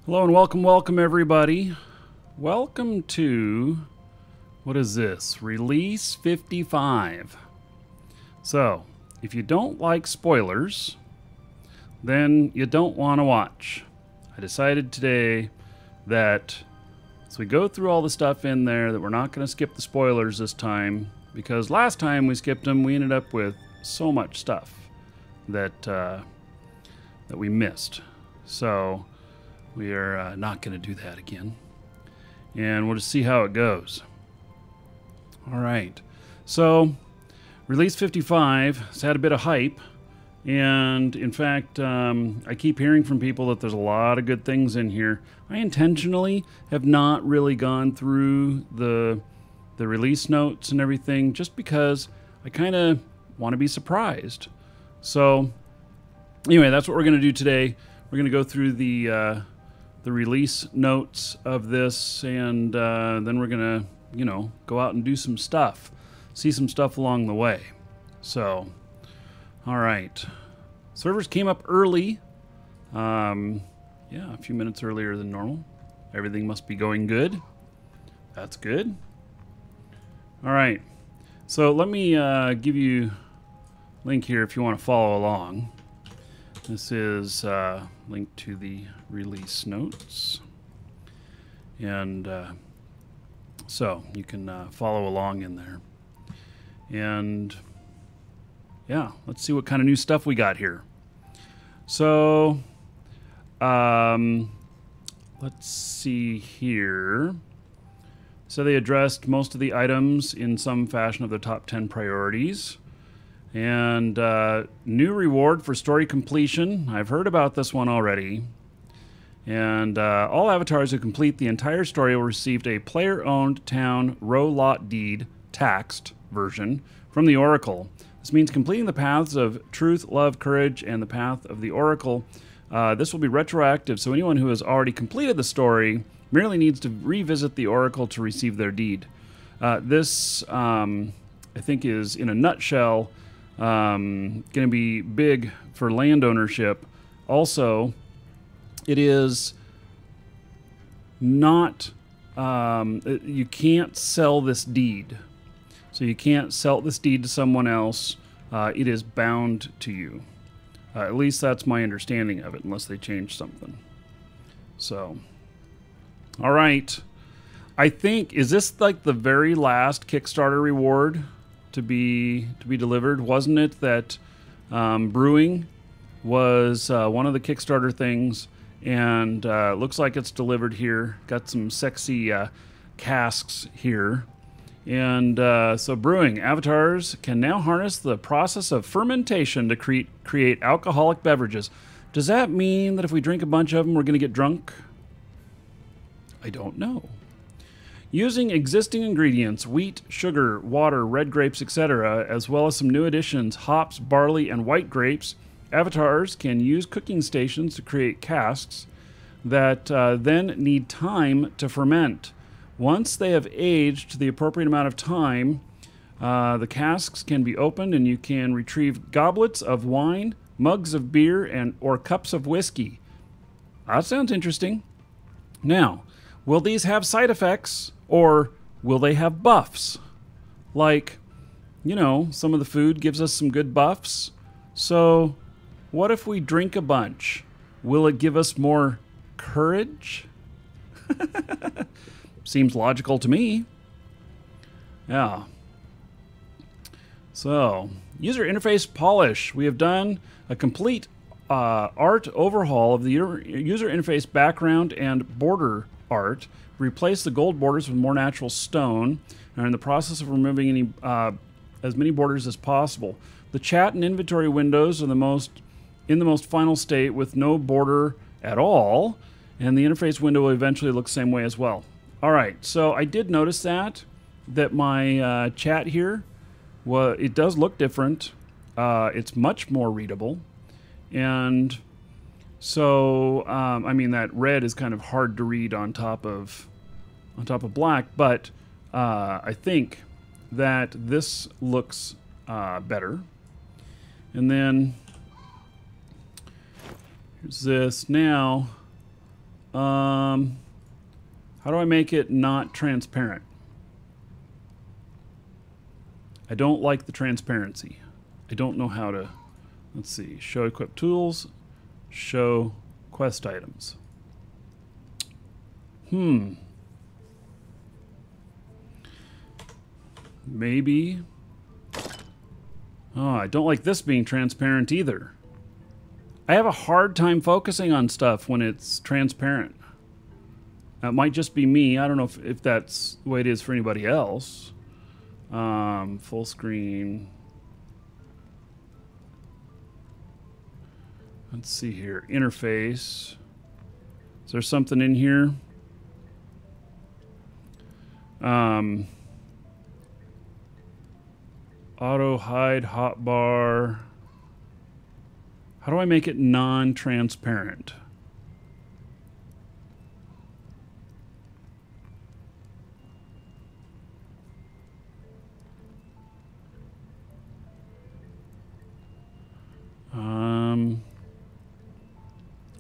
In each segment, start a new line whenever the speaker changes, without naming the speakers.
Hello and welcome everybody. Welcome to, what is this? Release 55. So, if you don't like spoilers, then you don't want to watch. I decided today that as we go through all the stuff in there that we're not going to skip the spoilers this time, because last time we skipped them, we ended up with so much stuff that that we missed. So we are not going to do that again. And we'll just see how it goes. All right. So, Release 55 has had a bit of hype. And, in fact, I keep hearing from people that there's a lot of good things in here. I intentionally have not really gone through the release notes and everything just because I kind of want to be surprised. So, anyway, that's what we're going to do today. We're going to go through the release notes of this, and then we're gonna, go out and do some stuff, see some stuff along the way. So, all right, servers came up early, yeah, a few minutes earlier than normal. Everything must be going good. That's good. All right, so let me give you a link here if you want to follow along. This is linked to the release notes, and so you can follow along in there. And yeah, let's see what kind of new stuff we got here. So let's see here. So they addressed most of the items in some fashion of their top 10 priorities. And new reward for story completion. I've heard about this one already. And all avatars who complete the entire story will receive a player-owned town row lot deed, taxed version, from the Oracle. This means completing the paths of truth, love, courage, and the path of the Oracle. This will be retroactive, so anyone who has already completed the story merely needs to revisit the Oracle to receive their deed. This, I think, is, in a nutshell, going to be big for land ownership. Also, it is not, you can't sell this deed. So you can't sell this deed to someone else. It is bound to you. At least that's my understanding of it, unless they change something. So, all right. I think, is this like the very last Kickstarter reward to be delivered? Wasn't it that brewing was one of the Kickstarter things, and looks like it's delivered here. Got some sexy casks here. And so brewing, avatars can now harness the process of fermentation to create alcoholic beverages. Does that mean that if we drink a bunch of them, we're going to get drunk? I don't know. Using existing ingredients, wheat, sugar, water, red grapes, etc., as well as some new additions, hops, barley, and white grapes, avatars can use cooking stations to create casks that then need time to ferment. Once they have aged to the appropriate amount of time, the casks can be opened and you can retrieve goblets of wine, mugs of beer, or cups of whiskey. That sounds interesting. Now, will these have side effects? Or will they have buffs? Like, some of the food gives us some good buffs. So, what if we drink a bunch? Will it give us more courage? Seems logical to me. Yeah. So, user interface polish. We have done a complete art overhaul of the user interface background and border art. Replace the gold borders with more natural stone, and are in the process of removing as many borders as possible. The chat and inventory windows are in the most final state with no border at all, and the interface window will eventually look the same way as well. All right, so I did notice that my chat here, it does look different. It's much more readable, and so, I mean, that red is kind of hard to read on top of black, but I think that this looks better. And then here's this. Now, How do I make it not transparent? I don't like the transparency. I don't know how to... Let's see. Show equip tools. Show quest items. Maybe. Oh, I don't like this being transparent either. I have a hard time focusing on stuff when it's transparent. That might just be me. I don't know if that's the way it is for anybody else. Full screen. Let's see here. Interface. Is there something in here? Auto hide hotbar. How do I make it non-transparent?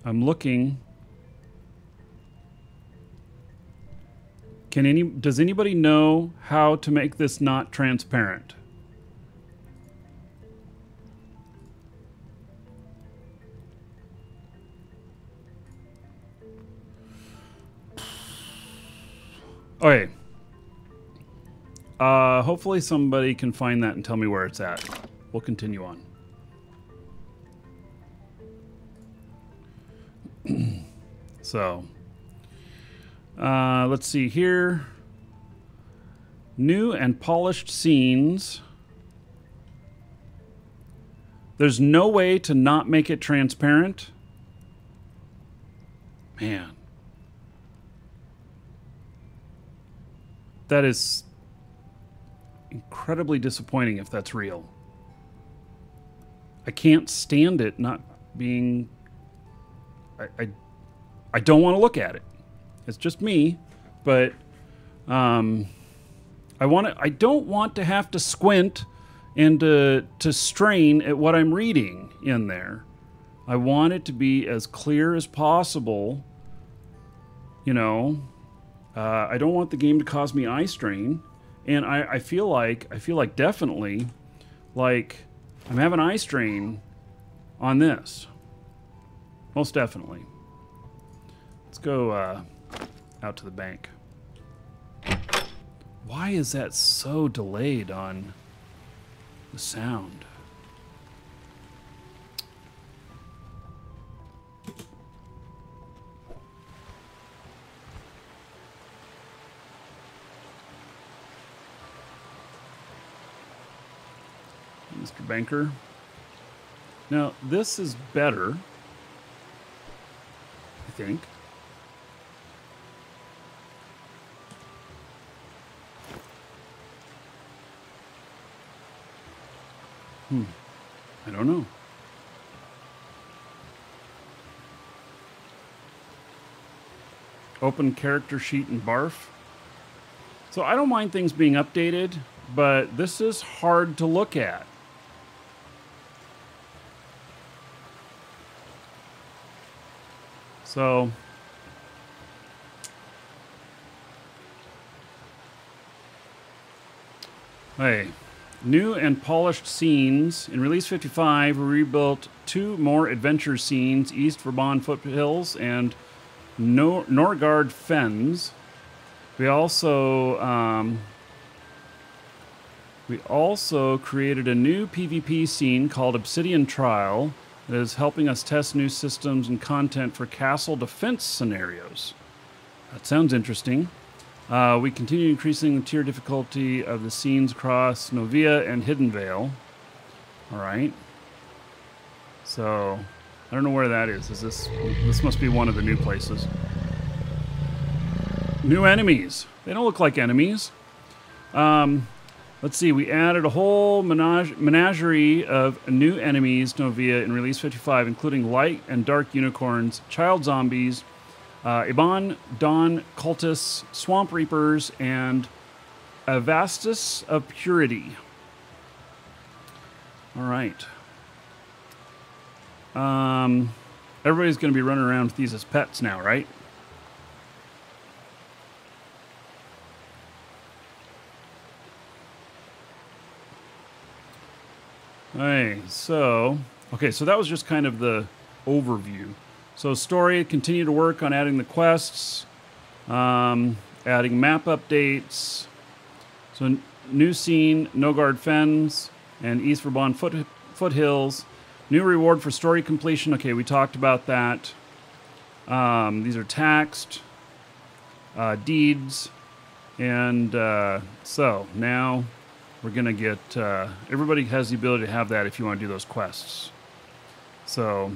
I'm looking. Does anybody know how to make this not transparent? Okay. Hopefully somebody can find that and tell me where it's at. We'll continue on. So, let's see here. New and polished scenes. There's no way to not make it transparent. Man. That is incredibly disappointing if that's real. I can't stand it not being... I don't want to look at it. It's just me, but I don't want to have to squint and to strain at what I'm reading in there. I want it to be as clear as possible. You know, I don't want the game to cause me eye strain, and I feel like definitely like I'm having eye strain on this. Most definitely. Let's go out to the bank. Why is that so delayed on the sound? Mr. Banker. Now, this is better, I think. I don't know. Open character sheet and barf. So I don't mind things being updated, but this is hard to look at. So hey, new and polished scenes. In Release 55, we rebuilt 2 more adventure scenes, East Verbon Foothills and Norgard Fens. We also created a new PvP scene called Obsidian Trial that is helping us test new systems and content for castle defense scenarios. That sounds interesting. We continue increasing the tier difficulty of the scenes across Novia and Hidden Vale. All right. So, I don't know where that is. This must be one of the new places. New enemies. They don't look like enemies. Let's see. We added a whole menagerie of new enemies to Novia in Release 55, including light and dark unicorns, child zombies, Iban, Dawn, cultists, swamp reapers, and Avastus of Purity. All right. Everybody's going to be running around with these as pets now, right? Hey, so, okay, so that was just kind of the overview. So story, continue to work on adding the quests, adding map updates. So new scene, Nogard Fens, and East Verbon Foothills. New reward for story completion. Okay, we talked about that. These are taxed deeds. And so now we're going to get... everybody has the ability to have that if you want to do those quests. So...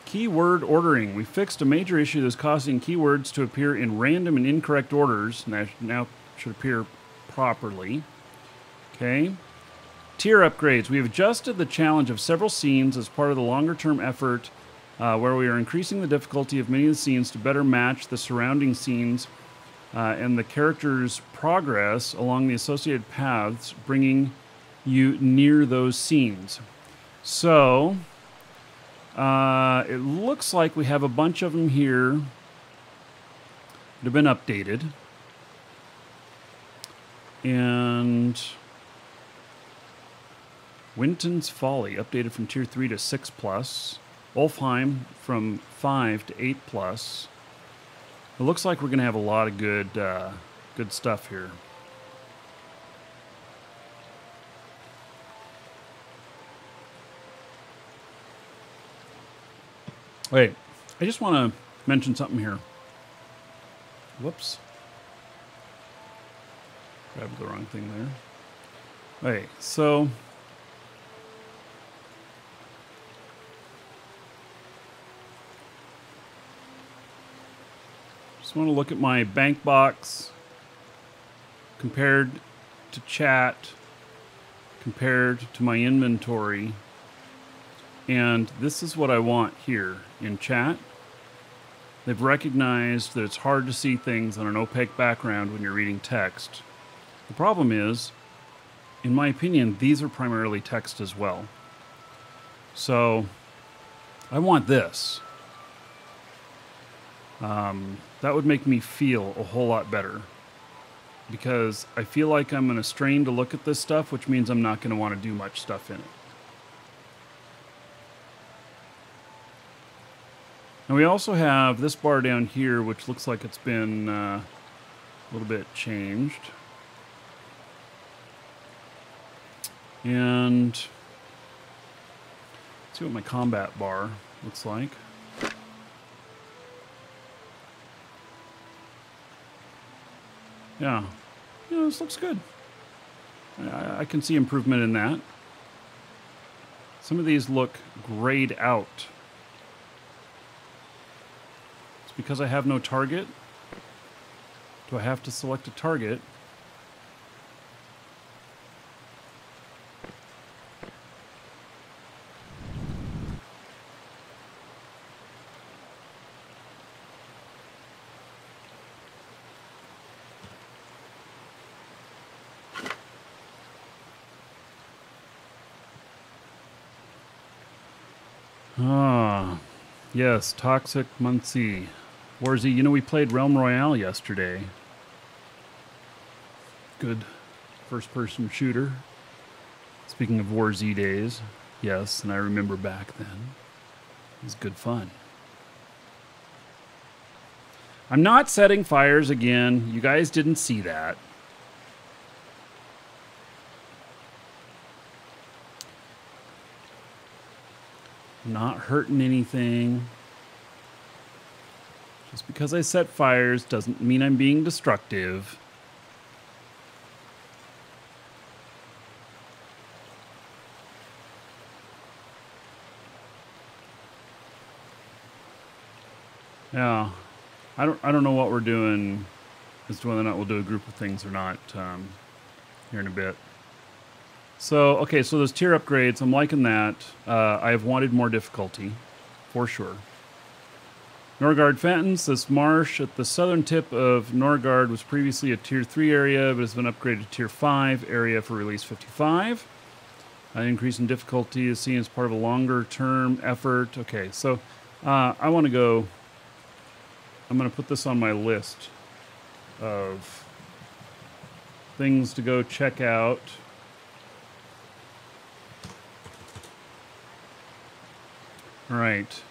keyword ordering. We fixed a major issue that was causing keywords to appear in random and incorrect orders. Now should appear properly. Okay. Tier upgrades. We have adjusted the challenge of several scenes as part of the longer-term effort where we are increasing the difficulty of many of the scenes to better match the surrounding scenes and the character's progress along the associated paths, bringing you near those scenes. So... it looks like we have a bunch of them here that have been updated. And Winton's Folly, updated from Tier 3 to 6+. Ulfheim from 5 to 8+. It looks like we're going to have a lot of good stuff here. Wait, I just want to mention something here. Whoops. Grabbed the wrong thing there. Wait, so... just want to look at my bank box compared to chat, compared to my inventory. And this is what I want here in chat. They've recognized that it's hard to see things on an opaque background when you're reading text. The problem is, in my opinion, these are primarily text as well. So, I want this. That would make me feel a whole lot better. Because I feel like I'm in a strain to look at this stuff, which means I'm not going to want to do much stuff in it. And we also have this bar down here, which looks like it's been a little bit changed. And let's see what my combat bar looks like. Yeah, this looks good. I can see improvement in that. Some of these look grayed out. Because I have no target, do I have to select a target? Ah, yes, Toxic Muncie. Warzy, you know, we played Realm Royale yesterday. Good first-person shooter. Speaking of Warzy days, yes, and I remember back then. It was good fun. I'm not setting fires again. You guys didn't see that. I'm not hurting anything. Just because I set fires doesn't mean I'm being destructive. Yeah, I don't know what we're doing as to whether or not we'll do a group of things or not here in a bit. So, okay, so those tier upgrades, I'm liking that. I have wanted more difficulty, for sure. Norgard Fentons, this marsh at the southern tip of Norgard was previously a Tier 3 area, but has been upgraded to Tier 5 area for Release 55. An increase in difficulty is seen as part of a longer-term effort. Okay, so I want to go... I'm going to put this on my list of things to go check out. All right.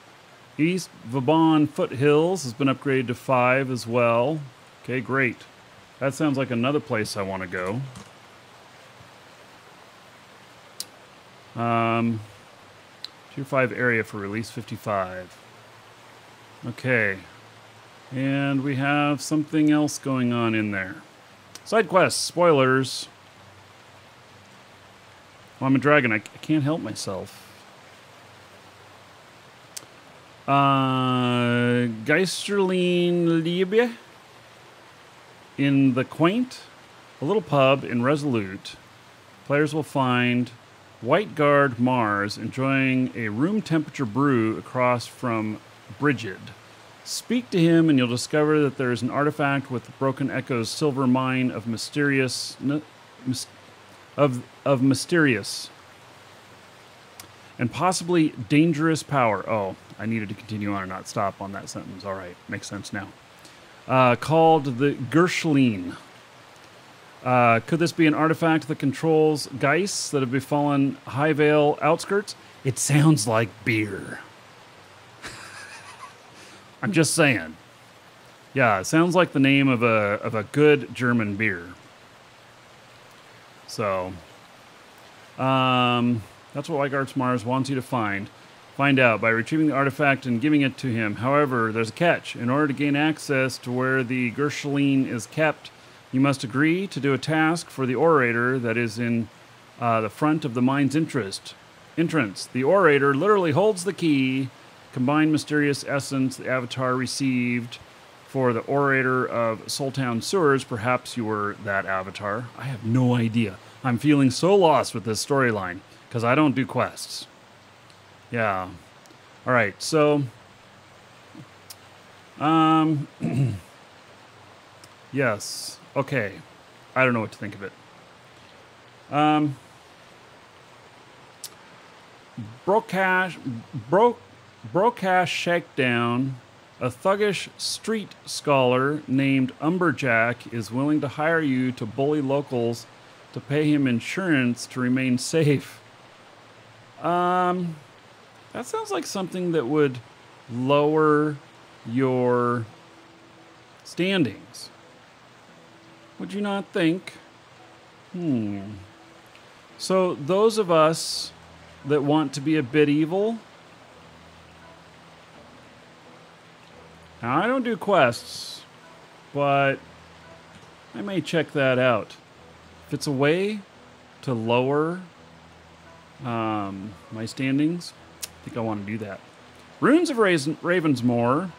East Vauban Foothills has been upgraded to 5 as well. Okay, great. That sounds like another place I want to go. Tier 5 area for release 55. Okay. And we have something else going on in there. Side quests, spoilers. Well, I'm a dragon. I can't help myself. Geisterline Liebe in the Quaint, a little pub in Resolute. Players will find White Guard Mars enjoying a room temperature brew across from Brigid. Speak to him and you'll discover that there is an artifact with the Broken Echo's silver mine of mysterious and possibly dangerous power. Oh, I needed to continue on and not stop on that sentence. All right, makes sense now. Called the Gershline. Could this be an artifact that controls geists that have befallen Highvale outskirts? It sounds like beer. I'm just saying. Yeah, it sounds like the name of a good German beer. So, that's what White Mars wants you to find. Find out by retrieving the artifact and giving it to him. However, there's a catch. In order to gain access to where the Gershline is kept, you must agree to do a task for the orator that is in the front of the mine's entrance. The orator literally holds the key. Combined mysterious essence the avatar received for the orator of Soultown Sewers. Perhaps you were that avatar. I have no idea. I'm feeling so lost with this storyline because I don't do quests. Yeah. All right. So, yes. Okay. I don't know what to think of it. Brocash Shakedown, a thuggish street scholar named Umberjack is willing to hire you to bully locals to pay him insurance to remain safe. That sounds like something that would lower your standings. Would you not think? So those of us that want to be a bit evil. Now, I don't do quests, but I may check that out. If it's a way to lower my standings, I think I want to do that. Runes of Ravensmoor.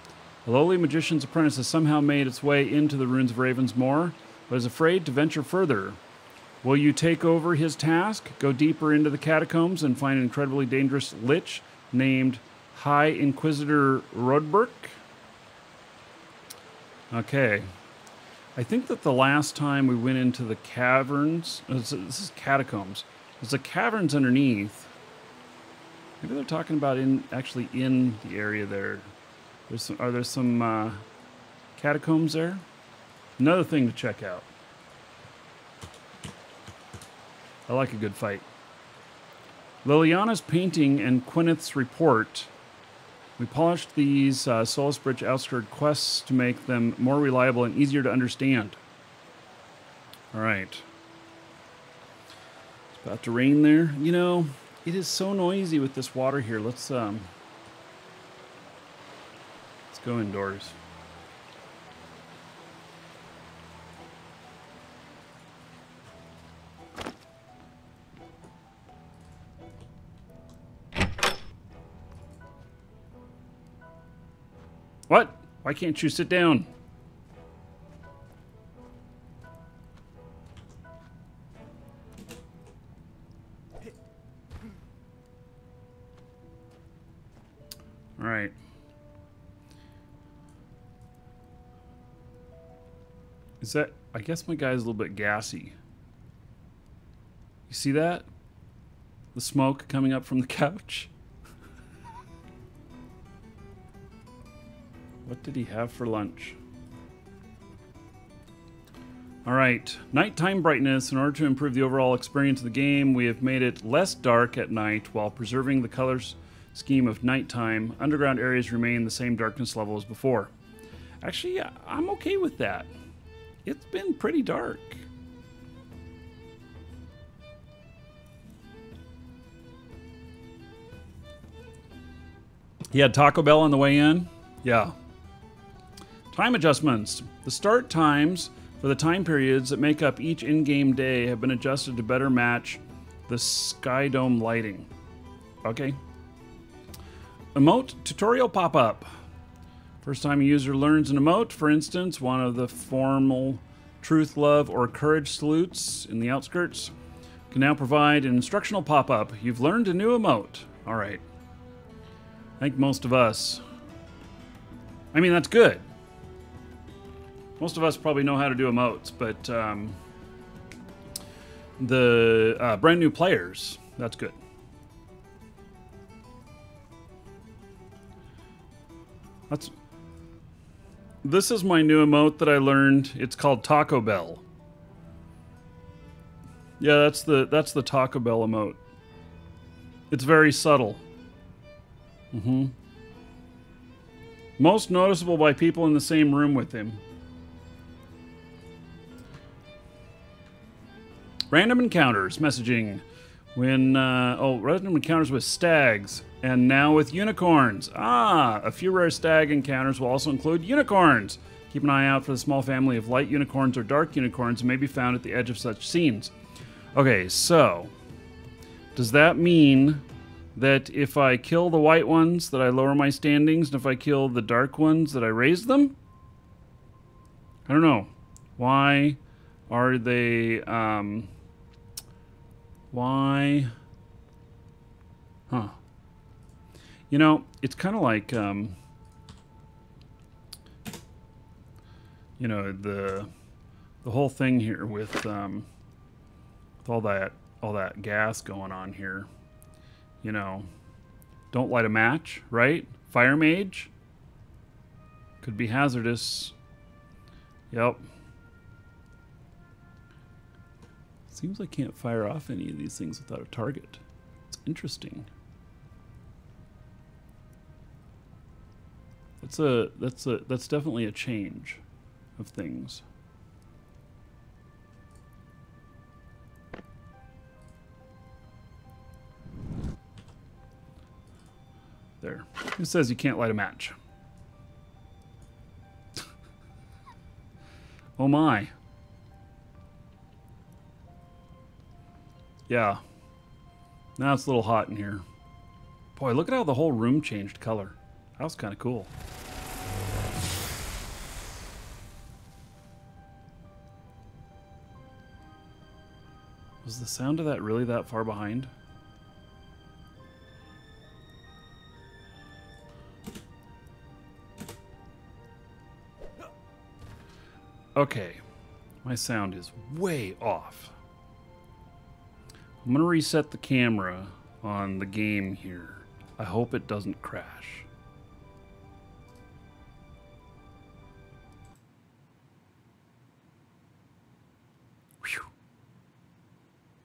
A lowly magician's apprentice has somehow made its way into the Runes of Ravensmoor, but is afraid to venture further. Will you take over his task, go deeper into the catacombs, and find an incredibly dangerous lich named High Inquisitor Rodberg? Okay. I think that the last time we went into the caverns... This is catacombs. There's the caverns underneath. Maybe they're talking about actually in the area there. Are there some catacombs there? Another thing to check out. I like a good fight. Liliana's painting and Gwyneth's report. We polished these Solus Bridge outskirt quests to make them more reliable and easier to understand. All right. It's about to rain there. You know, it is so noisy with this water here. Let's go indoors. What? Why can't you sit down? All right. Is that... I guess my guy's a little bit gassy. You see that? The smoke coming up from the couch? What did he have for lunch? Alright, nighttime brightness. In order to improve the overall experience of the game, we have made it less dark at night while preserving the colors scheme of nighttime. Underground areas remain the same darkness level as before. Actually, I'm okay with that. It's been pretty dark. He had Taco Bell on the way in? Yeah. Time adjustments. The start times for the time periods that make up each in-game day have been adjusted to better match the Sky Dome lighting. Okay. Emote tutorial pop-up. First time a user learns an emote, for instance, one of the formal truth, love, or courage salutes in the outskirts, can now provide an instructional pop-up. You've learned a new emote. All right. I think most of us... I mean, that's good. Most of us probably know how to do emotes, but the brand new players, that's good. This is my new emote that I learned. It's called Taco Bell. Yeah, that's the Taco Bell emote. It's very subtle. Most noticeable by people in the same room with him. Random encounters, messaging. When, random encounters with stags, and now with unicorns. Ah, a few rare stag encounters will also include unicorns. Keep an eye out for the small family of light unicorns or dark unicorns that may be found at the edge of such scenes. Okay, so, does that mean that if I kill the white ones, that I lower my standings, and if I kill the dark ones, that I raise them? I don't know. Why are they, why? Huh. You know, it's kind of like, you know, the whole thing here with all that gas going on here. You know, don't light a match, right? Fire mage could be hazardous. Yep. Seems I can't fire off any of these things without a target. It's interesting. That's definitely a change of things. There. It says you can't light a match. Oh my. Yeah. Now it's a little hot in here. Boy, look at how the whole room changed color. That was kind of cool. Was the sound of that really that far behind? Okay. My sound is way off. I'm going to reset the camera on the game here. I hope it doesn't crash. Whew.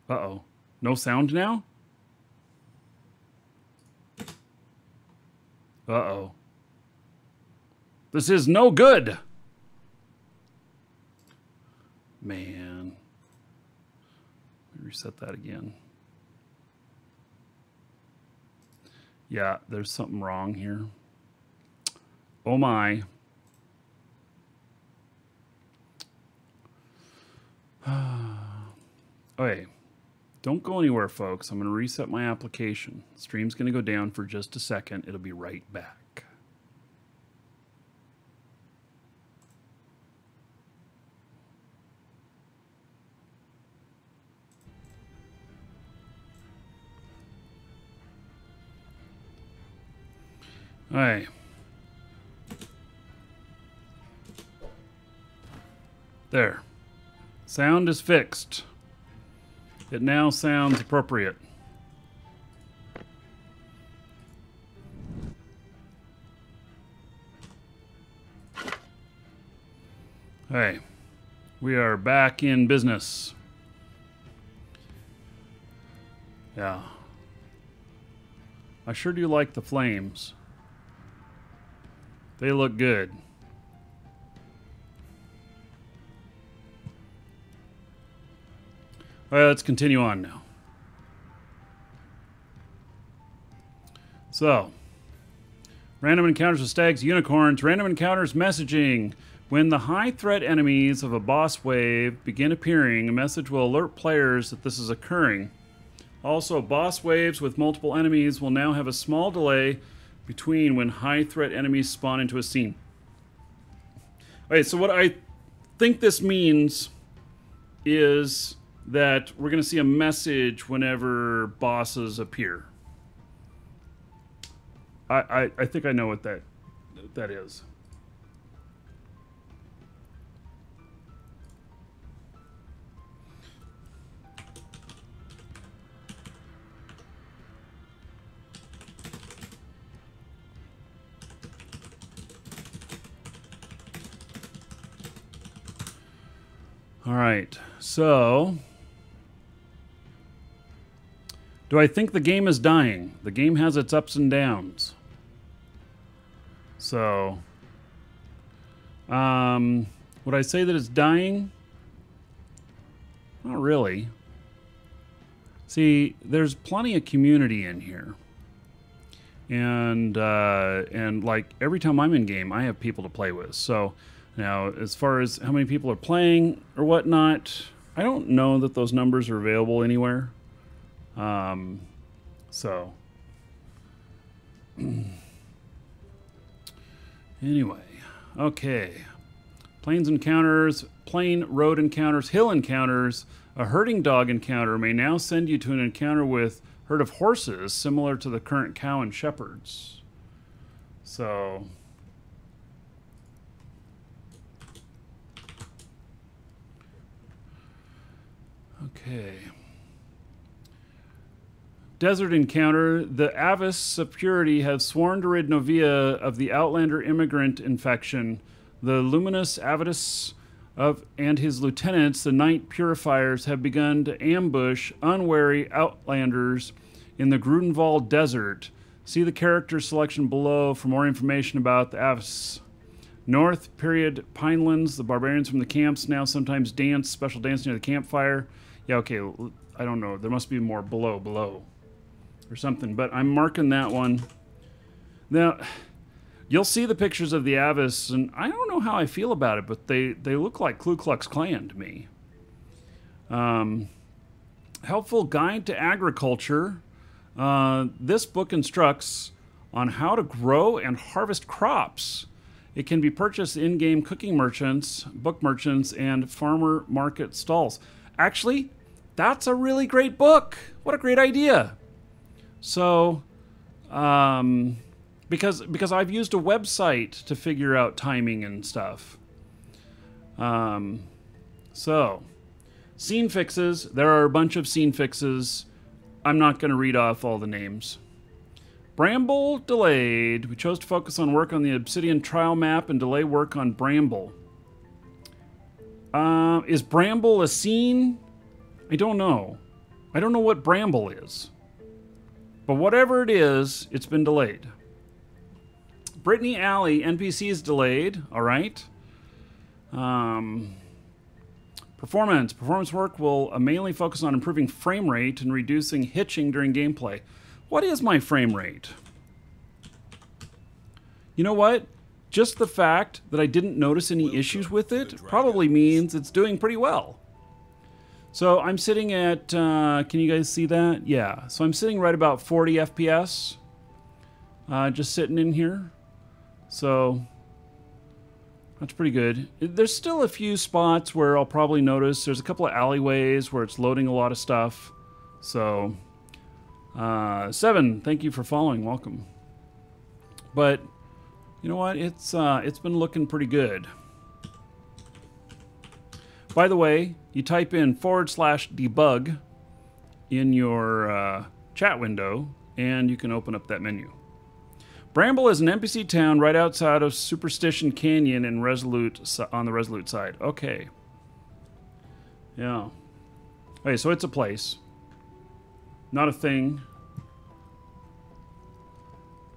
Uh-oh. No sound now? Uh-oh. This is no good! Man. Let me reset that again. Yeah, there's something wrong here. Oh my. Okay. Don't go anywhere, folks. I'm going to reset my application. Stream's going to go down for just a second. It'll be right back. All right. There. Sound is fixed. It now sounds appropriate. Hey, We are back in business. Yeah. I sure do like the flames. They look good. All right, let's continue on now. So, random encounters with stags, unicorns, random encounters messaging. When the high threat enemies of a boss wave begin appearing, a message will alert players that this is occurring. Also, boss waves with multiple enemies will now have a small delay between when high threat enemies spawn into a scene. Okay, so what I think this means is that we're going to see a message whenever bosses appear. I think I know what that is. All right, so do I think the game is dying? The game has its ups and downs. So, would I say that it's dying? Not really. See, there's plenty of community in here. And like every time I'm in game, I have people to play with. So now, as far as how many people are playing or whatnot, I don't know that those numbers are available anywhere. So anyway, okay. Plains encounters, plain road encounters, hill encounters. A herding dog encounter may now send you to an encounter with herd of horses similar to the current cow and shepherds. So okay. Desert encounter. The Avis of Purity have sworn to rid Novia of the Outlander immigrant infection. The luminous Avitus and his lieutenants, the Night Purifiers, have begun to ambush unwary Outlanders in the Grudenwald Desert. See the character selection below for more information about the Avis. North period Pinelands. The barbarians from the camps now sometimes dance special dance near the campfire. Yeah, okay, I don't know. There must be more below or something, but I'm marking that one. Now, you'll see the pictures of the Avis, and I don't know how I feel about it, but they look like Ku Klux Klan to me. Helpful Guide to Agriculture. This book instructs on how to grow and harvest crops. It can be purchased in-game cooking merchants, book merchants, and farmer market stalls. Actually, that's a really great book. What a great idea. So, because I've used a website to figure out timing and stuff. So, scene fixes. There are a bunch of scene fixes. I'm not going to read off all the names. Bramble delayed. We chose to focus on work on the Obsidian trial map and delay work on Bramble. Is Bramble a scene? I don't know. I don't know what Bramble is. But whatever it is, it's been delayed. Brittany Alley, NPC is delayed. All right. Performance. Performance work will mainly focus on improving frame rate and reducing hitching during gameplay. What is my frame rate? You know what? Just the fact that I didn't notice any issues with it probably means it's doing pretty well. So I'm sitting at, can you guys see that? Yeah, so I'm sitting right about 40 FPS, just sitting in here. So that's pretty good. There's still a few spots where I'll probably notice. There's a couple of alleyways where it's loading a lot of stuff. So, 7, thank you for following, welcome. But, you know what, it's been looking pretty good. By the way, you type in /debug in your chat window, and you can open up that menu. Bramble is an NPC town right outside of Superstition Canyon in on the Resolute side. Okay. Yeah. Okay, so it's a place. Not a thing.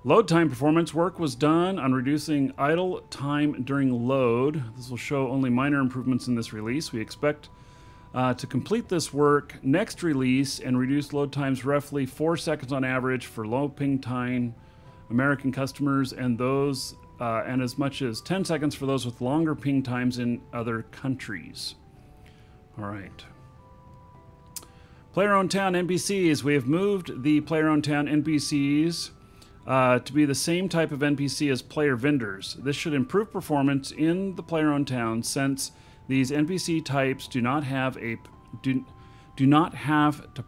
Load time performance work was done on reducing idle time during load. This will show only minor improvements in this release. We expect to complete this work next release and reduce load times roughly 4 seconds on average for low ping time American customers and those and as much as 10 seconds for those with longer ping times in other countries. All right. Player-owned town NPCs. We have moved the player-owned town NPCs to be the same type of NPC as player vendors. This should improve performance in the player-owned town since these NPC types do not have to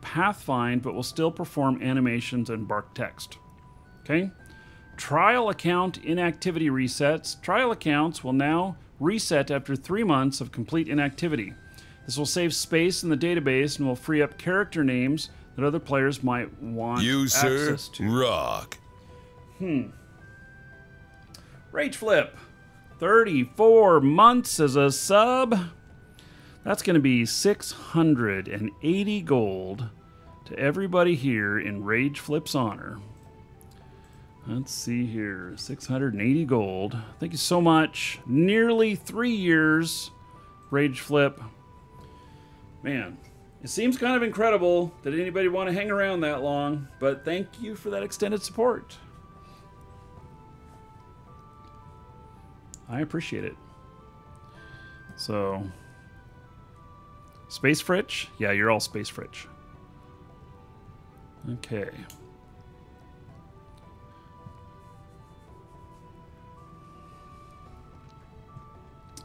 pathfind, but will still perform animations and bark text. Okay. Trial account inactivity resets. Trial accounts will now reset after 3 months of complete inactivity. This will save space in the database and will free up character names that other players might want access to.
Rock.
Rage Flip. 34 months as a sub. That's going to be 680 gold to everybody here in Rage Flip's honor. Let's see here. 680 gold. Thank you so much. Nearly 3 years, Rage Flip. Man, it seems kind of incredible that anybody want to hang around that long, but thank you for that extended support. I appreciate it. So, Space Fritch? Yeah, you're all Space Fritch. Okay.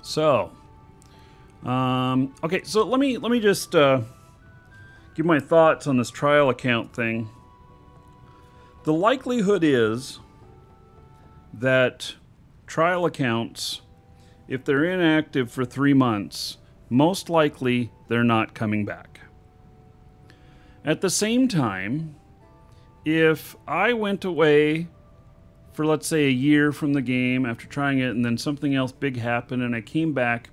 So, okay, so let me just give my thoughts on this trial account thing. The likelihood is that trial accounts, if they're inactive for 3 months, most likely they're not coming back. At the same time, if I went away for, let's say, a year from the game after trying it and then something else big happened and I came back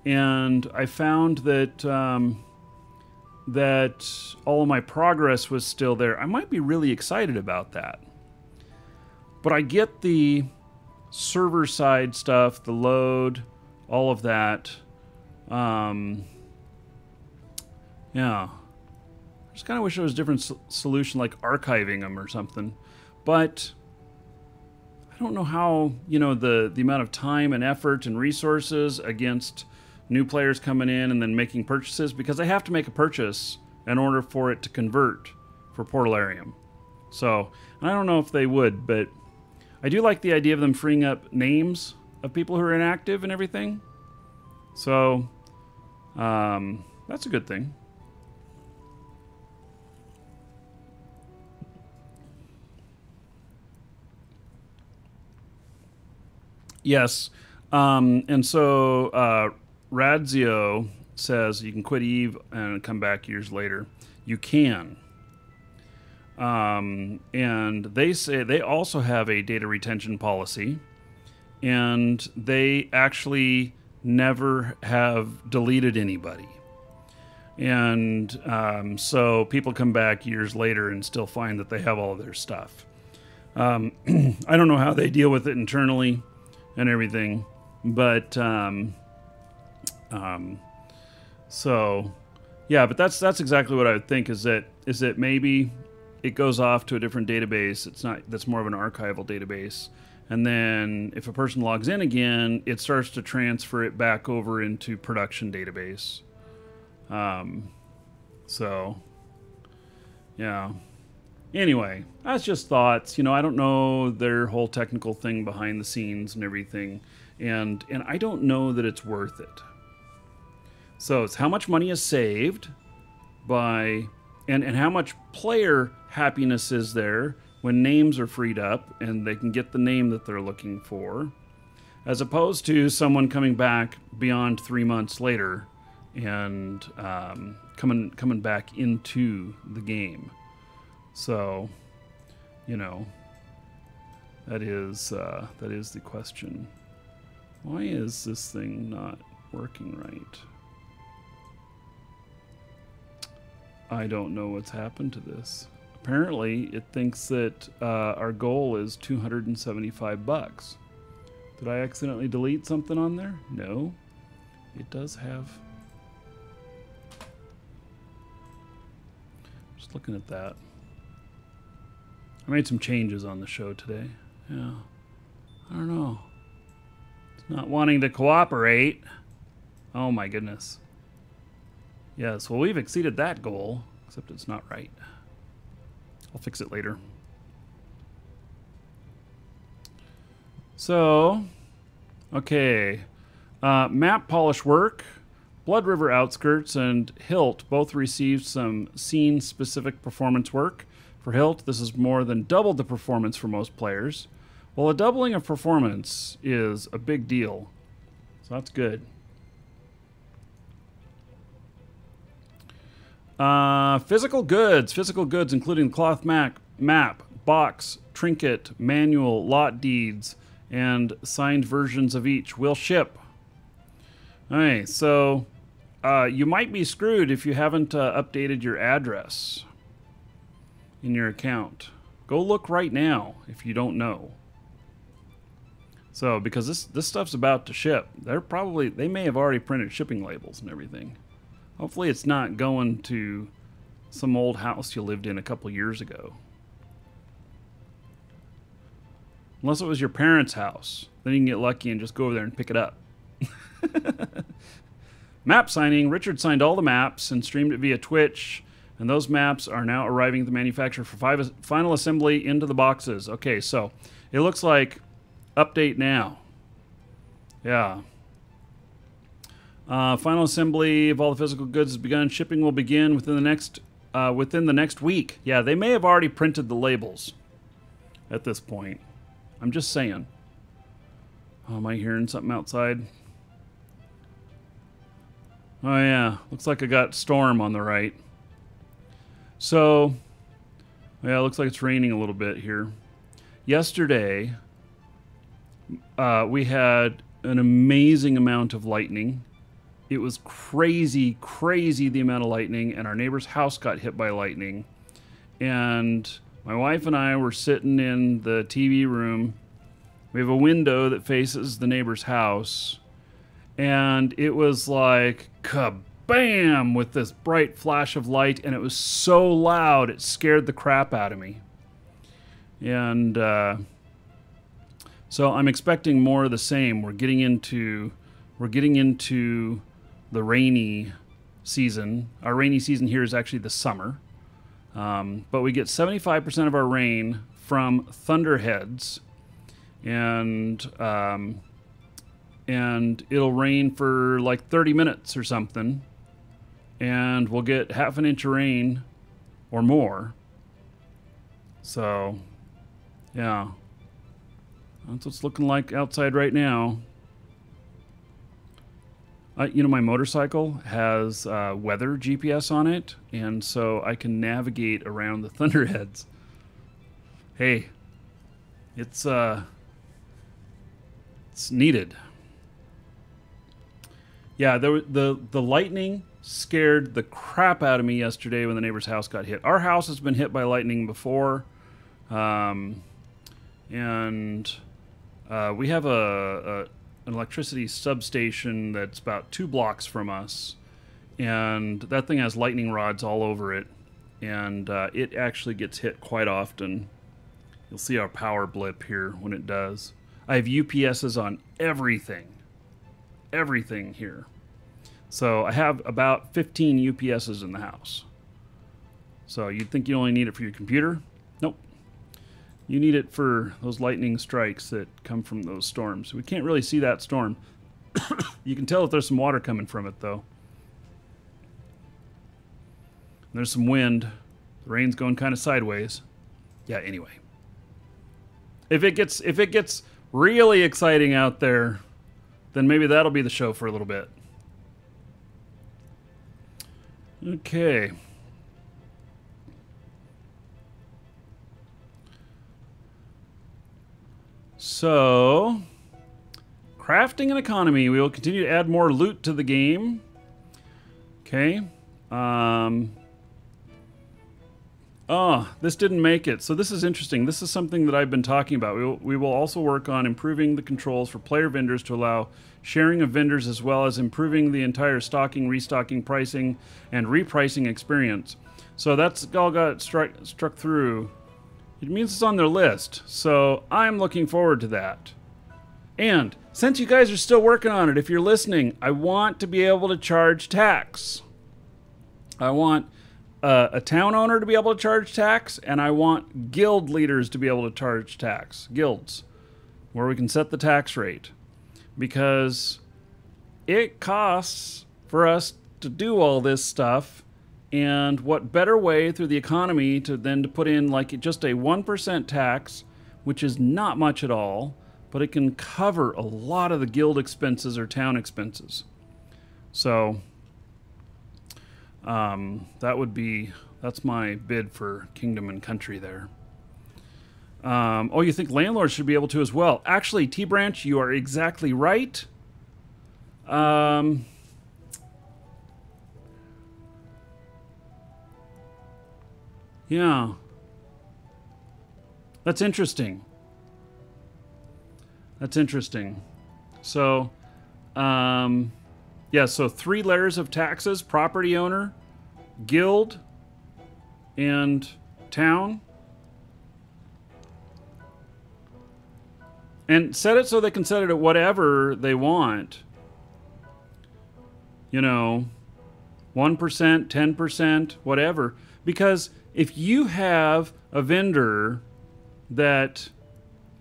and I found that that all of my progress was still there, I might be really excited about that. But I get the server side stuff, the load, all of that. Yeah. I just kind of wish there was a different solution, like archiving them or something. But I don't know how, you know, the amount of time and effort and resources against new players coming in and then making purchases, because I have to make a purchase in order for it to convert for Portalarium. So, I don't know if they would, but I do like the idea of them freeing up names of people who are inactive and everything. So, that's a good thing. Yes. And so Radzio says you can quit Eve and come back years later. You can. And they say they also have a data retention policy, and they actually never have deleted anybody. And so people come back years later and still find that they have all of their stuff. I don't know how they deal with it internally and everything, but so yeah, but that's exactly what I would think, is that maybe it goes off to a different database. That's more of an archival database, and then if a person logs in again, it starts to transfer it back over into production database. So yeah. Anyway, that's just thoughts. You know, I don't know their whole technical thing behind the scenes and everything, and I don't know that it's worth it. So it's how much money is saved by, and how much player happiness is there when names are freed up and they can get the name that they're looking for, as opposed to someone coming back beyond 3 months later and coming back into the game. So, you know, that is the question. Why is this thing not working right? I don't know what's happened to this. Apparently, it thinks that our goal is 275 bucks. Did I accidentally delete something on there? No. It does have... Just looking at that. I made some changes on the show today. Yeah. I don't know. It's not wanting to cooperate. Oh my goodness. Yes, well, we've exceeded that goal, except it's not right. I'll fix it later. So, okay. Map polish work, Blood River Outskirts, and Hilt both received some scene-specific performance work. For Hilt, this is more than doubled the performance for most players. Well, a doubling of performance is a big deal, so that's good. Physical goods, including cloth map, box, trinket, manual, lot deeds, and signed versions of each will ship. Alright, so you might be screwed if you haven't updated your address in your account. Go look right now if you don't know. So, because this stuff's about to ship, they may have already printed shipping labels and everything. Hopefully it's not going to some old house you lived in a couple years ago. Unless it was your parents' house. Then you can get lucky and just go over there and pick it up. Map signing. Richard signed all the maps and streamed it via Twitch. And those maps are now arriving at the manufacturer for final assembly into the boxes. Okay, so it looks like update now. Yeah. Final assembly of all the physical goods has begun. Shipping will begin within the next week. Yeah, they may have already printed the labels at this point. I'm just saying. Oh, am I hearing something outside? Oh yeah, looks like I got storm on the right. So, yeah, it looks like it's raining a little bit here. Yesterday, we had an amazing amount of lightning. It was crazy the amount of lightning, and our neighbor's house got hit by lightning. And my wife and I were sitting in the TV room. We have a window that faces the neighbor's house, and it was like kabam with this bright flash of light, and it was so loud it scared the crap out of me. And so I'm expecting more of the same. We're getting into the rainy season. Our rainy season here is actually the summer. But we get 75% of our rain from thunderheads, and it'll rain for like 30 minutes or something, and we'll get half an inch of rain or more. So, yeah, that's what's looking like outside right now. You know, my motorcycle has weather GPS on it, and so I can navigate around the thunderheads. Hey, it's needed. Yeah, the lightning scared the crap out of me yesterday when the neighbor's house got hit. Our house has been hit by lightning before, and we have an electricity substation that's about 2 blocks from us, and that thing has lightning rods all over it, and it actually gets hit quite often. You'll see our power blip here when it does. I have UPSs on everything here. So I have about 15 UPSs in the house. So you'd think you only need it for your computer? Nope. You need it for those lightning strikes that come from those storms. We can't really see that storm. You can tell if there's some water coming from it, though. There's some wind. The rain's going kind of sideways. Yeah, anyway. If it gets really exciting out there, then maybe that'll be the show for a little bit. Okay. So, crafting and economy. We will continue to add more loot to the game. Okay. Oh, this didn't make it. So this is interesting. This is something that I've been talking about. We will also work on improving the controls for player vendors to allow sharing of vendors, as well as improving the entire stocking, restocking, pricing, and repricing experience. So that's all got struck through. It means it's on their list. So I'm looking forward to that. And since you guys are still working on it, if you're listening, I want to be able to charge tax. I want a town owner to be able to charge tax, and I want guild leaders to be able to charge tax. Guilds, where we can set the tax rate. Because it costs for us to do all this stuff, and what better way through the economy than to put in like just a 1% tax, which is not much at all, but it can cover a lot of the guild expenses or town expenses. So that's my bid for Kingdom and Country there. Oh, you think landlords should be able to as well? Actually, T-Branch, you are exactly right. Yeah. That's interesting. That's interesting. So, yeah, so 3 layers of taxes: property owner, guild, and town. And set it so they can set it at whatever they want. You know, 1%, 10%, whatever. Because if you have a vendor that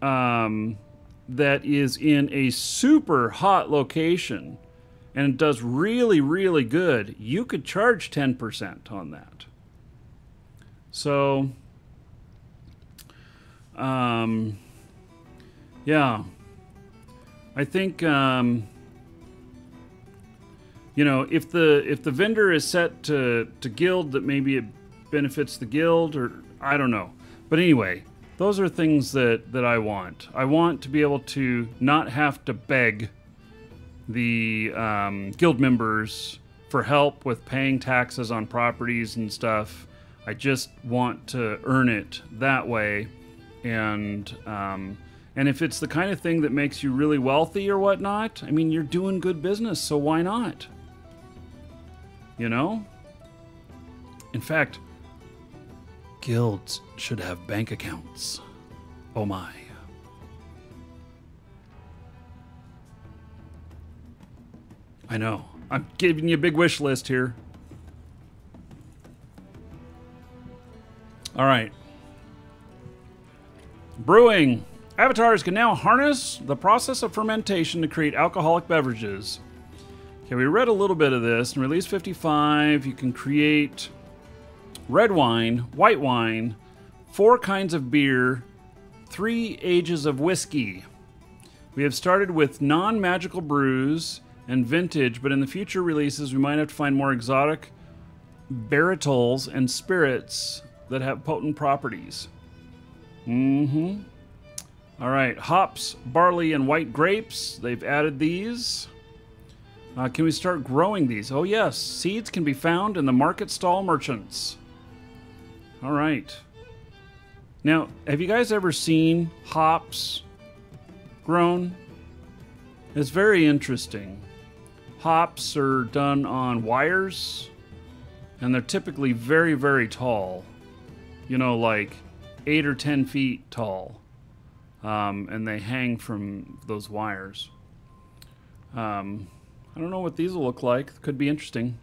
that is in a super hot location and does really, really good, you could charge 10% on that. So, yeah, I think, you know, if the vendor is set to guild, that maybe it benefits the guild, or I don't know. But anyway, those are things that I want. I want to be able to not have to beg the guild members for help with paying taxes on properties and stuff. I just want to earn it that way. And if it's the kind of thing that makes you really wealthy or whatnot, I mean, you're doing good business, so why not? You know? In fact, guilds should have bank accounts. Oh my. I know. I'm giving you a big wish list here. All right. Brewing. Avatars can now harness the process of fermentation to create alcoholic beverages. Okay, we read a little bit of this. In Release 55, you can create red wine, white wine, 4 kinds of beer, 3 ages of whiskey. We have started with non-magical brews and vintage, but in the future releases, we might have to find more exotic varieties and spirits that have potent properties. All right, hops, barley, and white grapes. They've added these. Can we start growing these? Oh yes, seeds can be found in the market stall merchants. All right. Now, have you guys ever seen hops grown? It's very interesting. Hops are done on wires, and they're typically very, very tall. You know, like 8 or 10 feet tall. And they hang from those wires. I don't know what these will look like. Could be interesting.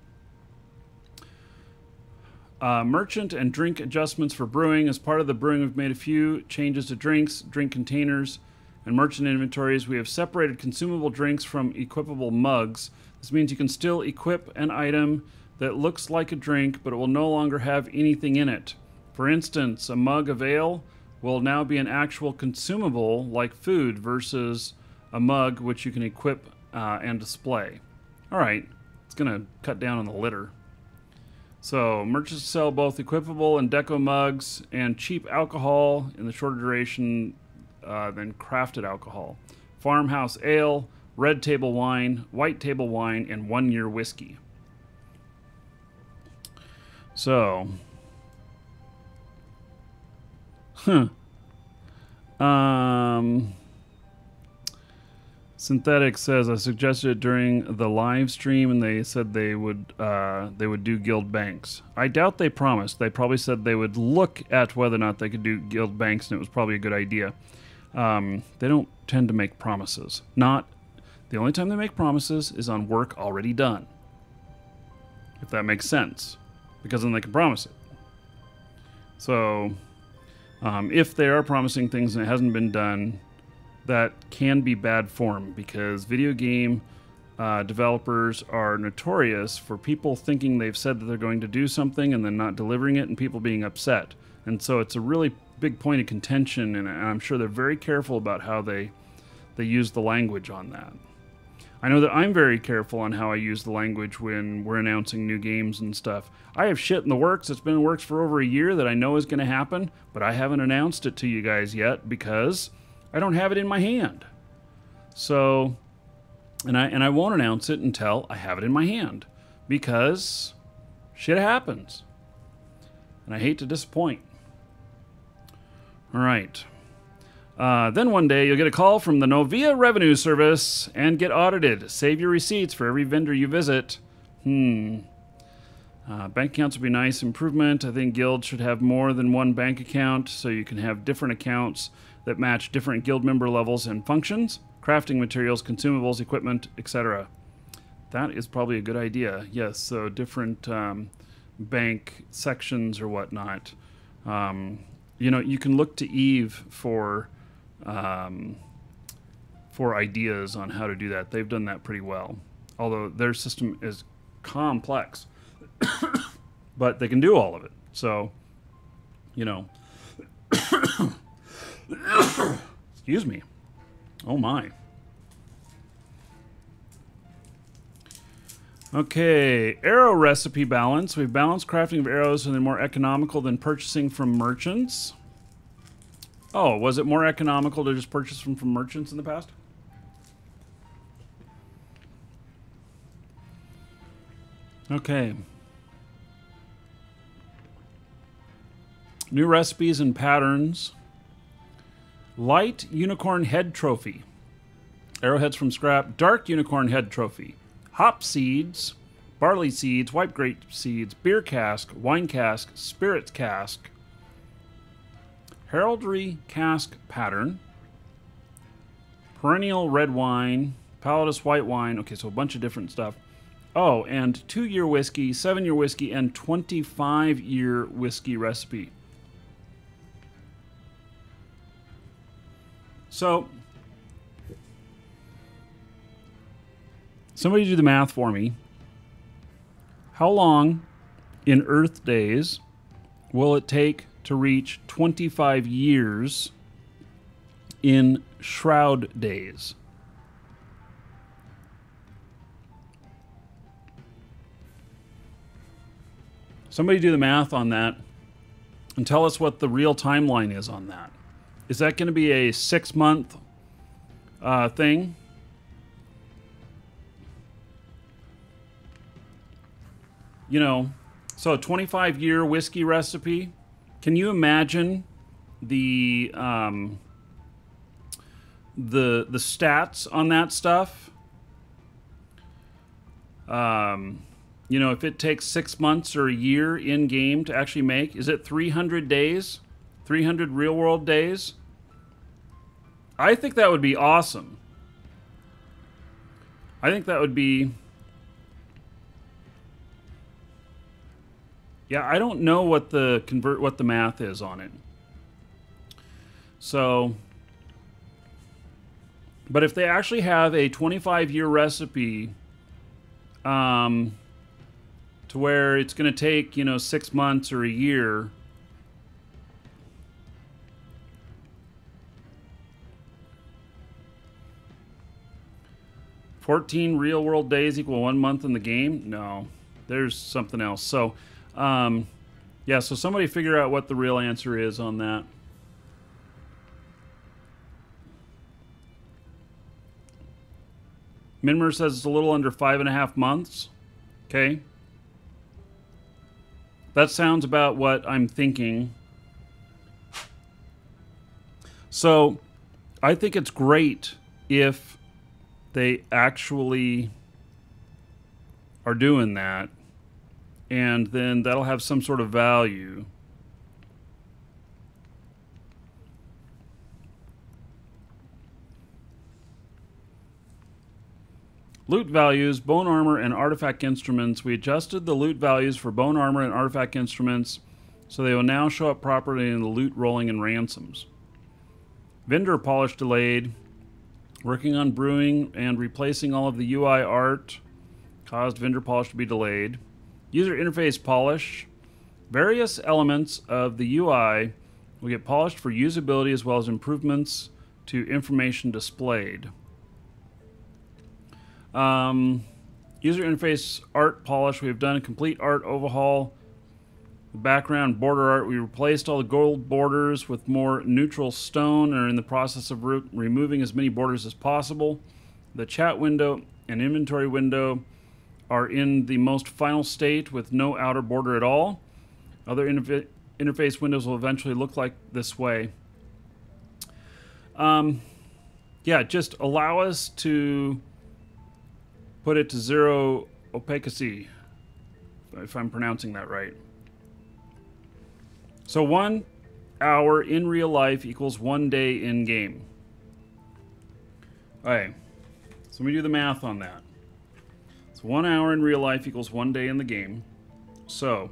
Merchant and drink adjustments for brewing. As part of the brewing, we've made a few changes to drinks, drink containers, and merchant inventories. We have separated consumable drinks from equipable mugs. This means you can still equip an item that looks like a drink, but it will no longer have anything in it. For instance, a mug of ale will now be an actual consumable like food versus a mug which you can equip and display. All right, it's going to cut down on the litter. So merchants sell both equipable and deco mugs and cheap alcohol in the shorter duration than crafted alcohol. Farmhouse ale, red table wine, white table wine, and 1-year whiskey. So Huh. Synthetic says I suggested it during the live stream, and they said they would do guild banks. I doubt they promised. They probably said they would look at whether or not they could do guild banks, and it was probably a good idea. They don't tend to make promises. Not the only time they make promises is on work already done. If that makes sense, because then they can promise it. So, if they are promising things and it hasn't been done, that can be bad form, because video game developers are notorious for people thinking they've said that they're going to do something and then not delivering it, and people being upset. And so it's a really big point of contention, and I'm sure they're very careful about how they use the language on that. I know that I'm very careful on how I use the language when we're announcing new games and stuff. I have shit in the works that's been in the works for over a year that I know is going to happen, but I haven't announced it to you guys yet because I don't have it in my hand. So, and I won't announce it until I have it in my hand, because shit happens. And I hate to disappoint. All right. Then one day you'll get a call from the Novia Revenue Service and get audited. Save your receipts for every vendor you visit. Bank accounts would be nice improvement. I think guilds should have more than one bank account, so you can have different accounts that match different guild member levels and functions, crafting materials, consumables, equipment, etc. That is probably a good idea. Yes, so different bank sections or whatnot. You know, you can look to Eve for ideas on how to do that. They've done that pretty well, although their system is complex. But they can do all of it. So, you know. Excuse me. Oh my. Okay, arrow recipe balance. We've balanced crafting of arrows so they're more economical than purchasing from merchants. Oh, was it more economical to just purchase from merchants in the past? Okay. New recipes and patterns. Light unicorn head trophy. Arrowheads from scrap. Dark unicorn head trophy. Hop seeds. Barley seeds. White grape seeds. Beer cask. Wine cask. Spirits cask. Heraldry cask pattern. Perennial red wine. Palatus white wine. Okay, so a bunch of different stuff. Oh, and 2-year whiskey, 7-year whiskey, and 25-year whiskey recipe. So, somebody do the math for me. How long in Earth days will it take to reach 25 years in Shroud days? Somebody do the math on that and tell us what the real timeline is on that. Is that going to be a 6-month thing? You know, so a 25-year whiskey recipe. Can you imagine the stats on that stuff? You know, if it takes 6 months or a year in game to actually make, is it 300 days? 300 real world days? I think that would be awesome. I think that would be... Yeah, I don't know what the math is on it. So, but if they actually have a 25-year recipe, to where it's going to take, you know, 6 months or a year, $14 real world days equal 1 month in the game? No, there's something else. So, yeah, so somebody figure out what the real answer is on that. Minmer says it's a little under 5.5 months. Okay. That sounds about what I'm thinking. So I think it's great if they actually are doing that, and then that'll have some sort of value. Loot values, bone armor, and artifact instruments. We adjusted the loot values for bone armor and artifact instruments, so they will now show up properly in the loot rolling and ransoms. Vendor polish delayed. Working on brewing and replacing all of the UI art caused vendor polish to be delayed. User interface polish. Various elements of the UI will get polished for usability as well as improvements to information displayed. User interface art polish. We have done a complete art overhaul. The background border art. We replaced all the gold borders with more neutral stone and are in the process of removing as many borders as possible. The chat window and inventory window are in the most final state with no outer border at all. Other interface windows will eventually look like this way. Yeah, just allow us to put it to 0 opacity, if I'm pronouncing that right. So 1 hour in real life equals 1 day in game. Alright, so let me do the math on that. So 1 hour in real life equals 1 day in the game. So,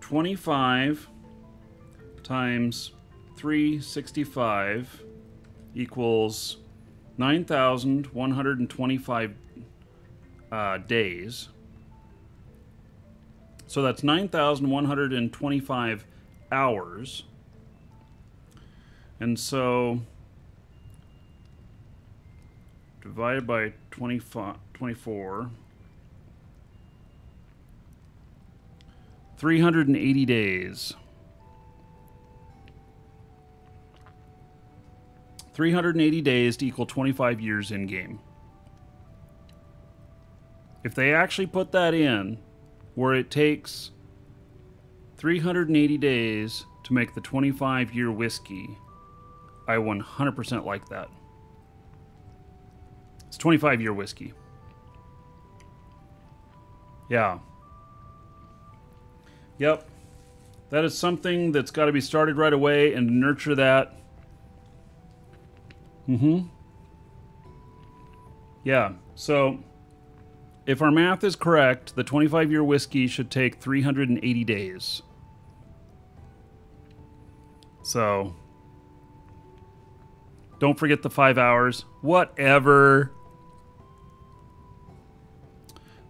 25 times 365 equals 9,125 days. So that's 9,125 hours. And so divided by 24, 380 days. 380 days to equal 25 years in game. If they actually put that in, where it takes 380 days to make the 25-year whiskey, I 100% like that. It's 25-year whiskey. Yeah. Yep. That is something that's got to be started right away, and to nurture that. Yeah, so if our math is correct, the 25-year whiskey should take 380 days. So don't forget the 5 hours. Whatever.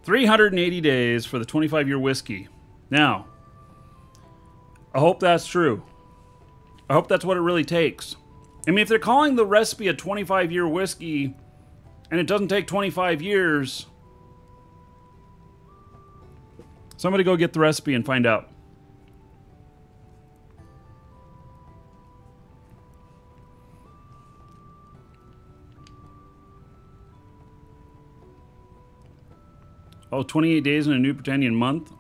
380 days for the 25-year whiskey. Now, I hope that's true. I hope that's what it really takes. I mean, if they're calling the recipe a 25-year whiskey and it doesn't take 25 years, somebody go get the recipe and find out. Oh, 28 days in a new Britannian month?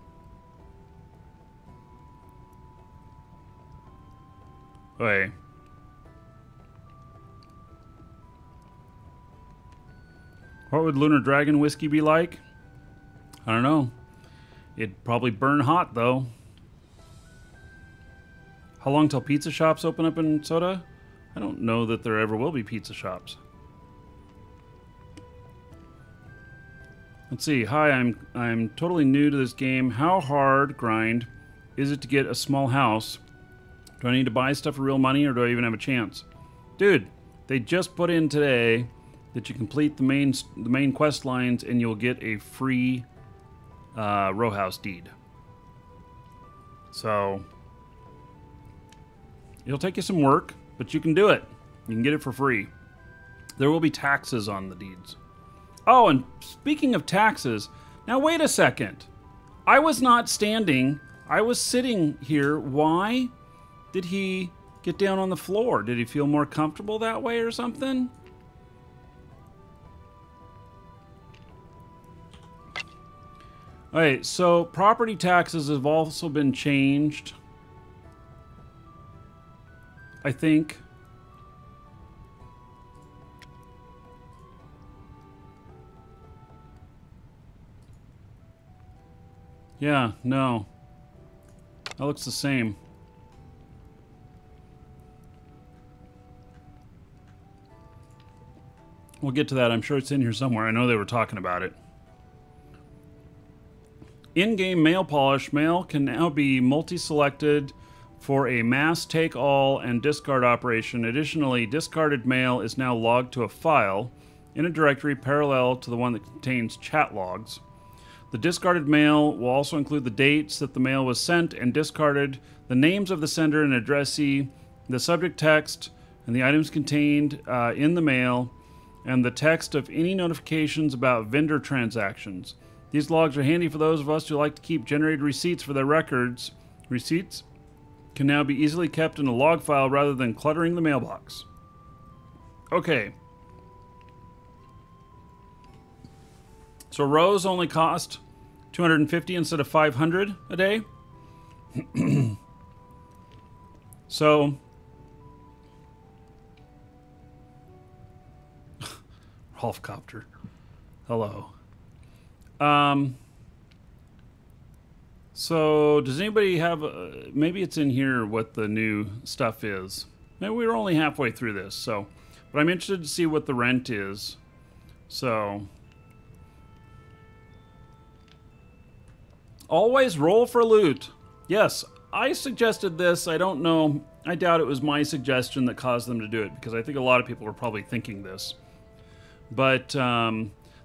Okay. What would Lunar Dragon whiskey be like? I don't know. It'd probably burn hot, though. How long till pizza shops open up in SotA? I don't know that there ever will be pizza shops. Let's see. Hi, I'm totally new to this game. How hard grind is it to get a small house? Do I need to buy stuff for real money, or do I even have a chance? Dude, they just put in today that you complete the main quest lines and you'll get a free row house deed. So it'll take you some work, but you can do it. You can get it for free. There will be taxes on the deeds. Oh, and speaking of taxes, now wait a second. I was not standing. I was sitting here. Why did he get down on the floor? Did he feel more comfortable that way or something? Alright, so property taxes have also been changed. I think. Yeah, no. That looks the same. We'll get to that. I'm sure it's in here somewhere. I know they were talking about it. In-game mail polish. Mail can now be multi-selected for a mass take-all and discard operation. Additionally, discarded mail is now logged to a file in a directory parallel to the one that contains chat logs. The discarded mail will also include the dates that the mail was sent and discarded, the names of the sender and addressee, the subject text, and the items contained in the mail, and the text of any notifications about vendor transactions. These logs are handy for those of us who like to keep generated receipts for their records. Receipts can now be easily kept in a log file rather than cluttering the mailbox. Okay. So rows only cost 250 instead of 500 a day. So Rolfcopter. Hello. So does anybody have maybe it's in here what the new stuff is. Maybe we were only halfway through this, so but I'm interested to see what the rent is. So always roll for loot. Yes, I suggested this. I don't know. I doubt it was my suggestion that caused them to do it, because I think a lot of people were probably thinking this. But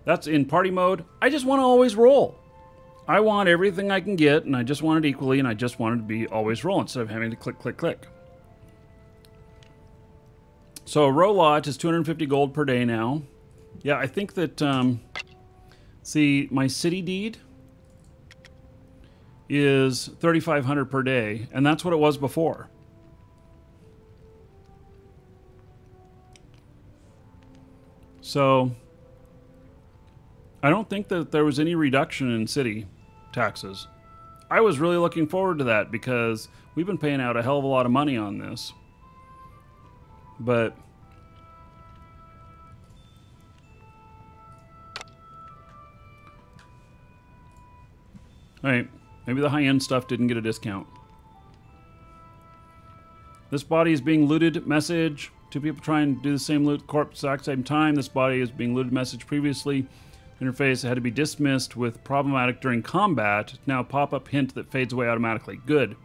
that's in party mode. I just want to always roll. I want everything I can get, and I just want it equally, and I just want it to be always roll instead of having to click, click, click. So a row lot is 250 gold per day now. Yeah, I think that, see, my city deed is 3,500 per day, and that's what it was before. So I don't think that there was any reduction in city taxes. I was really looking forward to that because we've been paying out a hell of a lot of money on this. But all right, maybe the high-end stuff didn't get a discount. This body is being looted. Message. Two people trying to do the same loot corpse at the exact same time. This body is being looted. Message previously. Interface had to be dismissed with problematic during combat. Now pop-up hint that fades away automatically. Good.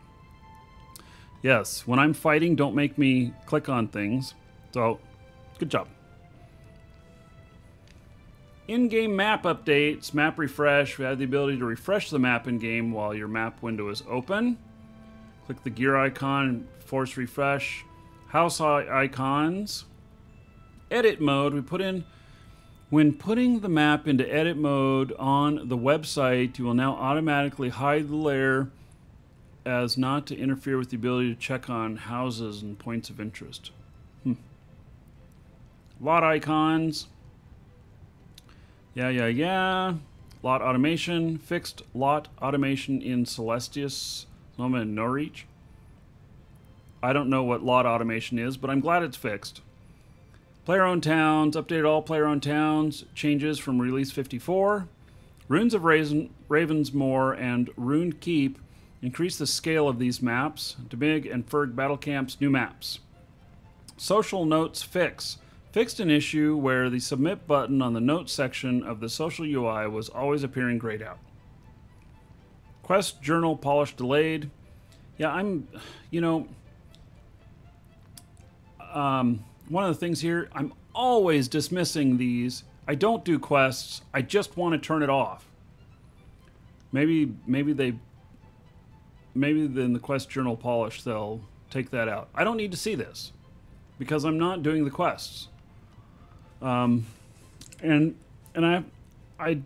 Yes, when I'm fighting, don't make me click on things. So, good job. In-game map updates. Map refresh. We have the ability to refresh the map in-game while your map window is open. Click the gear icon, force refresh. House icons. Edit mode. We put in... When putting the map into edit mode on the website, you will now automatically hide the layer as not to interfere with the ability to check on houses and points of interest. Lot icons. Yeah. Lot automation. Fixed lot automation in Celestius. I'm in No Reach. I don't know what lot automation is, but I'm glad it's fixed. Player-owned towns. Updated all player-owned towns. Changes from release 54. Runes of Ravensmoor and Rune Keep increase the scale of these maps. Debig and Ferg battle camps. New maps. Social notes fix. Fixed an issue where the submit button on the notes section of the social UI was always appearing grayed out. Quest journal polish delayed. Yeah, one of the things here, I'm always dismissing these. I don't do quests. I just want to turn it off. Maybe in the quest journal polish they'll take that out. I don't need to see this because I'm not doing the quests. And I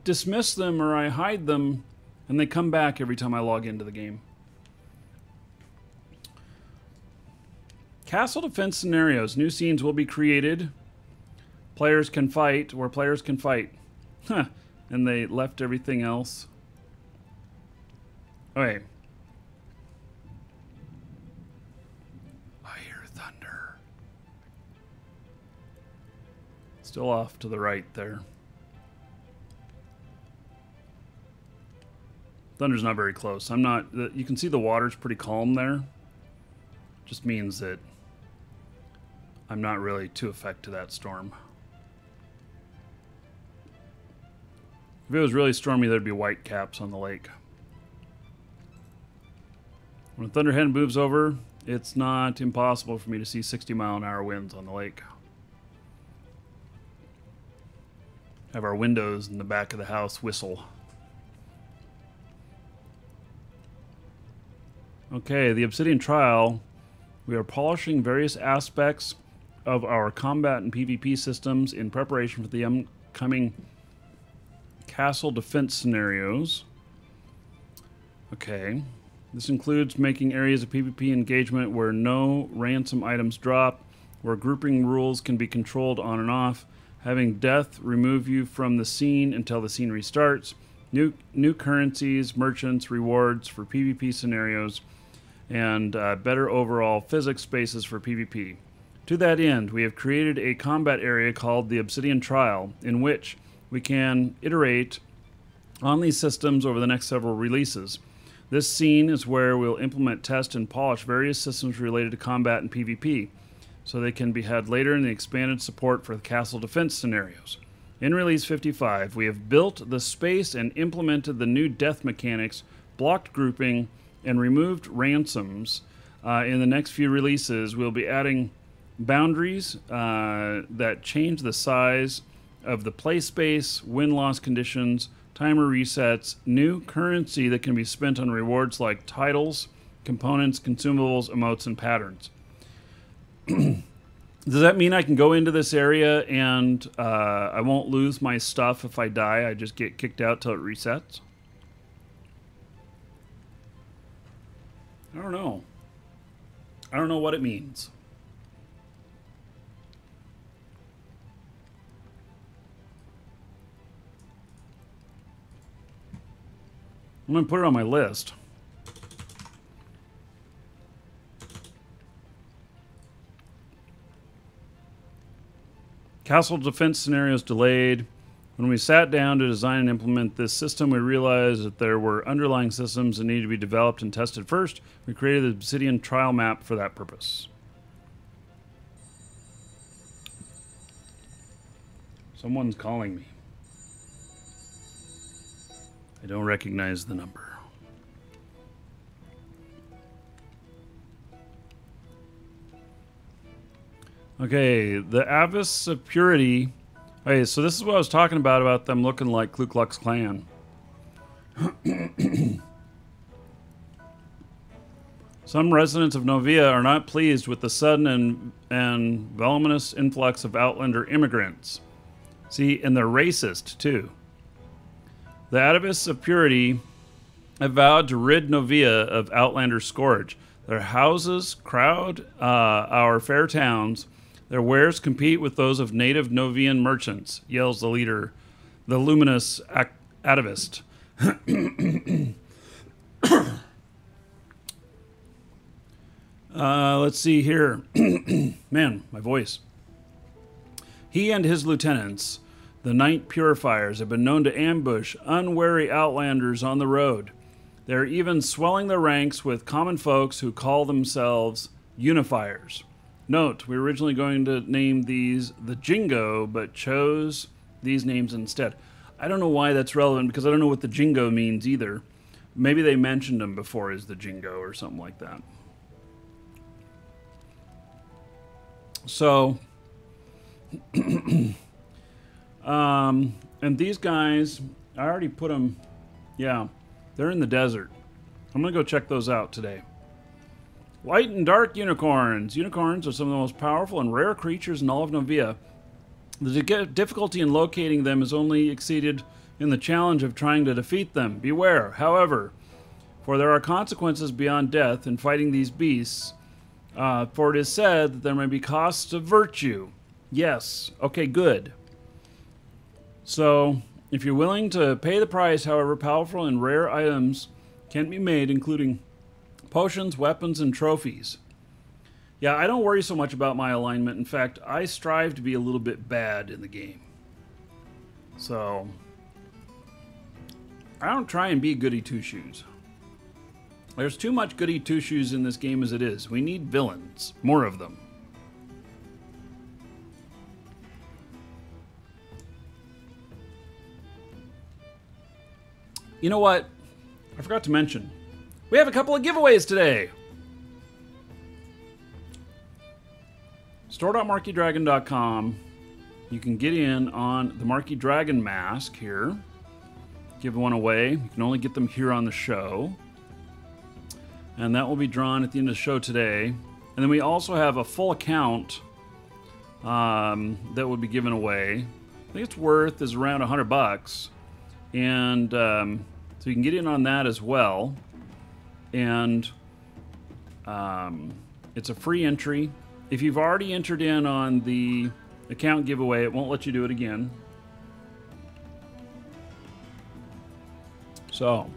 dismiss them or I hide them, and they come back every time I log into the game. Castle defense scenarios. New scenes will be created. Players can fight where players can fight. Huh. And they left everything else. Okay. I hear thunder. Still off to the right there. Thunder's not very close. I'm not... You can see the water's pretty calm there. Just means that I'm not really too affected to that storm. If it was really stormy, there'd be white caps on the lake. When a thunderhead moves over, it's not impossible for me to see 60-mile-an-hour winds on the lake. Have our windows in the back of the house whistle. Okay, the Obsidian Trial. We are polishing various aspects of our combat and PvP systems in preparation for the upcoming castle defense scenarios. Okay. This includes making areas of PvP engagement where no ransom items drop, where grouping rules can be controlled on and off, having death remove you from the scene until the scene restarts, new currencies, merchants, rewards for PvP scenarios, and better overall physics spaces for PvP. To that end, we have created a combat area called the Obsidian Trial, in which we can iterate on these systems over the next several releases. This scene is where we'll implement, test, and polish various systems related to combat and PvP, so they can be had later in the expanded support for the castle defense scenarios. In Release 55, we have built the space and implemented the new death mechanics, blocked grouping, and removed ransoms. In the next few releases, we'll be adding boundaries that change the size of the play space, win-loss conditions, timer resets, new currency that can be spent on rewards like titles, components, consumables, emotes, and patterns. Does that mean I can go into this area and I won't lose my stuff if I die? I just get kicked out till it resets? I don't know. I don't know what it means. I'm going to put it on my list. Castle defense scenarios delayed. When we sat down to design and implement this system, we realized that there were underlying systems that needed to be developed and tested first. We created the Obsidian Trial map for that purpose. Someone's calling me. I don't recognize the number. Okay, the Abyss of Purity. Okay, so this is what I was talking about them looking like Ku Klux Klan. Some residents of Novia are not pleased with the sudden and voluminous influx of Outlander immigrants. See, and they're racist, too. The Abyss of Purity have vowed to rid Novia of Outlander scourge. Their houses crowd our fair towns. Their wares compete with those of native Novian merchants, yells the leader, the luminous atavist. Let's see here. Man, my voice. He and his lieutenants, the Night Purifiers, have been known to ambush unwary outlanders on the road. They're even swelling their ranks with common folks who call themselves unifiers. Note, we were originally going to name these the Jingo, but chose these names instead. I don't know why that's relevant, because I don't know what the Jingo means either. Maybe they mentioned them before as the Jingo or something like that. So, and these guys, I already put them, yeah, they're in the desert. I'm going to go check those out today. Light and dark unicorns. Unicorns are some of the most powerful and rare creatures in all of Novia. The difficulty in locating them is only exceeded in the challenge of trying to defeat them. Beware, however, for there are consequences beyond death in fighting these beasts. For it is said that there may be costs of virtue. Yes. Okay, good. So, if you're willing to pay the price, however, powerful and rare items can be made, including potions, weapons, and trophies. Yeah, I don't worry so much about my alignment. In fact, I strive to be a little bit bad in the game. So, I don't try and be goody two-shoes. There's too much goody two-shoes in this game as it is. We need villains. More of them. You know what? I forgot to mention. We have a couple of giveaways today. Store.markeedragon.com. You can get in on the Markee Dragon mask here. Give one away. You can only get them here on the show. And that will be drawn at the end of the show today. And then we also have a full account that will be given away. I think its worth is around $100. And so you can get in on that as well. And it's a free entry. If you've already entered in on the account giveaway, it won't let you do it again. So,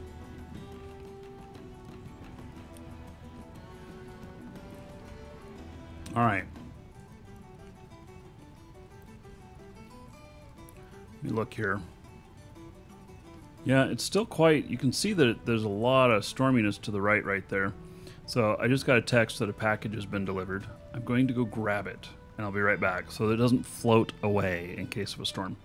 all right. Let me look here. Yeah, it's still quite, you can see that there's a lot of storminess to the right there. So I just got a text that a package has been delivered. I'm going to go grab it, and I'll be right back so that it doesn't float away in case of a storm.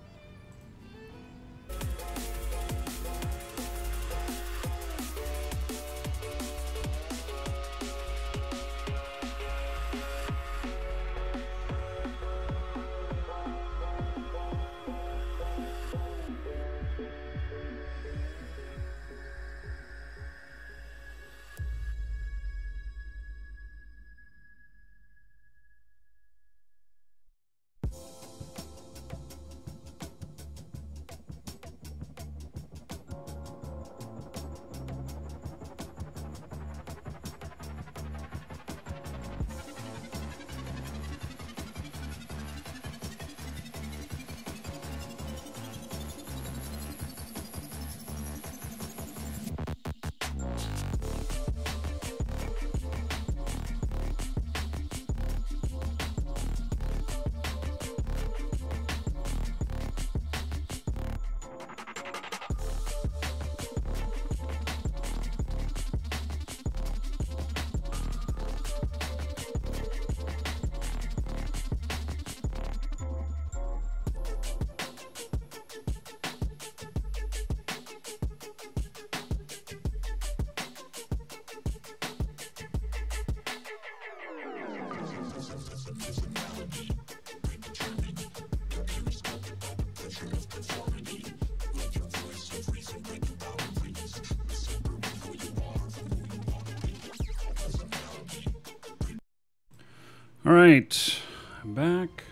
All right, I'm back.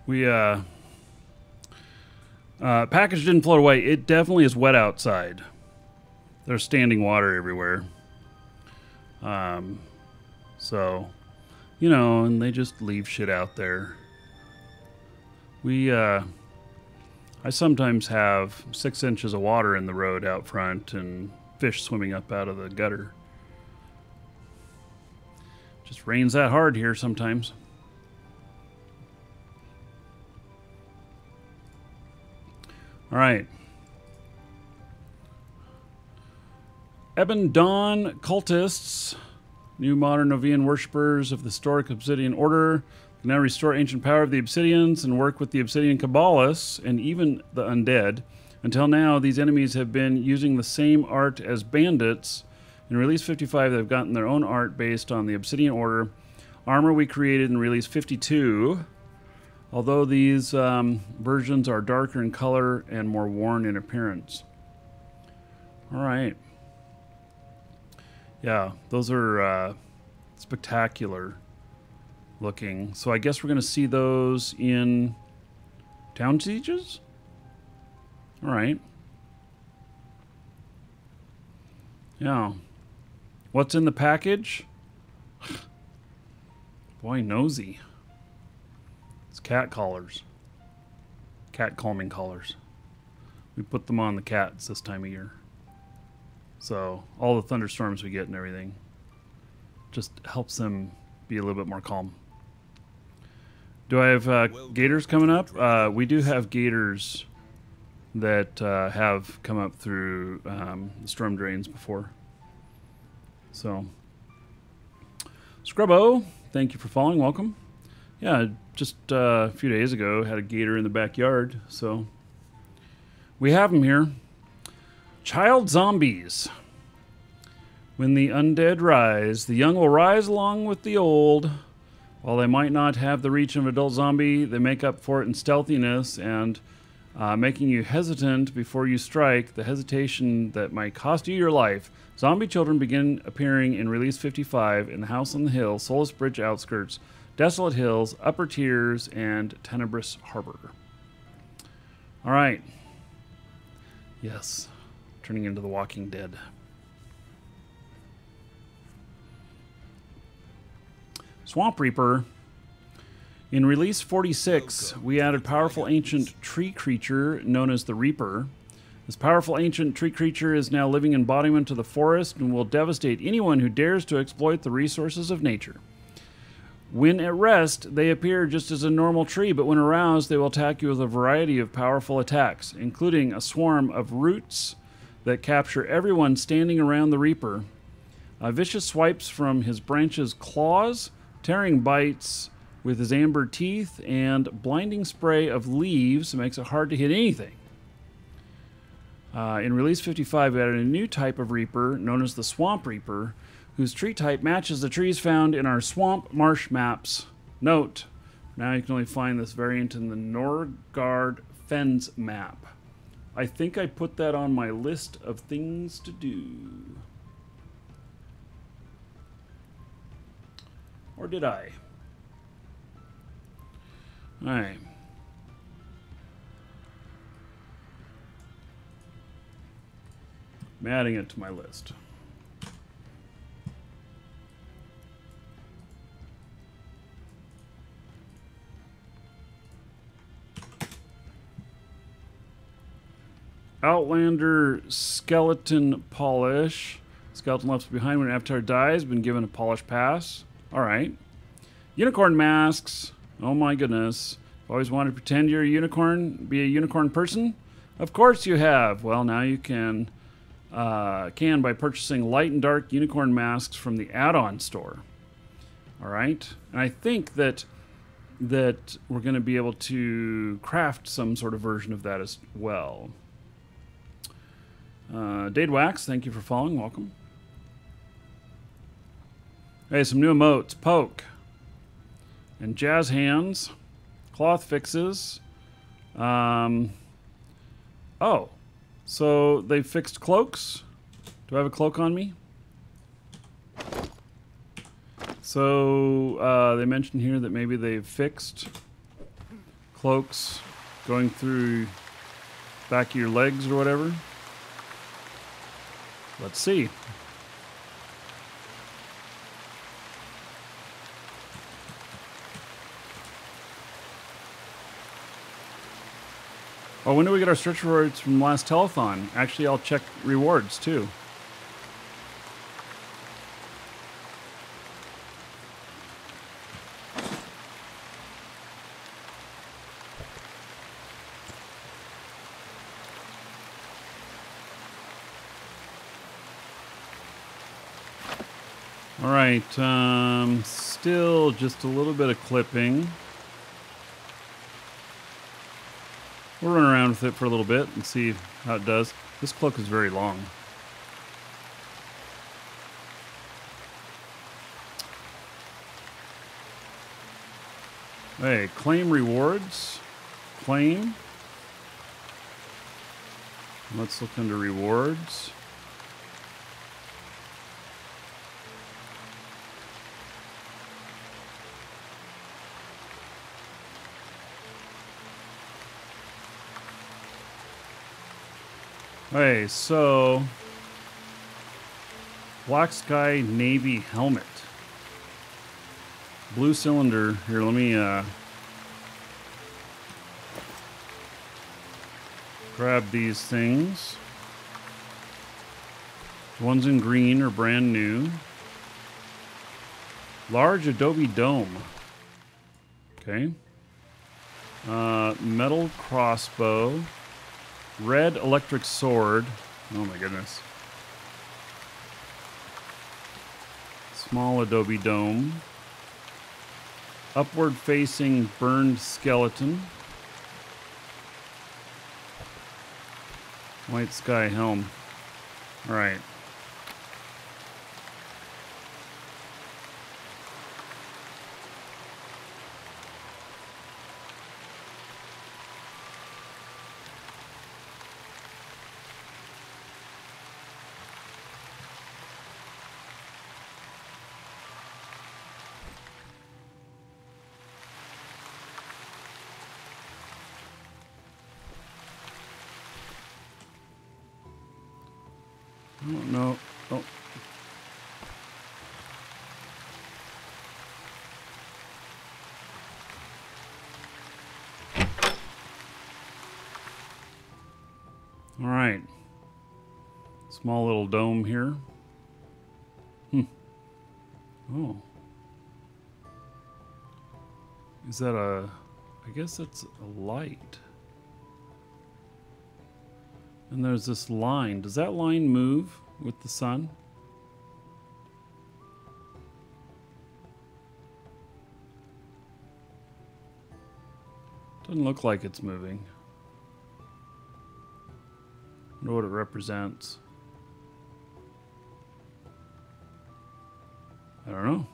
We package didn't float away. It definitely is wet outside. There's standing water everywhere. So, you know, and they just leave shit out there. I sometimes have 6 inches of water in the road out front and fish swimming up out of the gutter. Just rains that hard here sometimes. All right. Ebon Dawn cultists, new modern Novian worshippers of the historic Obsidian Order, can now restore ancient power of the Obsidians and work with the Obsidian Kabbalists and even the undead. Until now, these enemies have been using the same art as bandits. In Release 55, they've gotten their own art based on the Obsidian Order. Armor we created in Release 52. Although these versions are darker in color and more worn in appearance. All right. Yeah, those are spectacular looking. So I guess we're going to see those in Town Sieges? All right. Yeah. What's in the package? Boy, nosy. It's cat collars. Cat calming collars. We put them on the cats this time of year. So, all the thunderstorms we get and everything. just helps them be a little bit more calm. Do I have gators coming up? We do have gators that have come up through storm drains before. So, Scrubbo, thank you for following. Welcome. Yeah, just a few days ago, had a gator in the backyard, so we have them here. Child zombies. When the undead rise, the young will rise along with the old. While they might not have the reach of an adult zombie, they make up for it in stealthiness and making you hesitant before you strike, the hesitation that might cost you your life. Zombie children begin appearing in Release 55 in the House on the Hill, Solace Bridge outskirts, Desolate Hills, Upper Tiers, and Tenebrous Harbor. All right. Yes. Turning into The Walking Dead. Swamp Reaper. In Release 46, we added powerful ancient tree creature known as the Reaper. This powerful ancient tree creature is now living embodiment of the forest and will devastate anyone who dares to exploit the resources of nature. When at rest, they appear just as a normal tree, but when aroused, they will attack you with a variety of powerful attacks, including a swarm of roots that capture everyone standing around the Reaper. Vicious swipes from his branches' claws, tearing bites with his amber teeth, and blinding spray of leaves makes it hard to hit anything. In Release 55, we added a new type of Reaper known as the Swamp Reaper, whose tree type matches the trees found in our swamp marsh maps. Note, now you can only find this variant in the Norgard Fens map. I think I put that on my list of things to do. Or did I? Alright. I'm adding it to my list. Outlander skeleton polish. Skeleton left behind when an avatar dies. Been given a polish pass. Alright. Unicorn masks. Oh my goodness. Always wanted to pretend you're a unicorn, be a unicorn person? Of course you have. Well, now you can by purchasing light and dark unicorn masks from the add-on store. Alright. And I think that we're going to be able to craft some sort of version of that as well. Dade Wax, thank you for following. Welcome. Hey, some new emotes. Poke. And Jazz Hands. Cloth Fixes. Oh. So they fixed cloaks. Do I have a cloak on me? So they mentioned here that maybe they've fixed cloaks going through back of your legs or whatever. Let's see. Oh, when do we get our stretch rewards from last telethon? Actually, I'll check rewards too. All right, still just a little bit of clipping. We'll run around with it for a little bit and see how it does. This cloak is very long. Hey, claim rewards. Claim. Let's look under rewards. Okay, so Black Sky Navy helmet. Blue cylinder. Here, let me grab these things. The ones in green are brand new. Large adobe dome. Okay. Metal crossbow. Red electric sword. Oh my goodness. Small adobe dome. Upward facing burned skeleton. White sky helm. All right. I don't know. Oh. All right. Small little dome here. Oh. Is that a... I guess that's a light. And there's this line. Does that line move with the sun? Doesn't look like it's moving. I wonder what it represents. I don't know.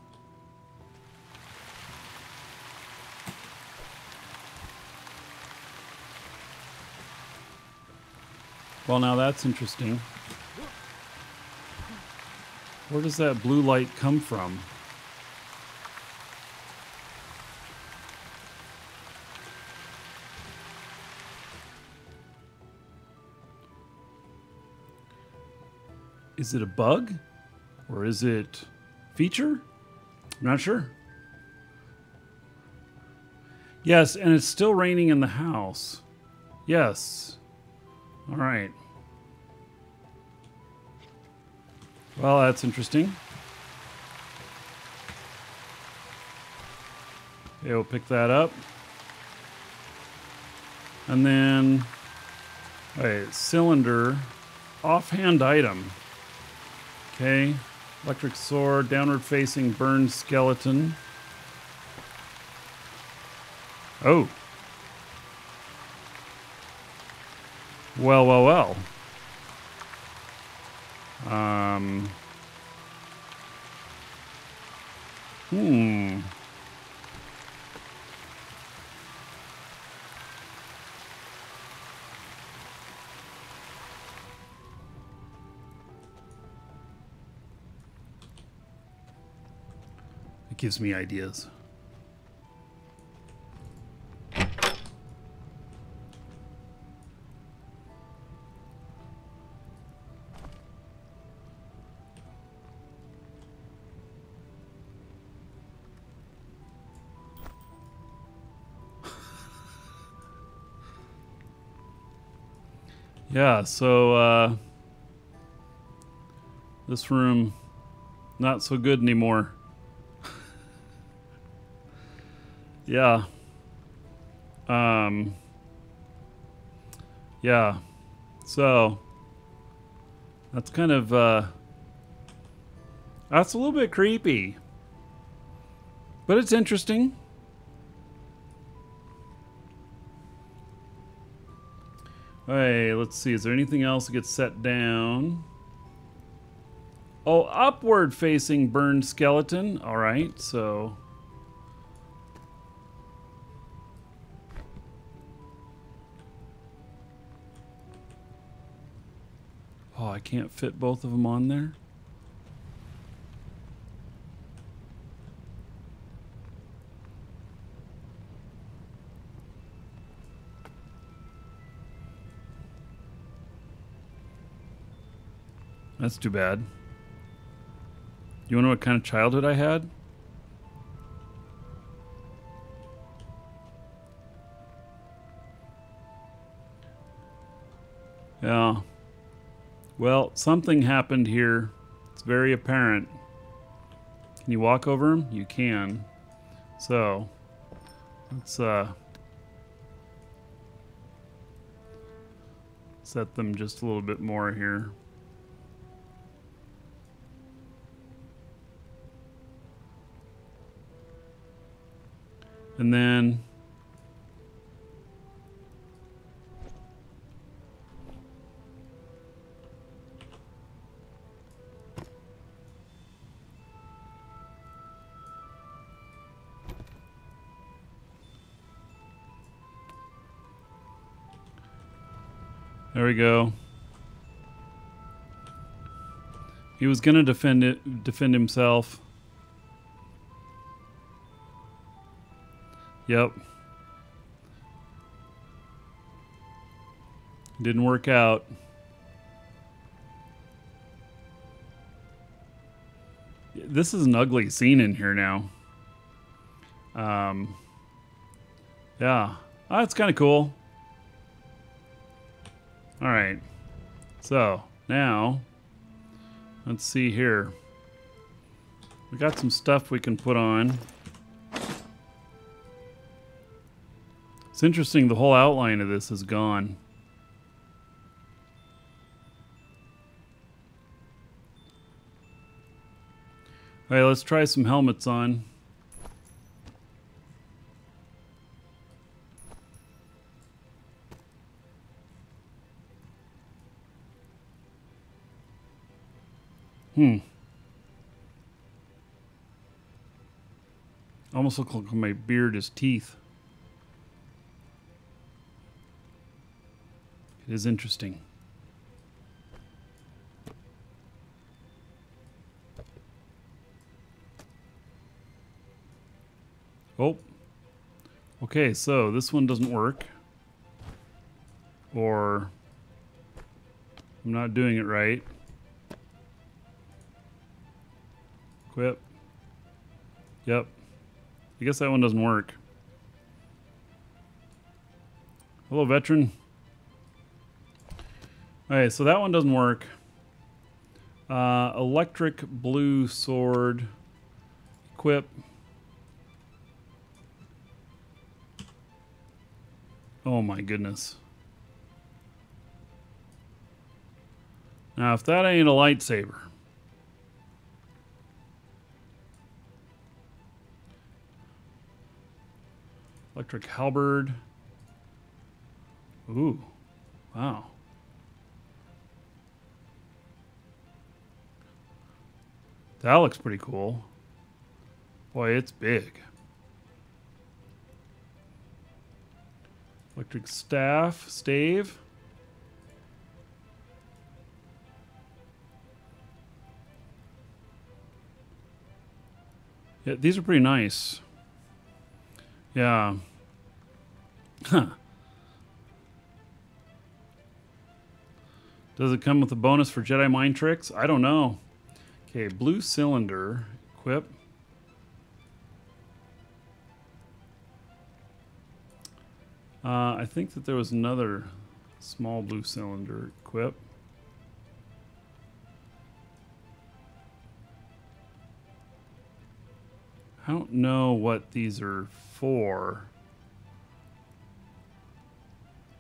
Well, now that's interesting. Where does that blue light come from? Is it a bug? Or is it feature? I'm not sure. Yes, and it's still raining in the house. Yes. All right. Well, that's interesting. Okay, we'll pick that up. And then, wait, cylinder, offhand item. Okay, electric sword, downward facing burned skeleton. Oh. Well, well, well. It gives me ideas. Yeah, so this room, not so good anymore. Yeah. Yeah. So that's kind of that's a little bit creepy. But it's interesting. Hey, let's see. Is there anything else that gets set down? Oh, upward facing burned skeleton. All right, so. Oh, I can't fit both of them on there. That's too bad. You wanna know what kind of childhood I had? Yeah. Well, something happened here. It's very apparent. Can you walk over them? You can. So let's set them just a little bit more here. And then there we go. He was gonna defend himself. Yep. Didn't work out. This is an ugly scene in here now. Yeah. Oh, it's kind of cool. All right. So now, let's see here. We got some stuff we can put on. It's interesting, the whole outline of this is gone. All right, let's try some helmets on. Almost looks like my beard is teeth. It is interesting. Oh. Okay, so this one doesn't work. Or I'm not doing it right. Equip. Yep. I guess that one doesn't work. Hello, veteran. Okay, so that one doesn't work. Electric blue sword. Equip. Oh my goodness. Now, if that ain't a lightsaber. Electric halberd. Ooh. Wow. That looks pretty cool. Boy, it's big. Electric stave. Yeah, these are pretty nice. Yeah. Huh. Does it come with a bonus for Jedi mind tricks? I don't know. Okay, blue cylinder. Equip. I think that there was another small blue cylinder. Equip. I don't know what these are for.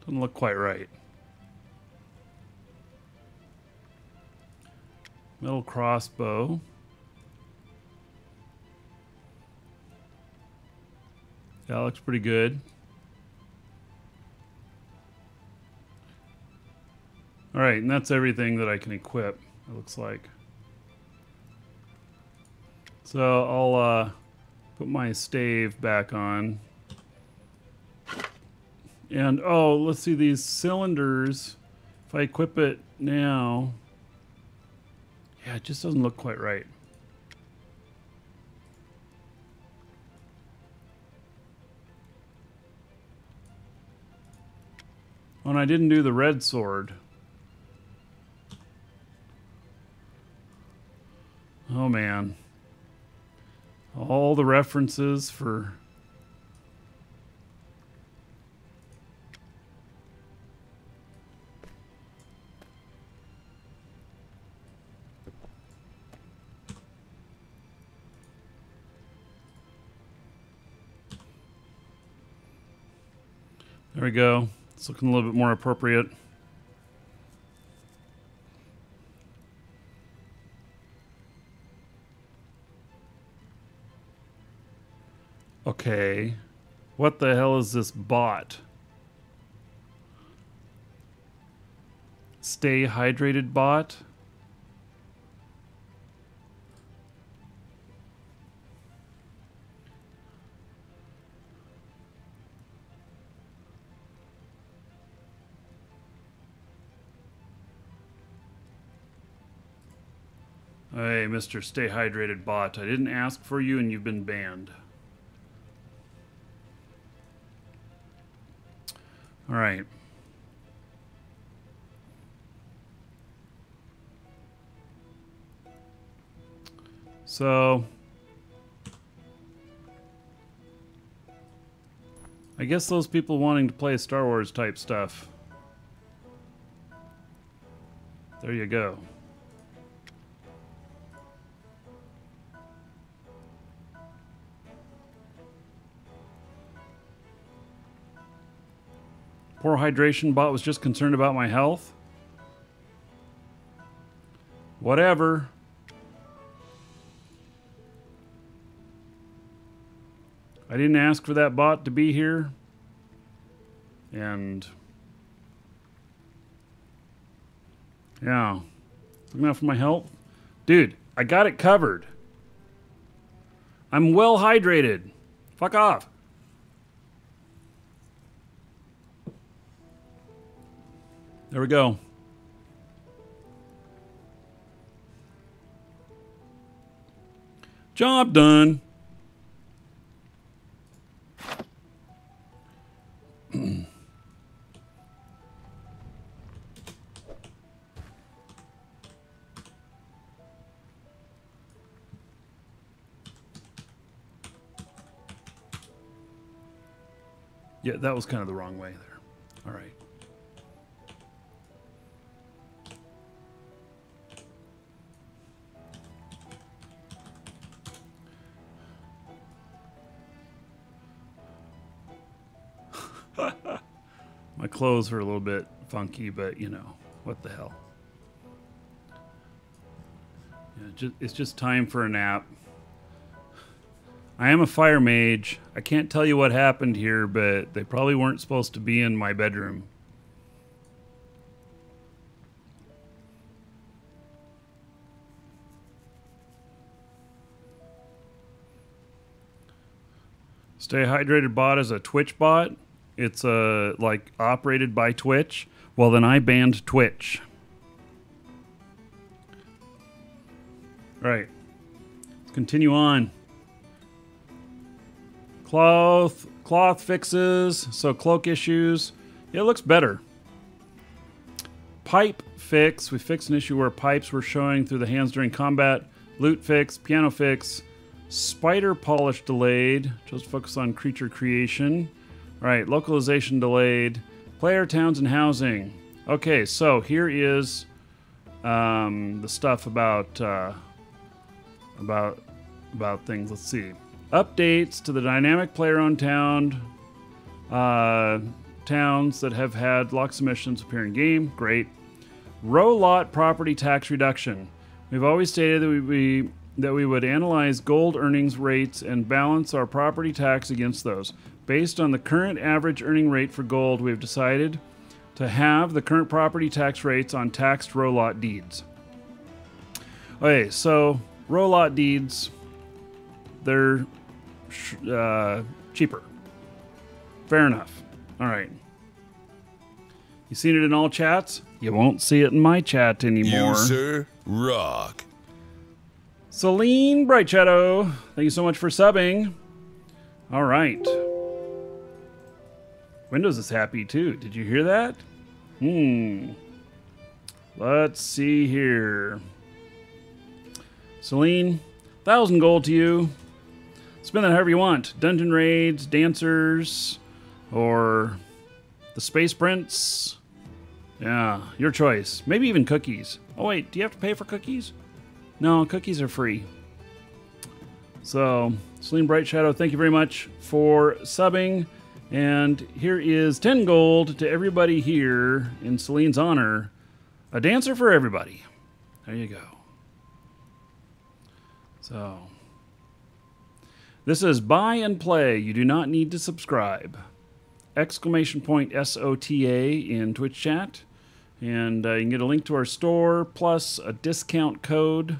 Doesn't look quite right. Metal crossbow. That looks pretty good. All right, and that's everything that I can equip, it looks like. So I'll put my stave back on. And oh, let's see, these cylinders, if I equip it now, yeah, it just doesn't look quite right. Oh, and I didn't do the red sword. Oh man. All the references for... There we go. It's looking a little bit more appropriate. Okay. What the hell is this bot? Stay hydrated bot? Hey, Mr. Stay Hydrated bot. I didn't ask for you and you've been banned. All right. So, I guess those people wanting to play Star Wars type stuff. There you go. Poor hydration bot was just concerned about my health. Whatever. I didn't ask for that bot to be here. And yeah, looking out for my health. Dude, I got it covered. I'm well hydrated. Fuck off. There we go. Job done. Yeah, that was kind of the wrong way there. All right. My clothes are a little bit funky, but you know, what the hell. Yeah, it's just time for a nap. I am a fire mage. I can't tell you what happened here, but they probably weren't supposed to be in my bedroom. Stay Hydrated bot is a Twitch bot. It's like operated by Twitch. Well, then I banned Twitch. Right. Let's continue on. Cloth fixes. So cloak issues. Yeah, it looks better. Pipe fix. We fixed an issue where pipes were showing through the hands during combat. Loot fix. Piano fix. Spider polish delayed. Just focus on creature creation. All right, localization delayed. Player, towns, and housing. Okay, so here is the stuff about things. Let's see. Updates to the dynamic player-owned town towns that have had lock submissions appear in game. Great. Row lot property tax reduction. We've always stated that we would analyze gold earnings rates and balance our property tax against those. Based on the current average earning rate for gold, we have decided to have the current property tax rates on taxed row lot deeds. Okay, so row lot deeds, they're cheaper. Fair enough. All right. You seen it in all chats? You won't see it in my chat anymore.
User rock.
Celine Bright Shadow, thank you so much for subbing. All right. Windows is happy too. Did you hear that? Let's see here. Celine, 1,000 gold to you. Spend that however you want. Dungeon raids, dancers, or the Space Prince. Yeah, your choice. Maybe even cookies. Oh wait, do you have to pay for cookies? No, cookies are free. So, Celine Bright Shadow, thank you very much for subbing. And here is 10 gold to everybody here in Celine's honor. A dancer for everybody. There you go. So, this is buy and play. You do not need to subscribe. Exclamation point SOTA in Twitch chat. And you can get a link to our store plus a discount code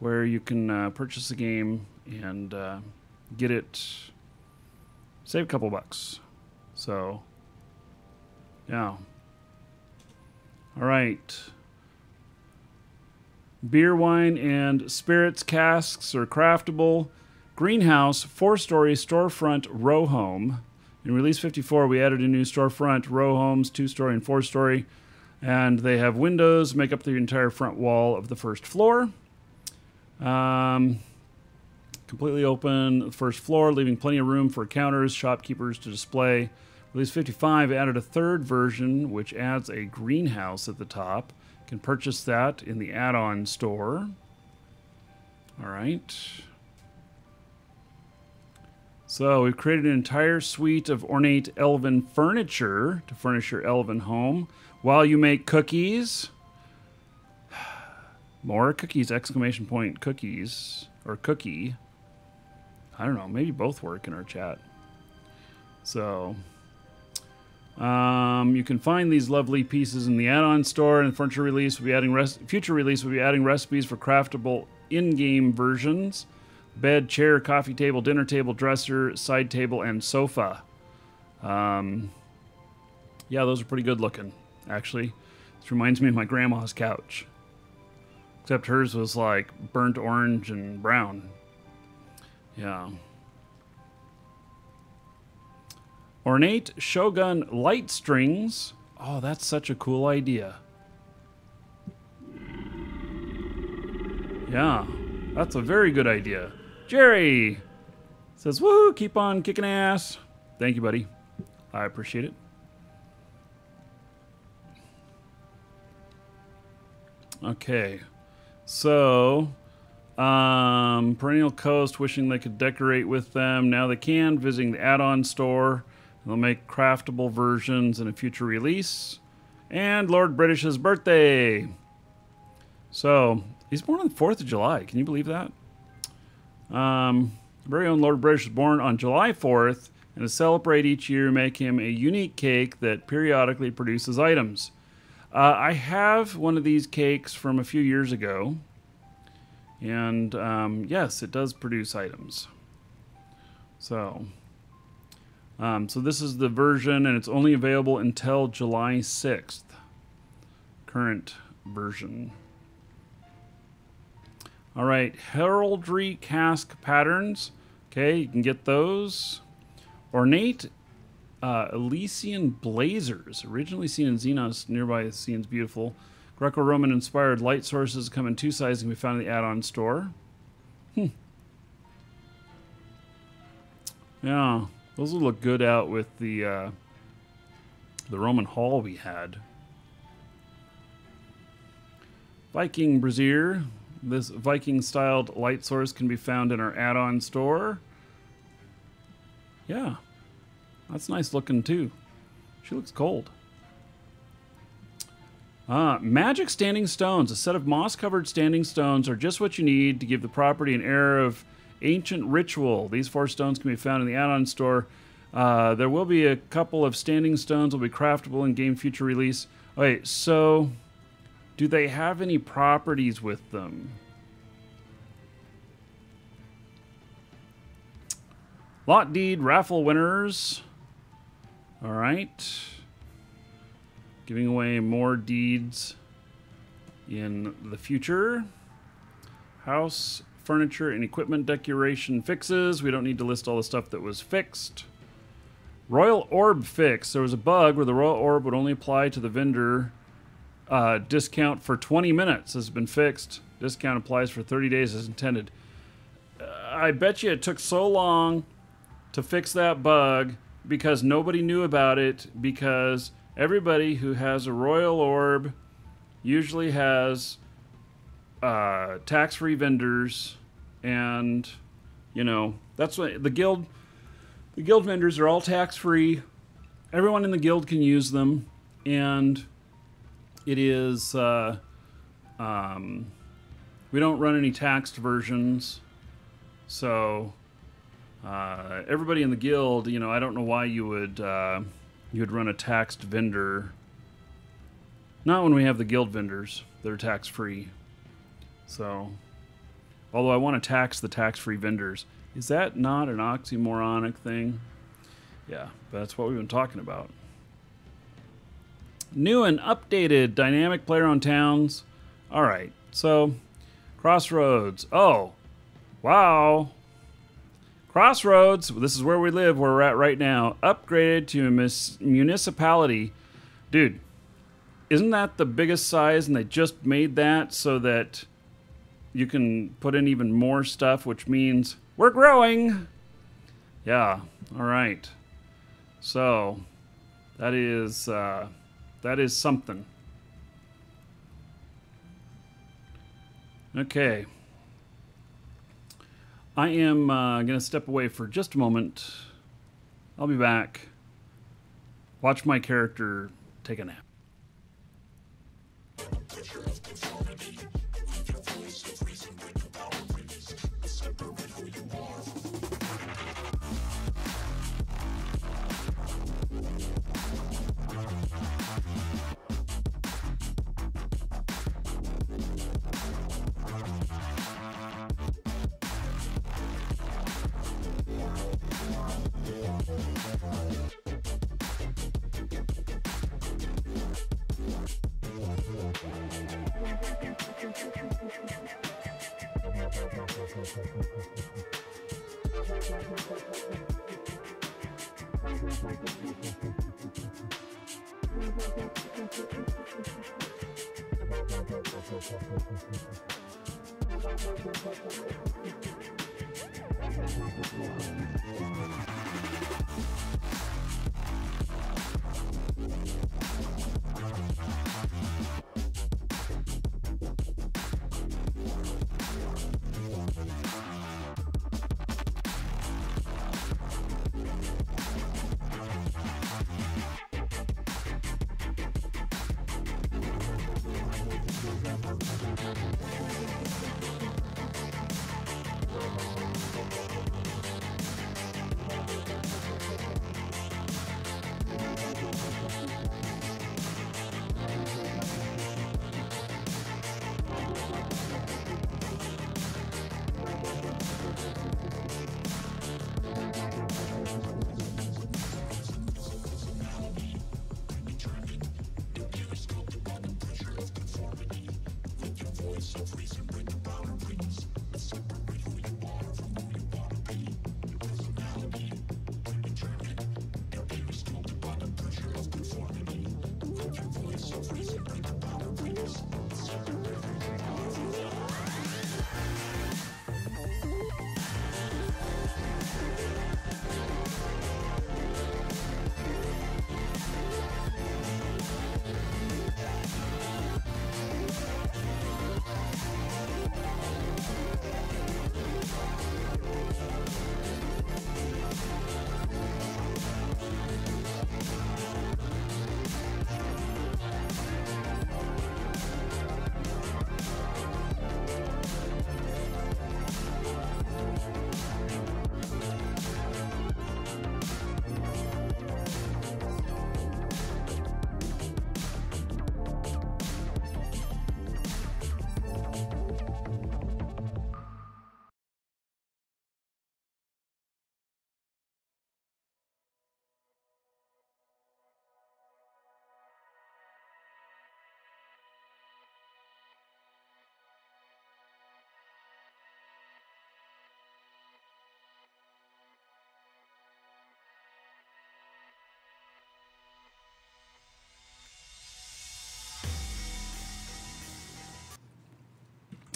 where you can purchase the game and get it, save a couple bucks. So, yeah. All right. Beer, wine, and spirits casks are craftable. Greenhouse, 4-story storefront row home. In Release 54, we added a new storefront row homes, 2-story and 4-story. And they have windows, make up the entire front wall of the first floor. Completely open the first floor, leaving plenty of room for counters, shopkeepers to display. Release 55 added a third version, which adds a greenhouse at the top. You can purchase that in the add-on store. All right. So we've created an entire suite of ornate elven furniture to furnish your elven home while you make cookies. More cookies, exclamation point, cookies, or cookie. I don't know, maybe both work in our chat. So, you can find these lovely pieces in the add-on store, and furniture release will be adding future release will be adding recipes for craftable in-game versions. Bed, chair, coffee table, dinner table, dresser, side table, and sofa. Yeah, those are pretty good looking, actually. This reminds me of my grandma's couch. Except hers was like burnt orange and brown. Yeah. Ornate Shogun light strings. Oh, that's such a cool idea. Yeah, that's a very good idea. Jerry says, woohoo, keep on kicking ass. Thank you, buddy. I appreciate it. Okay. So, Perennial Coast wishing they could decorate with them. Now they can, visiting the add-on store. They'll make craftable versions in a future release. And Lord British's birthday. So, he's born on the 4th of July. Can you believe that? Very own Lord British was born on July 4th. And to celebrate each year, make him a unique cake that periodically produces items. I have one of these cakes from a few years ago. And yes, it does produce items. So, so this is the version, and it's only available until July 6th. Current version. All right, heraldry cask patterns. Okay, you can get those. Ornate Elysian blazers, originally seen in Xenos, nearby the scene's beautiful. Greco-Roman inspired light sources come in 2 sizes and can be found in the add-on store. Yeah, those will look good out with the Roman hall we had. Viking brazier. This Viking-styled light source can be found in our add-on store. Yeah, that's nice looking too. She looks cold. Magic standing stones. A set of moss-covered standing stones are just what you need to give the property an air of ancient ritual. These 4 stones can be found in the add-on store. There will be a couple of standing stones will be craftable in game future release. Okay, so do they have any properties with them? Lot deed raffle winners. All right. Giving away more deeds in the future. House, furniture, and equipment decoration fixes. We don't need to list all the stuff that was fixed. Royal Orb fix. There was a bug where the Royal Orb would only apply to the vendor. Discount for 20 minutes has been fixed. Discount applies for 30 days as intended. I bet you it took so long to fix that bug because nobody knew about it, because everybody who has a Royal Orb usually has tax-free vendors, and, you know, that's what the guild The guild vendors are all tax-free. Everyone in the guild can use them, and it is we don't run any taxed versions, so everybody in the guild, you know, I don't know why you would run a taxed vendor. Not when we have the guild vendors that are tax-free. So, although I want to tax the tax-free vendors, is that not an oxymoronic thing? Yeah, but that's what we've been talking about. New and updated dynamic player-own towns. All right, so Crossroads. Oh, wow. Crossroads, this is where we live, where we're at right now. Upgraded to a municipality. Dude, isn't that the biggest size? And they just made that so that you can put in even more stuff, which means we're growing. Yeah, all right. So that is something. Okay. I am going to step away for just a moment. I'll be back. Watch my character take a nap.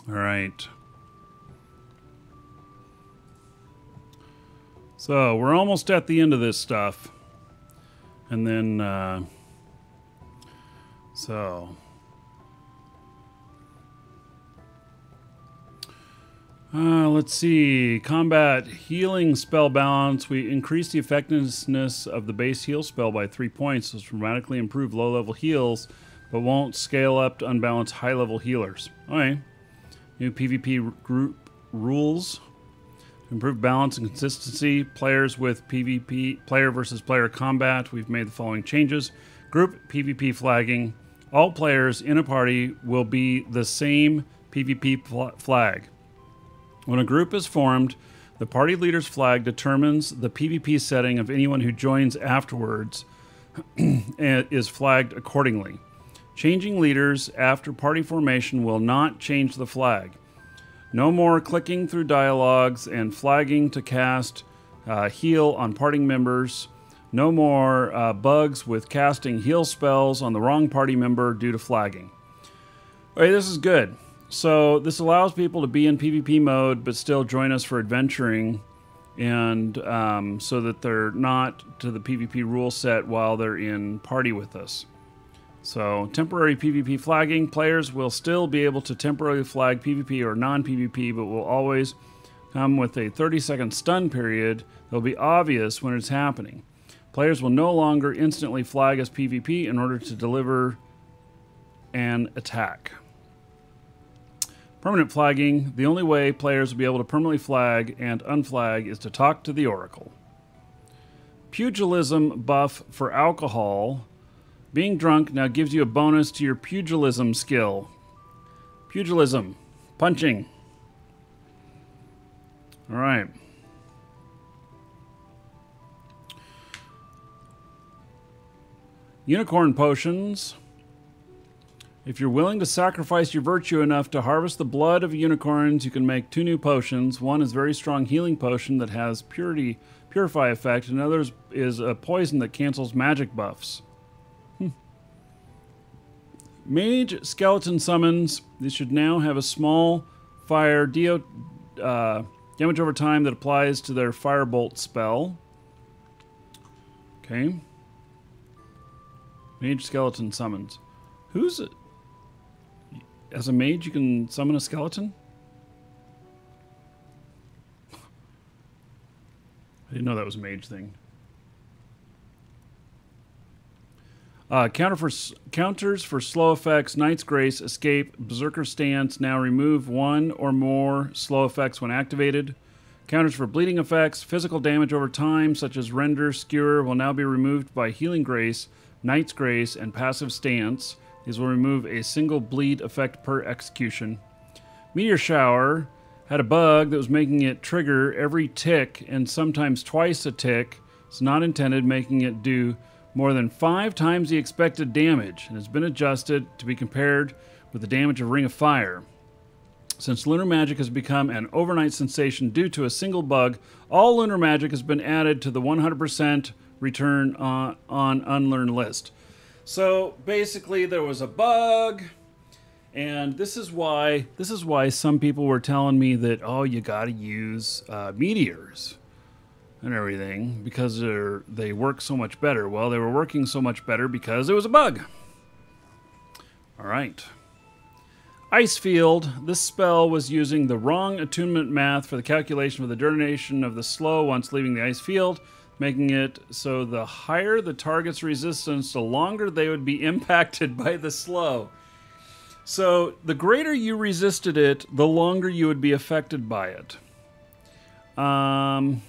All right. So we're almost at the end of this stuff. And then, Let's see. Combat healing spell balance. We increase the effectiveness of the base heal spell by 3 points. This will dramatically improve low-level heals, but won't scale up to unbalance high-level healers. Okay. New PvP group rules. To improve balance and consistency. Players with PvP, player versus player combat. We've made the following changes. Group PvP flagging. All players in a party will be the same PvP flag. When a group is formed, the party leader's flag determines the PvP setting of anyone who joins afterwards and is flagged accordingly. Changing leaders after party formation will not change the flag. No more clicking through dialogues and flagging to cast heal on party members. No more bugs with casting heal spells on the wrong party member due to flagging. Okay, this is good. So this allows people to be in PvP mode but still join us for adventuring, and so that they're not to the PvP rule set while they're in party with us. So temporary PvP flagging. Players will still be able to temporarily flag PvP or non-PvP, but will always come with a 30-second stun period that will be obvious when it's happening. Players will no longer instantly flag as PvP in order to deliver an attack. Permanent flagging. The only way players will be able to permanently flag and unflag is to talk to the Oracle. Pugilism buff for alcohol. Being drunk now gives you a bonus to your pugilism skill. Pugilism. Punching. Alright. Unicorn potions. If you're willing to sacrifice your virtue enough to harvest the blood of unicorns, you can make 2 new potions. One is a very strong healing potion that has purify effect, and another is a poison that cancels magic buffs. Mage skeleton summons. This should now have a small fire damage over time that applies to their firebolt spell. Okay. Mage skeleton summons. Who's it? As a mage, you can summon a skeleton? I didn't know that was a mage thing. Counters for slow effects, Knight's Grace, Escape, Berserker Stance. Now remove 1 or more slow effects when activated. Counters for bleeding effects, physical damage over time, such as Render, Skewer, will now be removed by Healing Grace, Knight's Grace, and Passive Stance. These will remove a single bleed effect per execution. Meteor Shower had a bug that was making it trigger every tick and sometimes twice a tick. It's not intended, making it do more than 5 times the expected damage, and has been adjusted to be compared with the damage of Ring of Fire. Since lunar magic has become an overnight sensation due to a single bug, all lunar magic has been added to the 100% return on unlearn list. So basically there was a bug, and this is why some people were telling me that, oh, you got to use meteors and everything because they work so much better. Well, they were working so much better because there was a bug. All right. Ice Field. This spell was using the wrong attunement math for the calculation of the duration of the slow once leaving the ice field, making it so the higher the target's resistance, the longer they would be impacted by the slow. So the greater you resisted it, the longer you would be affected by it. And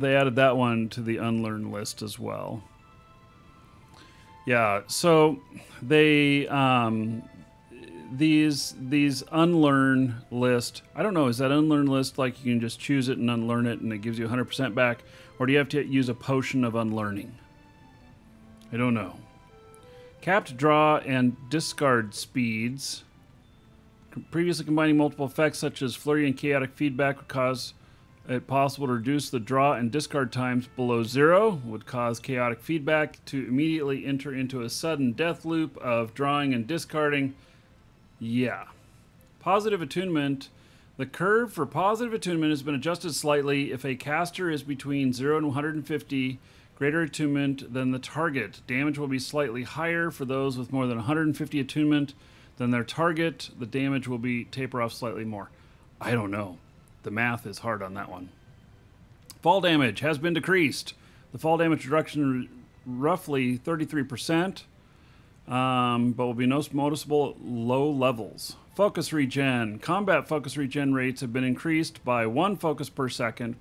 they added that one to the unlearn list as well. Yeah, so they these unlearn list, I don't know, is that unlearn list like you can just choose it and unlearn it and it gives you 100% back, or do you have to use a potion of unlearning? I don't know. Capped draw and discard speeds. Previously combining multiple effects such as flurry and chaotic feedback would cause it possible to reduce the draw and discard times below 0, would cause chaotic feedback to immediately enter into a sudden death loop of drawing and discarding. Yeah. Positive attunement. The curve for positive attunement has been adjusted slightly. If a caster is between 0 and 150, greater attunement than the target. Damage will be slightly higher for those with more than 150 attunement then their target, the damage will be taper off slightly more. I don't know. The math is hard on that one. Fall damage has been decreased. The fall damage reduction roughly 33%, but will be most noticeable at low levels. Focus regen. Combat focus regen rates have been increased by 1 focus per second.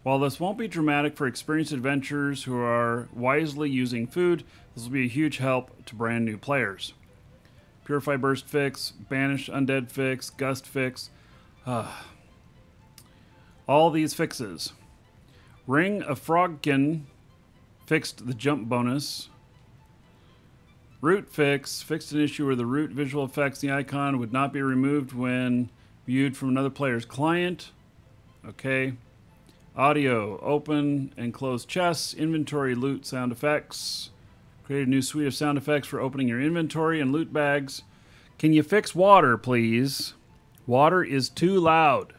While this won't be dramatic for experienced adventurers who are wisely using food, this will be a huge help to brand new players. Purify Burst fix, Banish Undead fix, Gust fix. All these fixes. Ring of Frogkin fixed the jump bonus. Root fix fixed an issue where the root visual effects in the icon would not be removed when viewed from another player's client. Okay. Audio, open and close chests, inventory, loot, sound effects. Create a new suite of sound effects for opening your inventory and loot bags. Can you fix water, please? Water is too loud.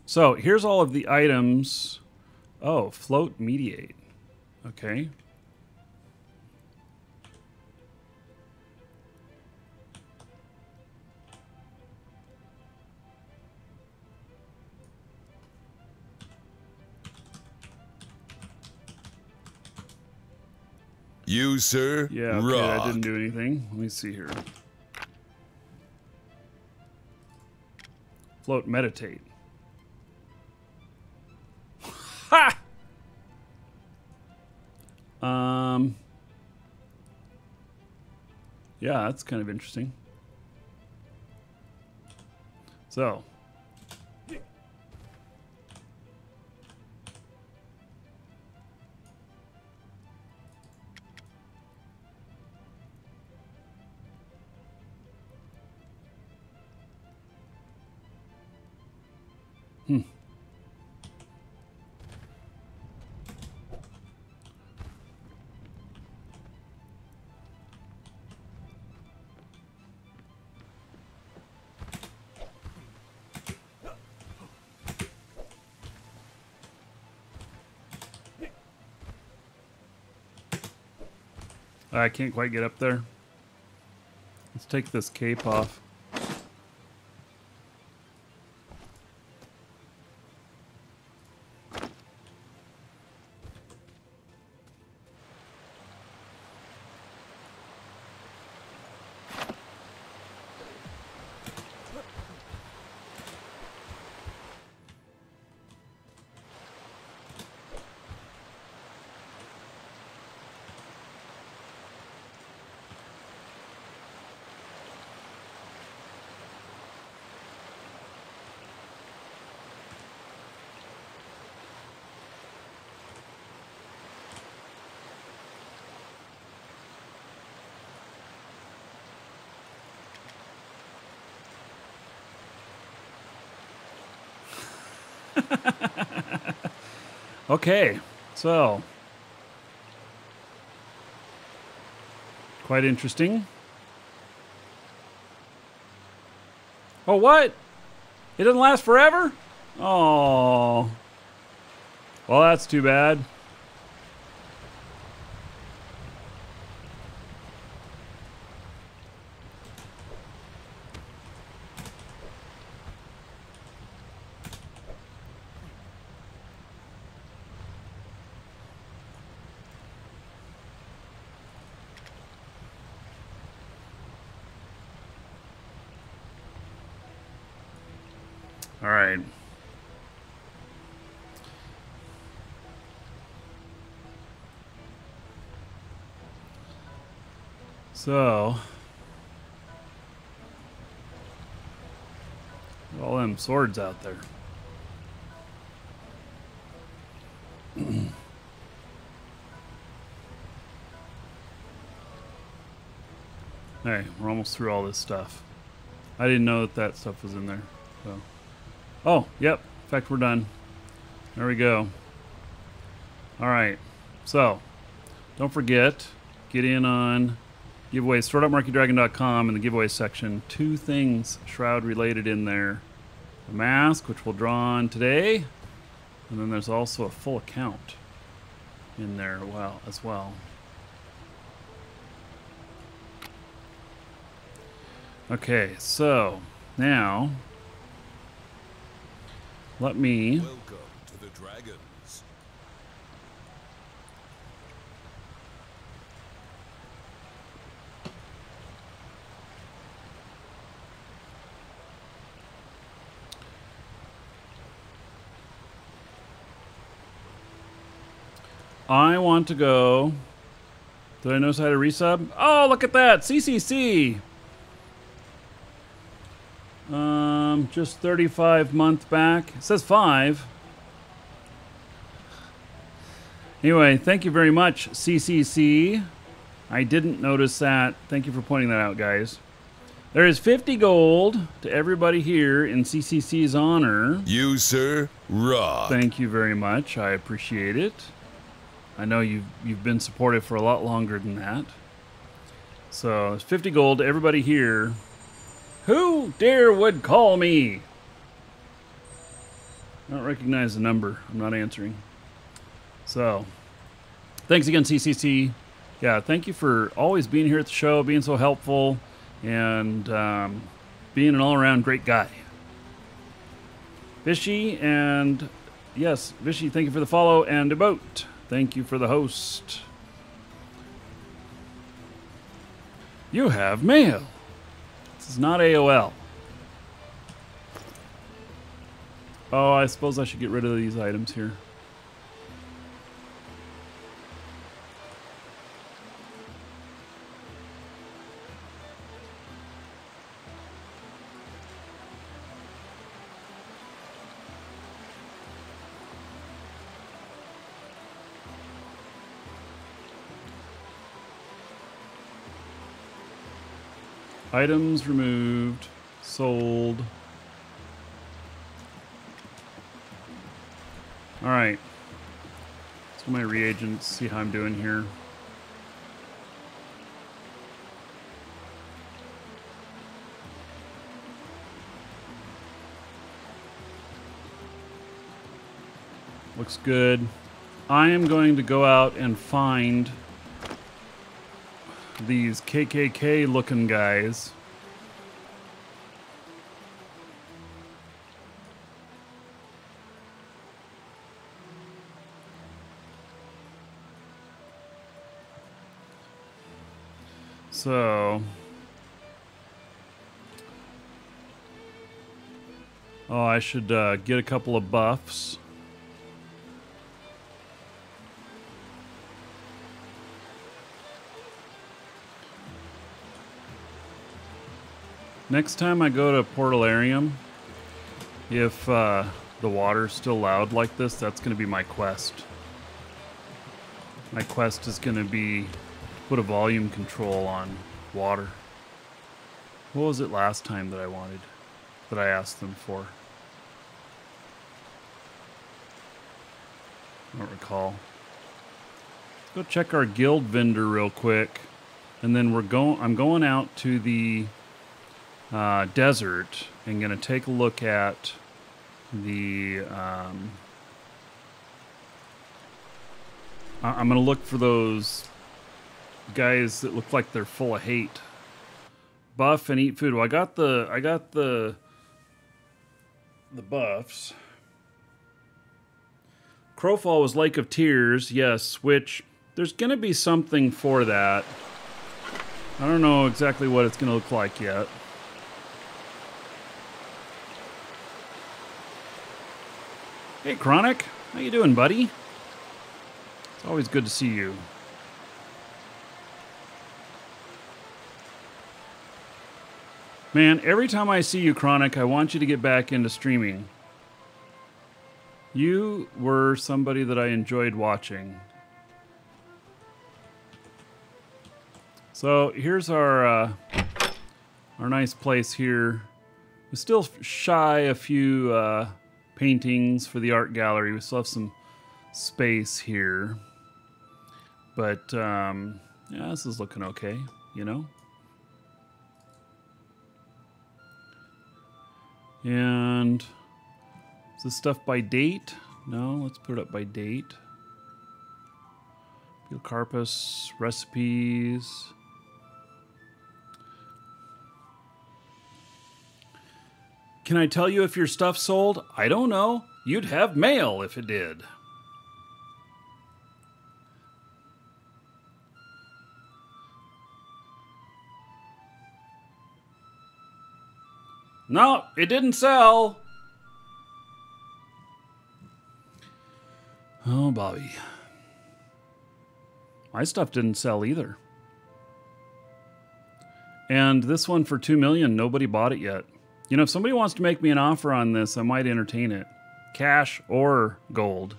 So here's all of the items. Oh, float mediate. Okay.
You, sir,
Yeah, okay,
rock.
that didn't do anything. Let me see here. Float meditate. Ha! Yeah, that's kind of interesting. So. I can't quite get up there. Let's take this cape off. Okay, so quite interesting. Oh, what? It doesn't last forever? Oh. Well, that's too bad. All right. So, all them swords out there. Hey, we're almost through all this stuff. I didn't know that that stuff was in there. So. Oh, yep. In fact, we're done. There we go. All right. So, don't forget, get in on giveaways. Store.markeedragon.com in the giveaway section. 2 things Shroud related in there. A mask, which we'll draw on today. And then there's also a full account. in there as well. Okay, so now let me
Welcome to the dragons.
I want to go. Did I notice I had a resub? Oh, look at that! CCC! Just 35 month back. It says 5. Anyway, thank you very much, CCC. I didn't notice that. Thank you for pointing that out, guys. There is 50 gold to everybody here in CCC's honor.
You, sir, rock.
Thank you very much. I appreciate it. I know you've been supportive for a lot longer than that. So it's 50 gold to everybody here. Who dare would call me? I don't recognize the number. I'm not answering. So, thanks again, CCC. Yeah, thank you for always being here at the show, being so helpful, and being an all-around great guy. Vishy, and yes, Vishy, thank you for the follow, and About, thank you for the host. You have mail. This is not AOL. Oh, I suppose I should get rid of these items here. Items removed, sold. All right. Let's go to my reagents, see how I'm doing here. Looks good. I am going to go out and find these KKK looking guys. So, oh, I should get a couple of buffs. Next time I go to Portalarium, if the water's still loud like this, that's going to be my quest. My quest is going to be to put a volume control on water. What was it last time that I wanted, that I asked them for? I don't recall. Let's go check our guild vendor real quick, and then I'm going out to the desert and going to take a look at the I'm going to look for those guys that look like they're full of hate. Buff and eat food. Well, I got the buffs. Crowfall was Lake of Tears, yes, which there's going to be something for that. I don't know exactly what it's going to look like yet. Hey, Chronic. How you doing, buddy? It's always good to see you. Man, every time I see you, Chronic, I want you to get back into streaming. You were somebody that I enjoyed watching. So here's our nice place here. We're still shy a few paintings for the art gallery. We still have some space here, but yeah, this is looking okay, you know. And is this stuff by date? No, let's put it up by date. Carpus, recipes. Can I tell you if your stuff sold? I don't know. You'd have mail if it did. No, it didn't sell. Oh, Bobby. My stuff didn't sell either. And this one for $2 million, nobody bought it yet. You know, if somebody wants to make me an offer on this, I might entertain it. Cash or gold.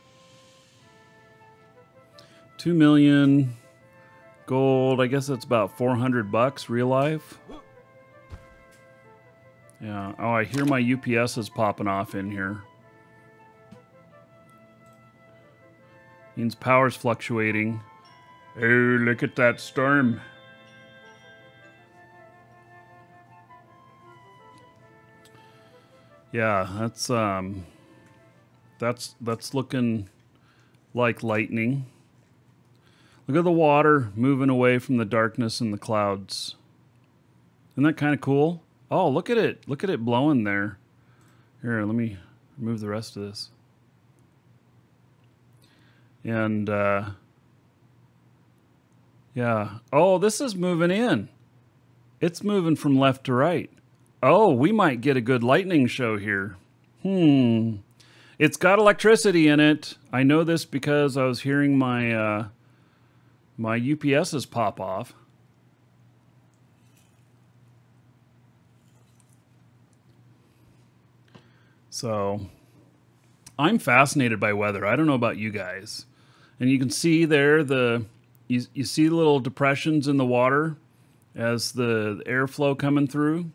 2 million gold. I guess that's about $400 real life. Yeah. Oh, I hear my UPS is popping off in here. Means power's fluctuating. Oh, look at that storm. Yeah, that's looking like lightning. Look at the water moving away from the darkness and the clouds. Isn't that kind of cool? Oh, look at it. Look at it blowing there. Here, let me remove the rest of this. And, yeah. Oh, this is moving in. It's moving from left to right. Oh, we might get a good lightning show here. It's got electricity in it. I know this because I was hearing my, my UPSs pop off. So, I'm fascinated by weather. I don't know about you guys. And you can see there you see little depressions in the water as the airflow coming through.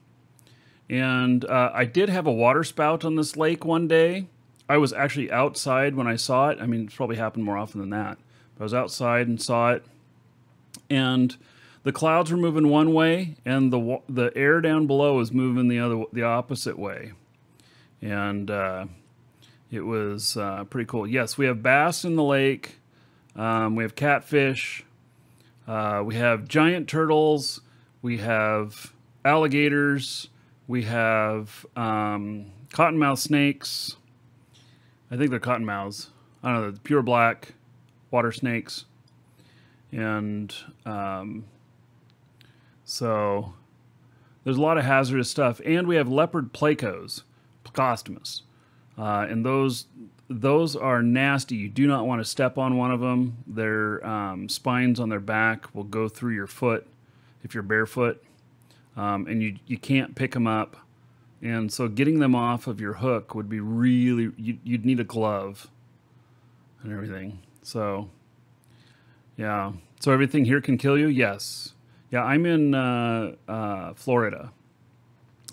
And I did have a water spout on this lake one day. I was actually outside when I saw it. I mean, it's probably happened more often than that. But I was outside and saw it. And the clouds were moving one way, and the air down below was moving the opposite way. And it was pretty cool. Yes, we have bass in the lake. We have catfish. We have giant turtles. We have alligators. We have cottonmouth snakes. I think they're cottonmouths. I don't know, the pure black water snakes. And so there's a lot of hazardous stuff. And we have leopard placos. Plecostomus. And those are nasty. You do not want to step on one of them. Their spines on their back will go through your foot if you're barefoot. And you can't pick them up. And so getting them off of your hook would be really, you'd need a glove and everything. So, yeah. So everything here can kill you? Yes. Yeah, I'm in Florida,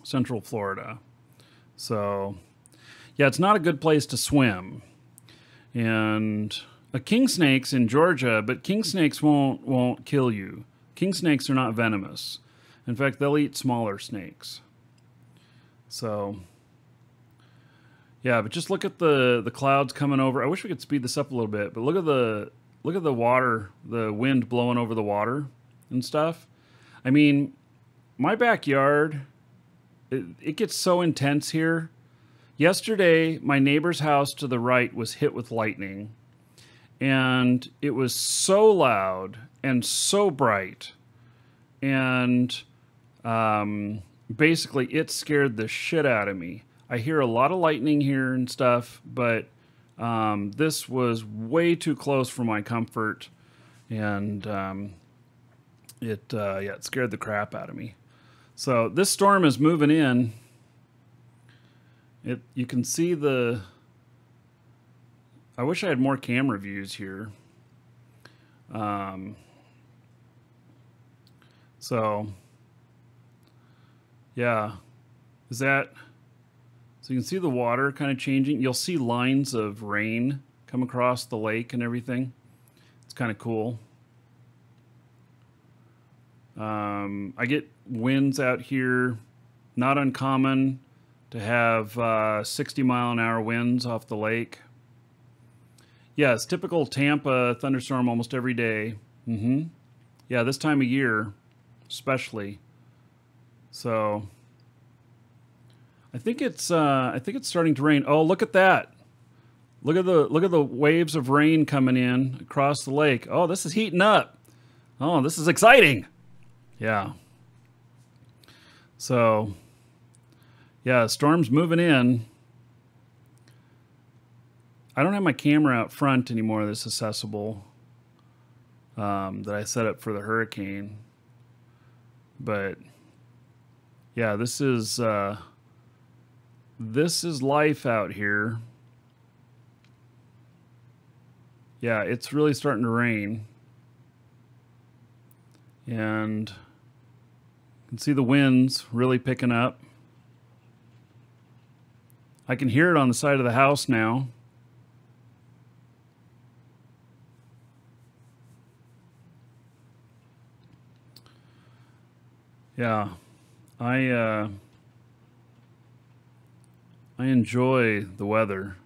Central Florida. So, yeah, it's not a good place to swim. And king snakes in Georgia, but king snakes won't kill you. King snakes are not venomous. In fact, they'll eat smaller snakes. So, yeah, but just look at the clouds coming over. I wish we could speed this up a little bit, but look at the water, the wind blowing over the water and stuff. I mean, my backyard, it gets so intense here. Yesterday, my neighbor's house to the right was hit with lightning, and it was so loud and so bright, and basically it scared the shit out of me. I hear a lot of lightning here and stuff, but this was way too close for my comfort, and it scared the crap out of me. So this storm is moving in. You can see I wish I had more camera views here. So yeah, so you can see the water kind of changing. You'll see lines of rain come across the lake and everything. It's kind of cool. I get winds out here, not uncommon to have 60-mile-an-hour winds off the lake. Yes, typical Tampa thunderstorm almost every day. Mm-hmm. Yeah, this time of year, especially. So I think it's starting to rain. Oh, look at that. Look at the waves of rain coming in across the lake. Oh, this is heating up. Oh, this is exciting. Yeah. So yeah, storm's moving in. I don't have my camera out front anymore that's accessible, that I set up for the hurricane. But yeah, this is life out here. Yeah, it's really starting to rain. And you can see the winds really picking up. I can hear it on the side of the house now. Yeah, I enjoy the weather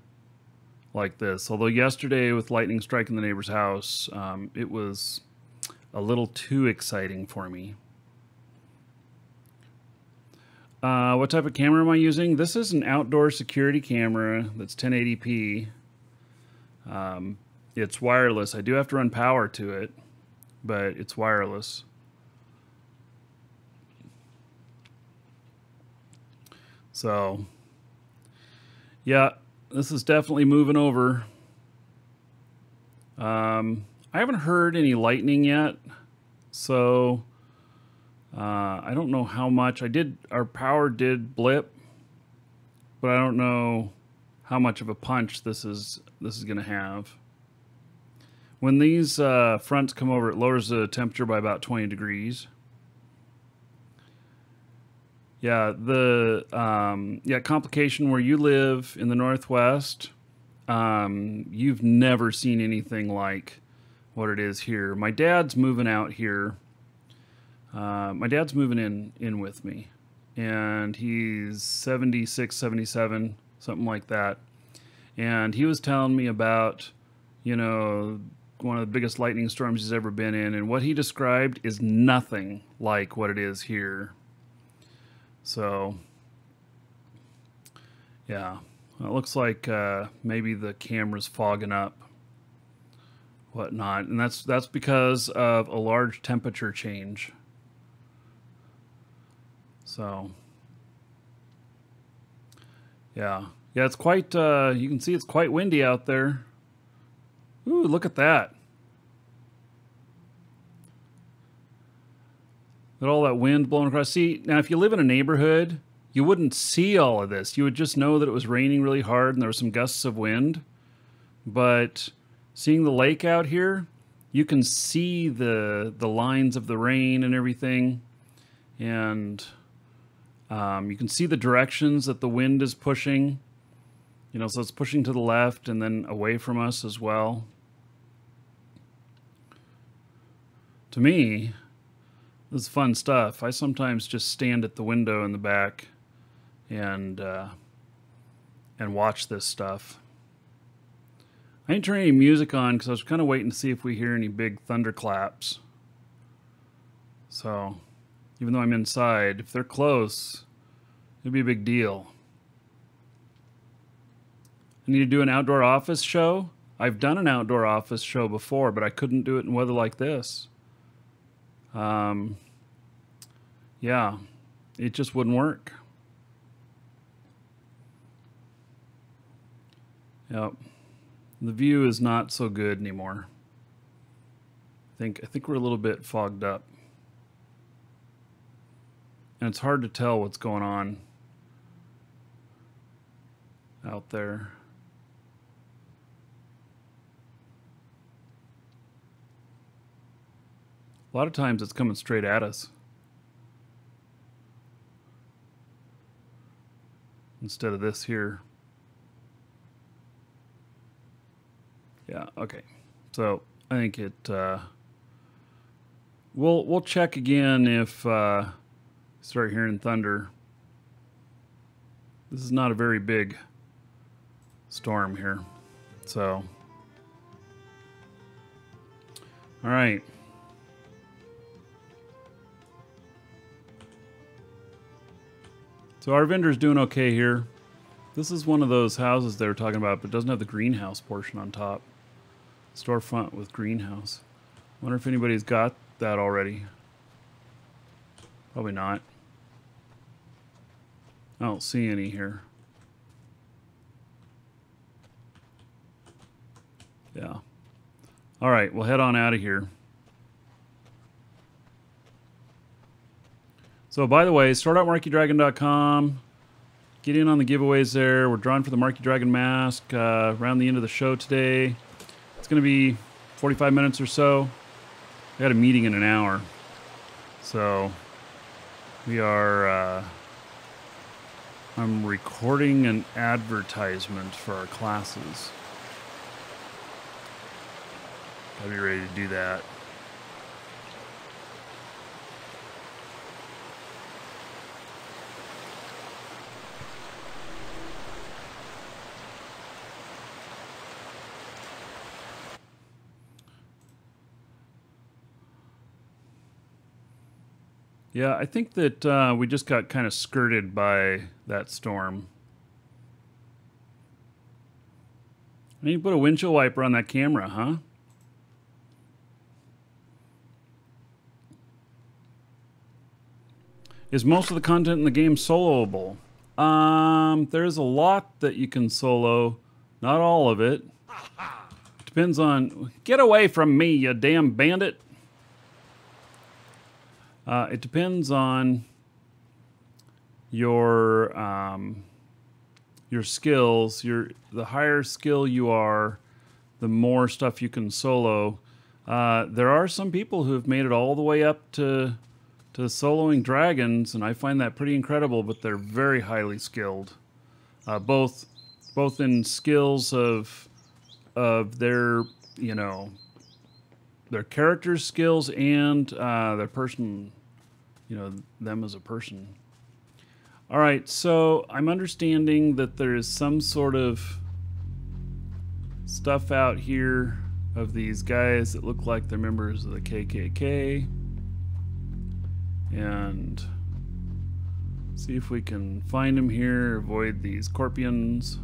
like this. Although yesterday with lightning striking the neighbor's house, it was a little too exciting for me. What type of camera am I using? This is an outdoor security camera that's 1080p. It's wireless. I do have to run power to it, but it's wireless. So, yeah, this is definitely moving over. I haven't heard any lightning yet, so I don't know how much. Our power did blip, but I don't know how much of a punch this is going to have. When these fronts come over, it lowers the temperature by about 20 degrees. Yeah, the complication where you live in the Northwest, you've never seen anything like what it is here. My dad's moving out here. My dad's moving in with me, and he's 76, 77, something like that. And he was telling me about, you know, one of the biggest lightning storms he's ever been in, and what he described is nothing like what it is here. So, yeah, it looks like maybe the camera's fogging up, whatnot, and that's because of a large temperature change. So, yeah, it's quite. You can see it's quite windy out there. Ooh, look at that! Look at all that wind blowing across. See, now if you live in a neighborhood, you wouldn't see all of this. You would just know that it was raining really hard and there were some gusts of wind. But seeing the lake out here, you can see the lines of the rain and everything. And you can see the directions that the wind is pushing. You know, so it's pushing to the left and then away from us as well. To me, this is fun stuff. I sometimes just stand at the window in the back and watch this stuff. I didn't turn any music on because I was kind of waiting to see if we hear any big thunderclaps. So, even though I'm inside, if they're close, it'd be a big deal. I need to do an outdoor office show. I've done an outdoor office show before, but I couldn't do it in weather like this. Yeah, it just wouldn't work. Yep. The view is not so good anymore. I think we're a little bit fogged up. And it's hard to tell what's going on out there. A lot of times it's coming straight at us instead of this here. Yeah, okay. So I think it we'll check again if start hearing thunder. This is not a very big storm here. So All right. So our vendor's doing okay here. This is one of those houses they were talking about, but doesn't have the greenhouse portion on top. Storefront with greenhouse. Wonder if anybody's got that already. Probably not. I don't see any here. Yeah. All right, we'll head on out of here. So, by the way, start.markeedragon.com. Get in on the giveaways there. We're drawing for the Markee Dragon mask around the end of the show today. It's going to be 45 minutes or so. We got a meeting in an hour. So, we are... I'm recording an advertisement for our classes. I'll be ready to do that. Yeah, I think that we just got kind of skirted by that storm. I need to put a windshield wiper on that camera, huh? Is most of the content in the game soloable? There's a lot that you can solo. Not all of it. Depends on... Get away from me, you damn bandit! It depends on your skills. The higher skill you are, the more stuff you can solo. There are some people who have made it all the way up to soloing dragons, and I find that pretty incredible. But they're very highly skilled, both in skills of their their character skills and their person, them as a person. All right, so I'm understanding that there is some sort of stuff out here of these guys that look like they're members of the KKK. And see if we can find them here, avoid these Scorpions.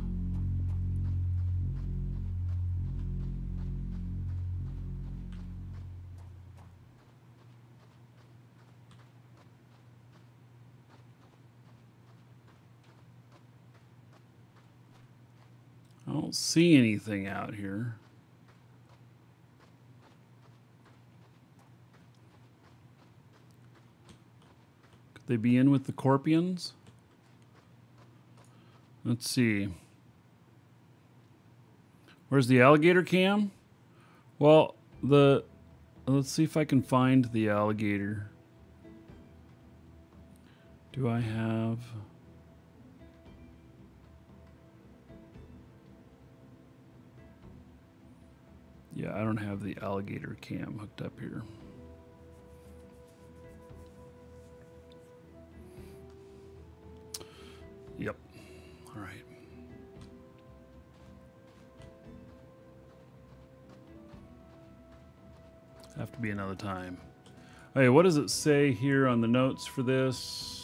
I don't see anything out here. Could they be in with the Scorpions? Let's see. Where's the alligator cam? Well, let's see if I can find the alligator. Do I have... Yeah, I don't have the alligator cam hooked up here. Yep. All right. Have to be another time. Hey, what does it say here on the notes for this?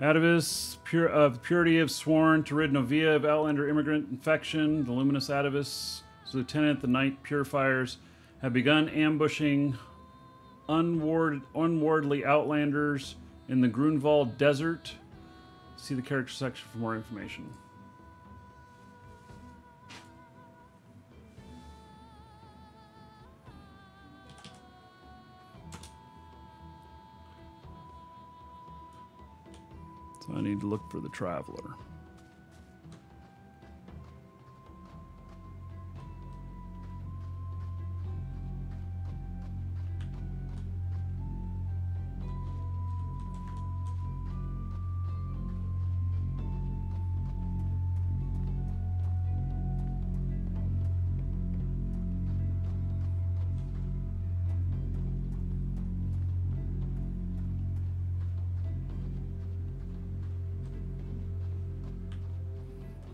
Atavis, purity of sworn to rid Novia of Outlander immigrant infection. The luminous Atavis, lieutenant, the night purifiers, have begun ambushing unwardly Outlanders in the Grunwald Desert. See the character section for more information. So I need to look for the Traveler.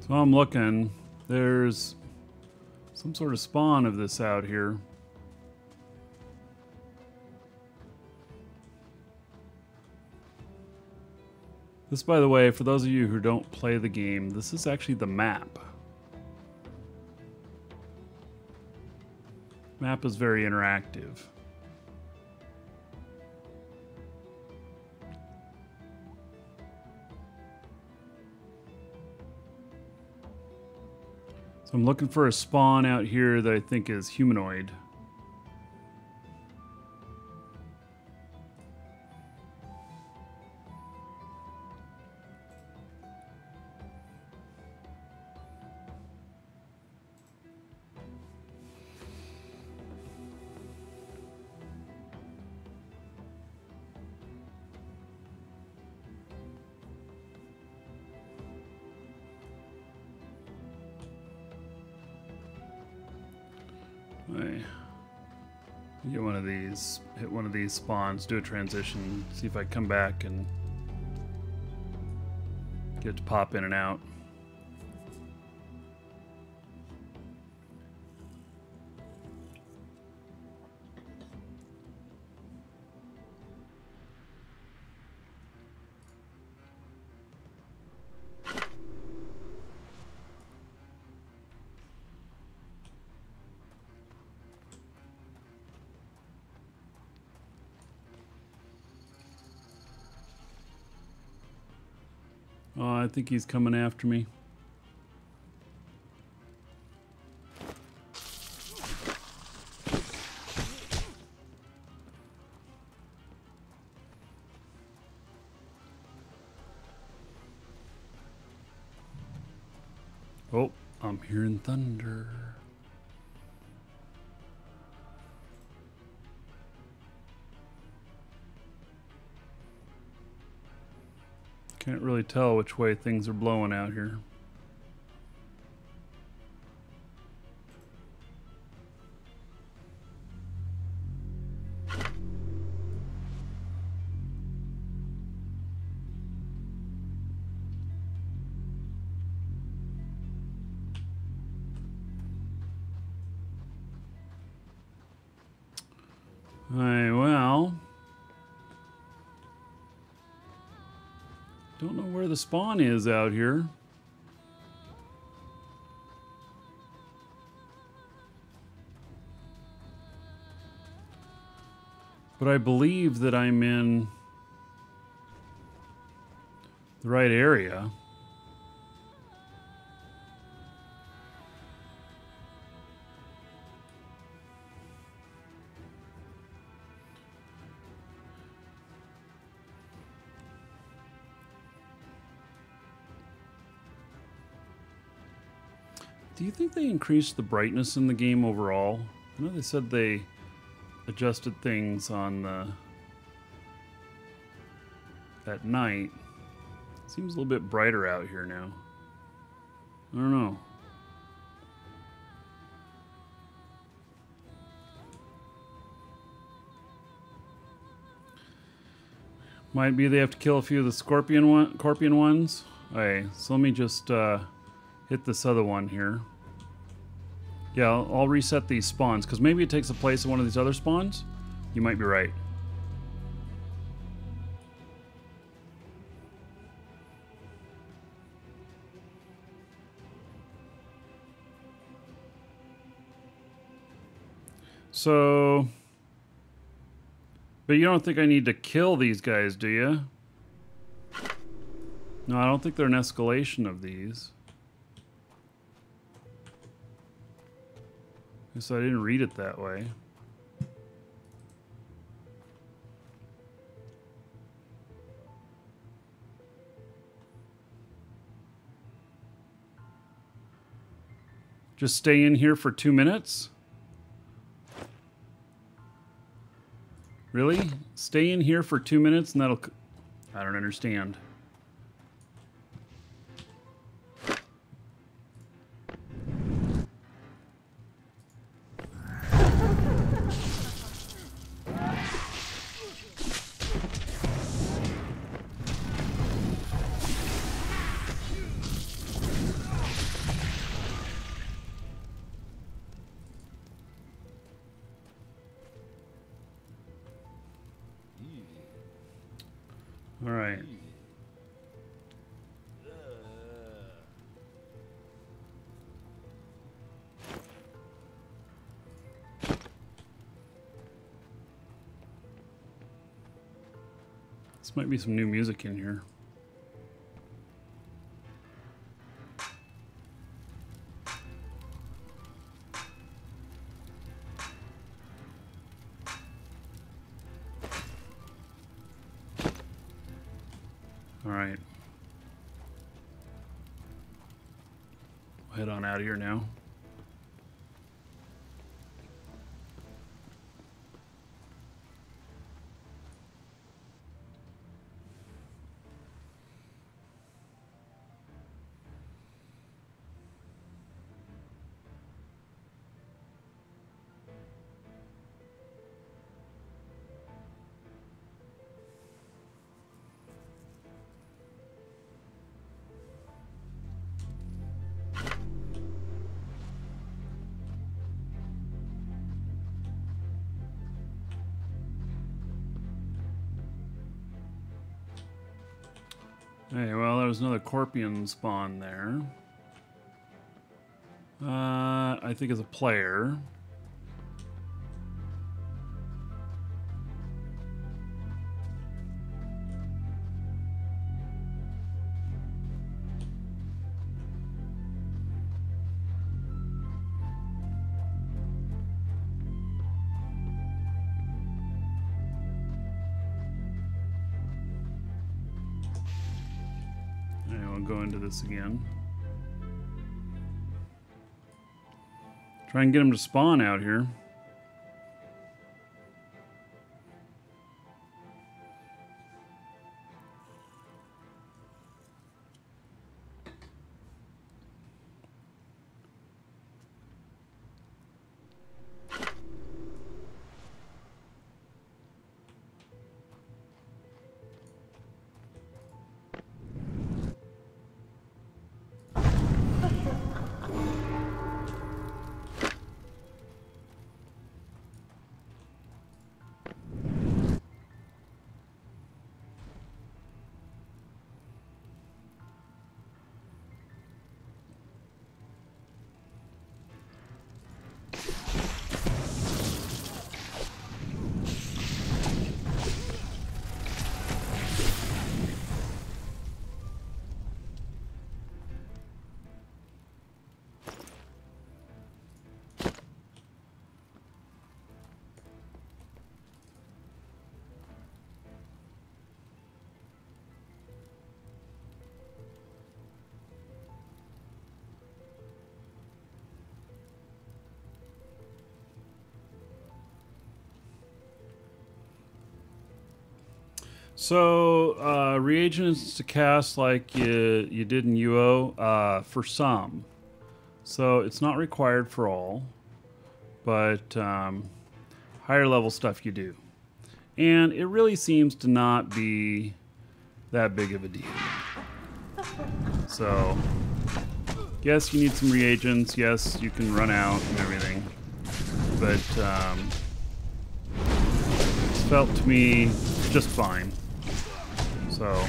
So I'm looking. There's some sort of spawn of this out here. This, by the way, for those of you who don't play the game, this is actually the map. Map is very interactive. So I'm looking for a spawn out here that I think is humanoid. Get one of these, hit one of these spawns, do a transition, see if I come back and get it to pop in and out. Oh, I think he's coming after me. Oh, I'm hearing thunder. Can't really tell which way things are blowing out here. Alright, well, don't know where the spawn is out here. But I believe that I'm in the right area. Do you think they increased the brightness in the game overall? I know they said they adjusted things on at night. It seems a little bit brighter out here now. I don't know. Might be they have to kill a few of the scorpion ones. Okay, so let me just hit this other one here. Yeah, I'll reset these spawns, because maybe it takes the place of one of these other spawns. You might be right. So, but you don't think I need to kill these guys, do you? No, I don't think they're an escalation of these. So I didn't read it that way. Just stay in here for 2 minutes? Really? Stay in here for 2 minutes and that'll... I don't understand. All right. This might be some new music in here. All right. We'll head on out of here now. Hey, well, there was another Corpion spawn there. I think as a player. Go into this again. Try and get them to spawn out here. So, reagents to cast like you did in UO, for some. So, it's not required for all, but higher level stuff you do. And it really seems to not be that big of a deal. So, yes, you need some reagents. Yes, you can run out and everything. But it's felt to me just fine. So,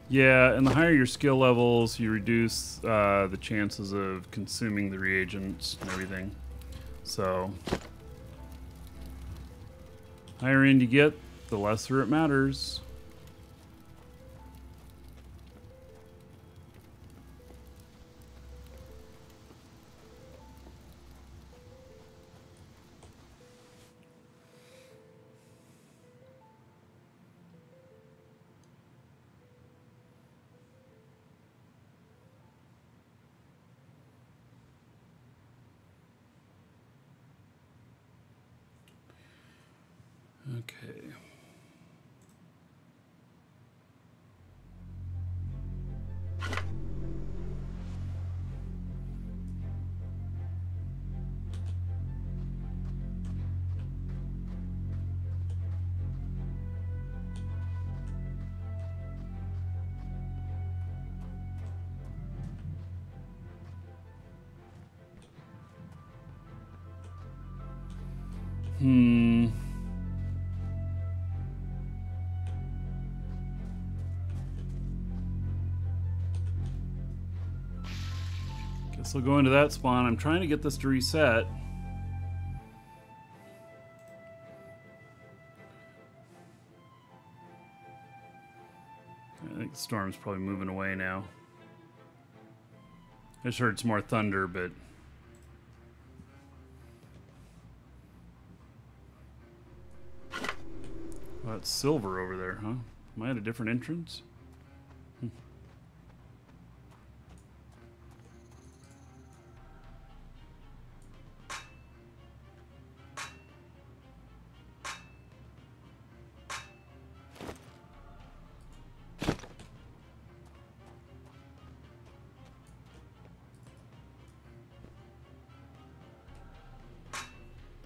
yeah, and the higher your skill levels, you reduce the chances of consuming the reagents and everything. So, higher end you get, the lesser it matters. Okay. Guess I'll go into that spawn. I'm trying to get this to reset. I think the storm's probably moving away now. I just heard it's more thunder, but... Oh, it's silver over there, huh? Am I at a different entrance?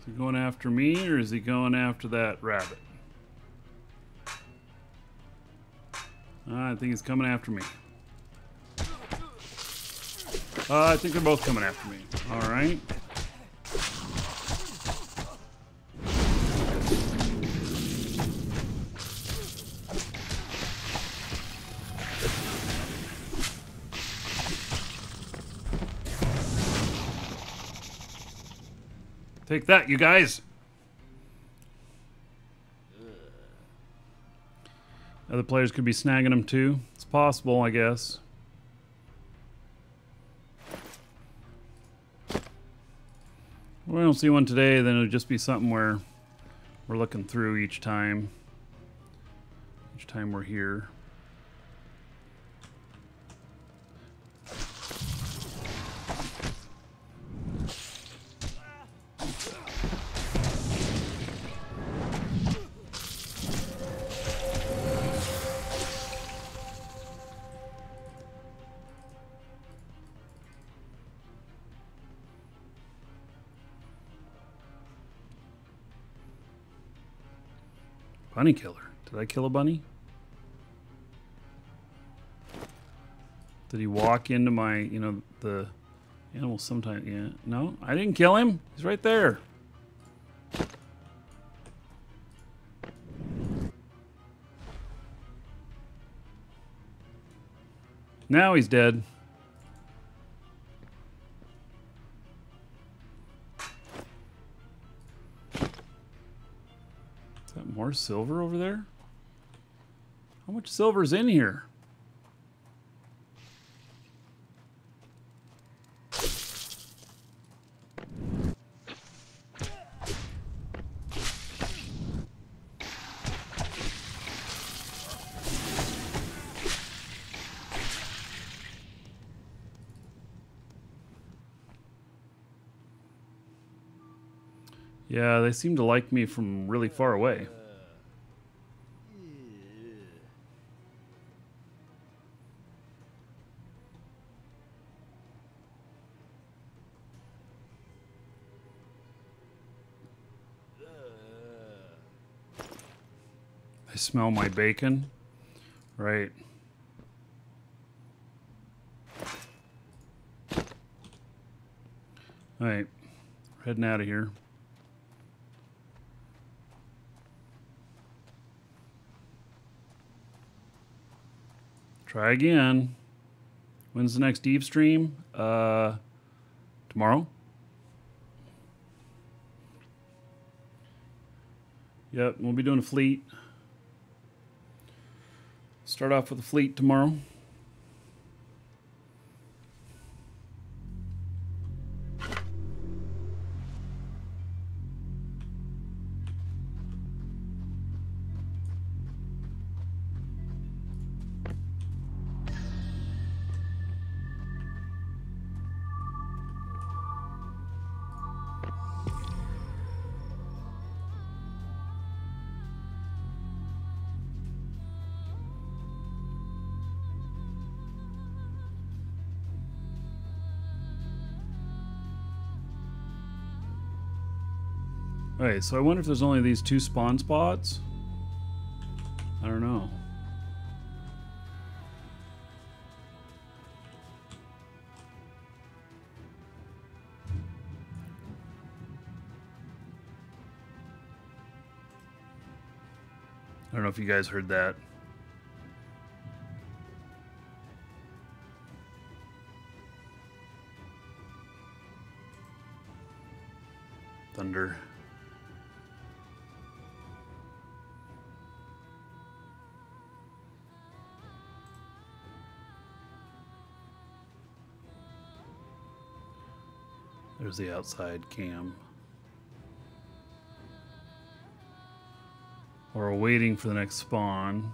Is he going after me, or is he going after that rabbit? I think he's coming after me. I think they're both coming after me. All right. Take that, you guys. Other players could be snagging them too. It's possible, I guess. Well, I don't see one today, then it'll just be something where we're looking through each time. Each time we're here. Bunny killer. Did I kill a bunny? Did he walk into my, you know, the animal sometime? Yeah. No, I didn't kill him. He's right there. Now he's dead. More silver over there? How much silver's in here? Yeah, they seem to like me from really far away. I smell my bacon. Right. All right. We're heading out of here. Try again. When's the next Eve stream? Tomorrow? Yep, we'll be doing a fleet. Start off with a fleet tomorrow. Alright, so I wonder if there's only these 2 spawn spots. I don't know. I don't know if you guys heard that. Thunder. There's the outside cam. We're waiting for the next spawn.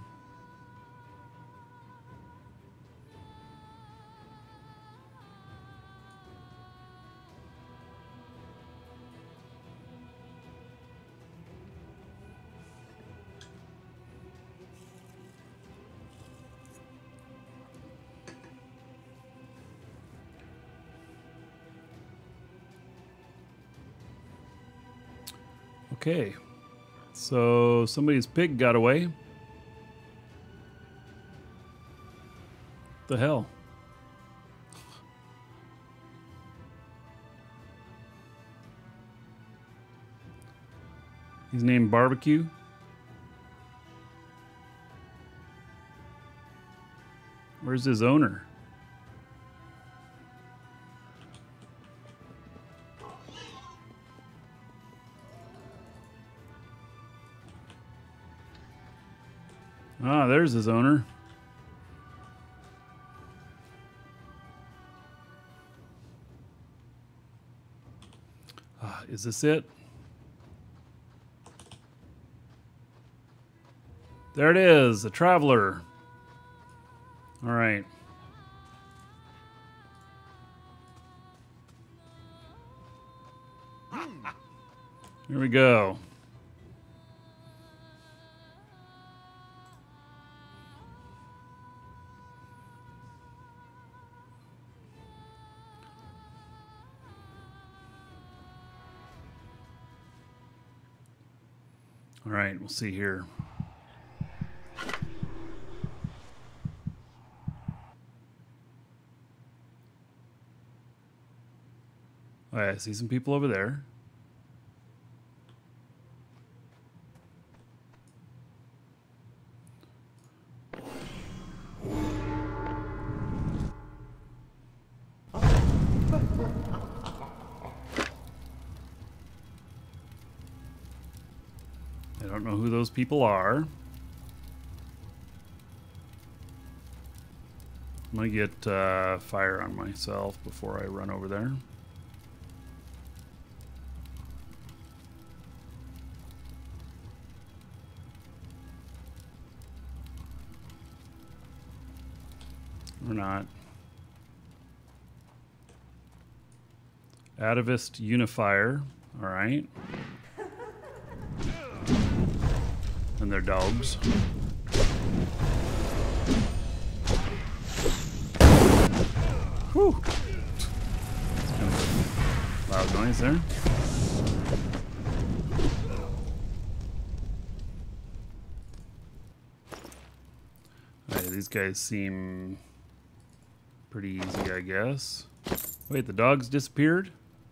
Okay, so somebody's pig got away. The hell? He's named Barbecue. Where's his owner? Ah, there's his owner. Ah, is this it? There it is, a traveler. All right. Here we go. All right, we'll see here. All right, I see some people over there. I don't know who those people are. I'm gonna get fire on myself before I run over there. Or not. Atavist Unifier. All right. And their dogs. Whew. Kind of loud noise there. Alright, these guys seem pretty easy, I guess. Wait, the dogs disappeared?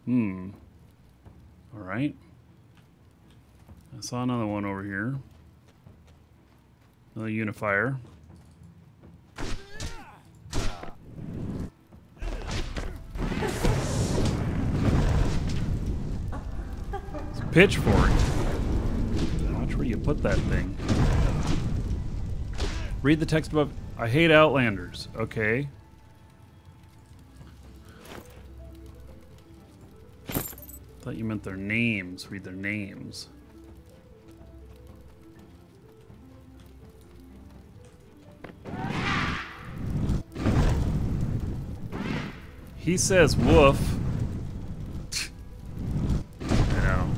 Alright. I saw another one over here. Another unifier. It's a pitchfork. Watch where you put that thing. Read the text above. I hate Outlanders. Okay. Thought you meant their names. Read their names. He says woof. I know.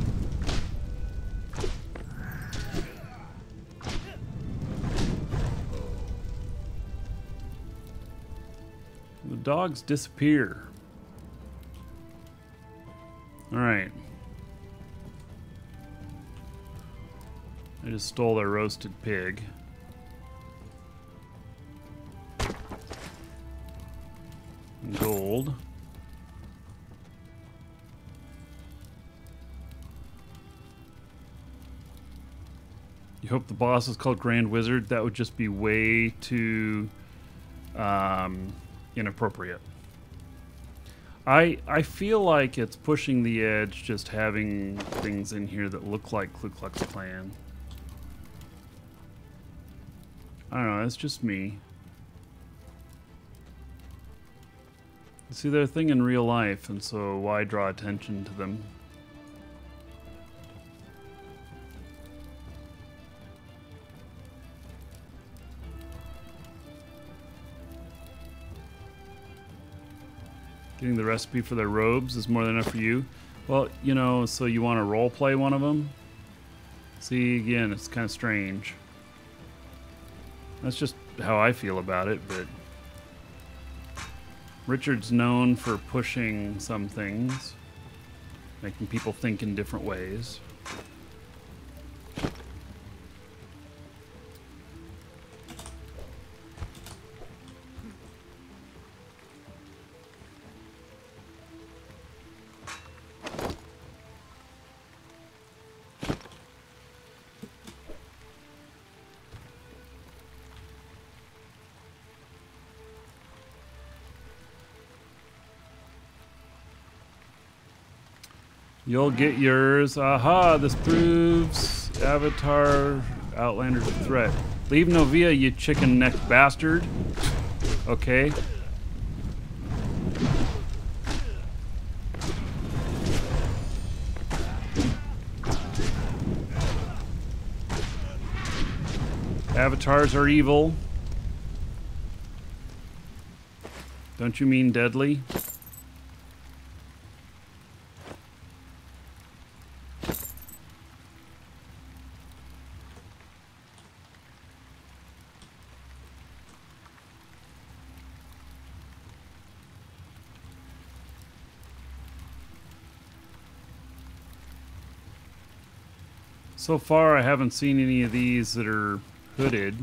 The dogs disappear. All right. I just stole their roasted pig. Gold. You hope the boss is called Grand Wizard? That would just be way too inappropriate. I feel like it's pushing the edge just having things in here that look like Ku Klux Klan. I don't know, it's just me. See, they're a thing in real life, and so why draw attention to them? Getting the recipe for their robes is more than enough for you. Well, you know, so you want to role play one of them? See, again, it's kind of strange. That's just how I feel about it, but Richard's known for pushing some things, making people think in different ways. You'll get yours. Aha, this proves Avatar Outlander's a threat. Leave Novia, you chicken-necked bastard. Okay. Avatars are evil. Don't you mean deadly? So far, I haven't seen any of these that are hooded.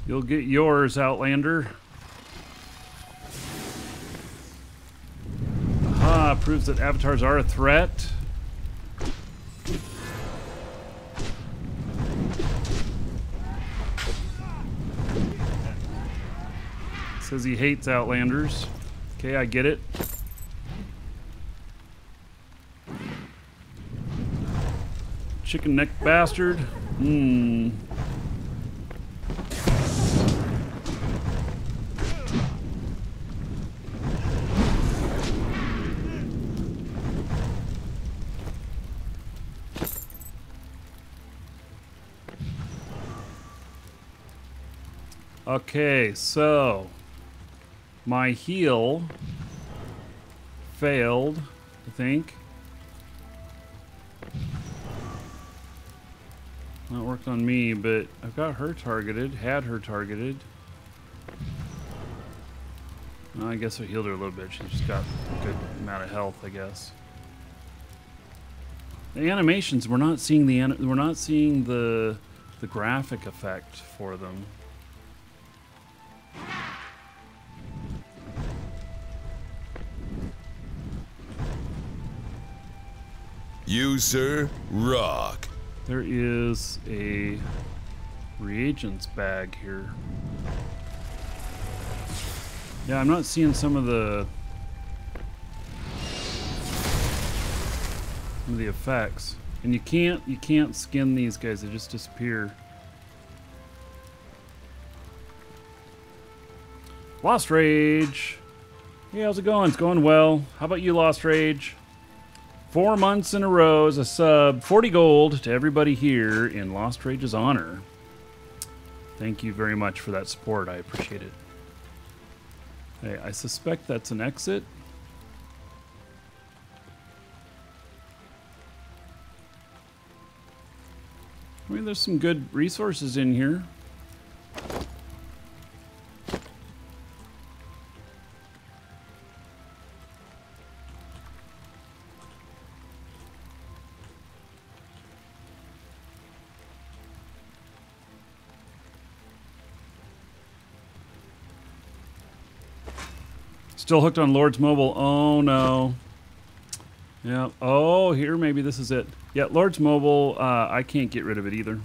You'll get yours, Outlander. Aha, proves that avatars are a threat. Says he hates Outlanders. Okay, I get it. Chicken neck bastard. Okay, so my heal failed, I think. Not worked on me, but I've got her targeted, had her targeted. Well, I guess I healed her a little bit. She's just got a good amount of health, I guess. The animations, we're not seeing the graphic effect for them.
You, sir, rock.
There is a reagents bag here. Yeah, I'm not seeing some of the effects. And you can't skin these guys, they just disappear. Lost Rage. Hey, how's it going? It's going well. How about you, Lost Rage? 4 months in a row as a sub, 40 gold to everybody here in Lost Rage's honor. Thank you very much for that support. I appreciate it. Hey, I suspect that's an exit. I mean, there's some good resources in here. still hooked on Lord's Mobile. Oh, no. Yeah. Oh, here, maybe this is it. Yeah, Lord's Mobile, I can't get rid of it either.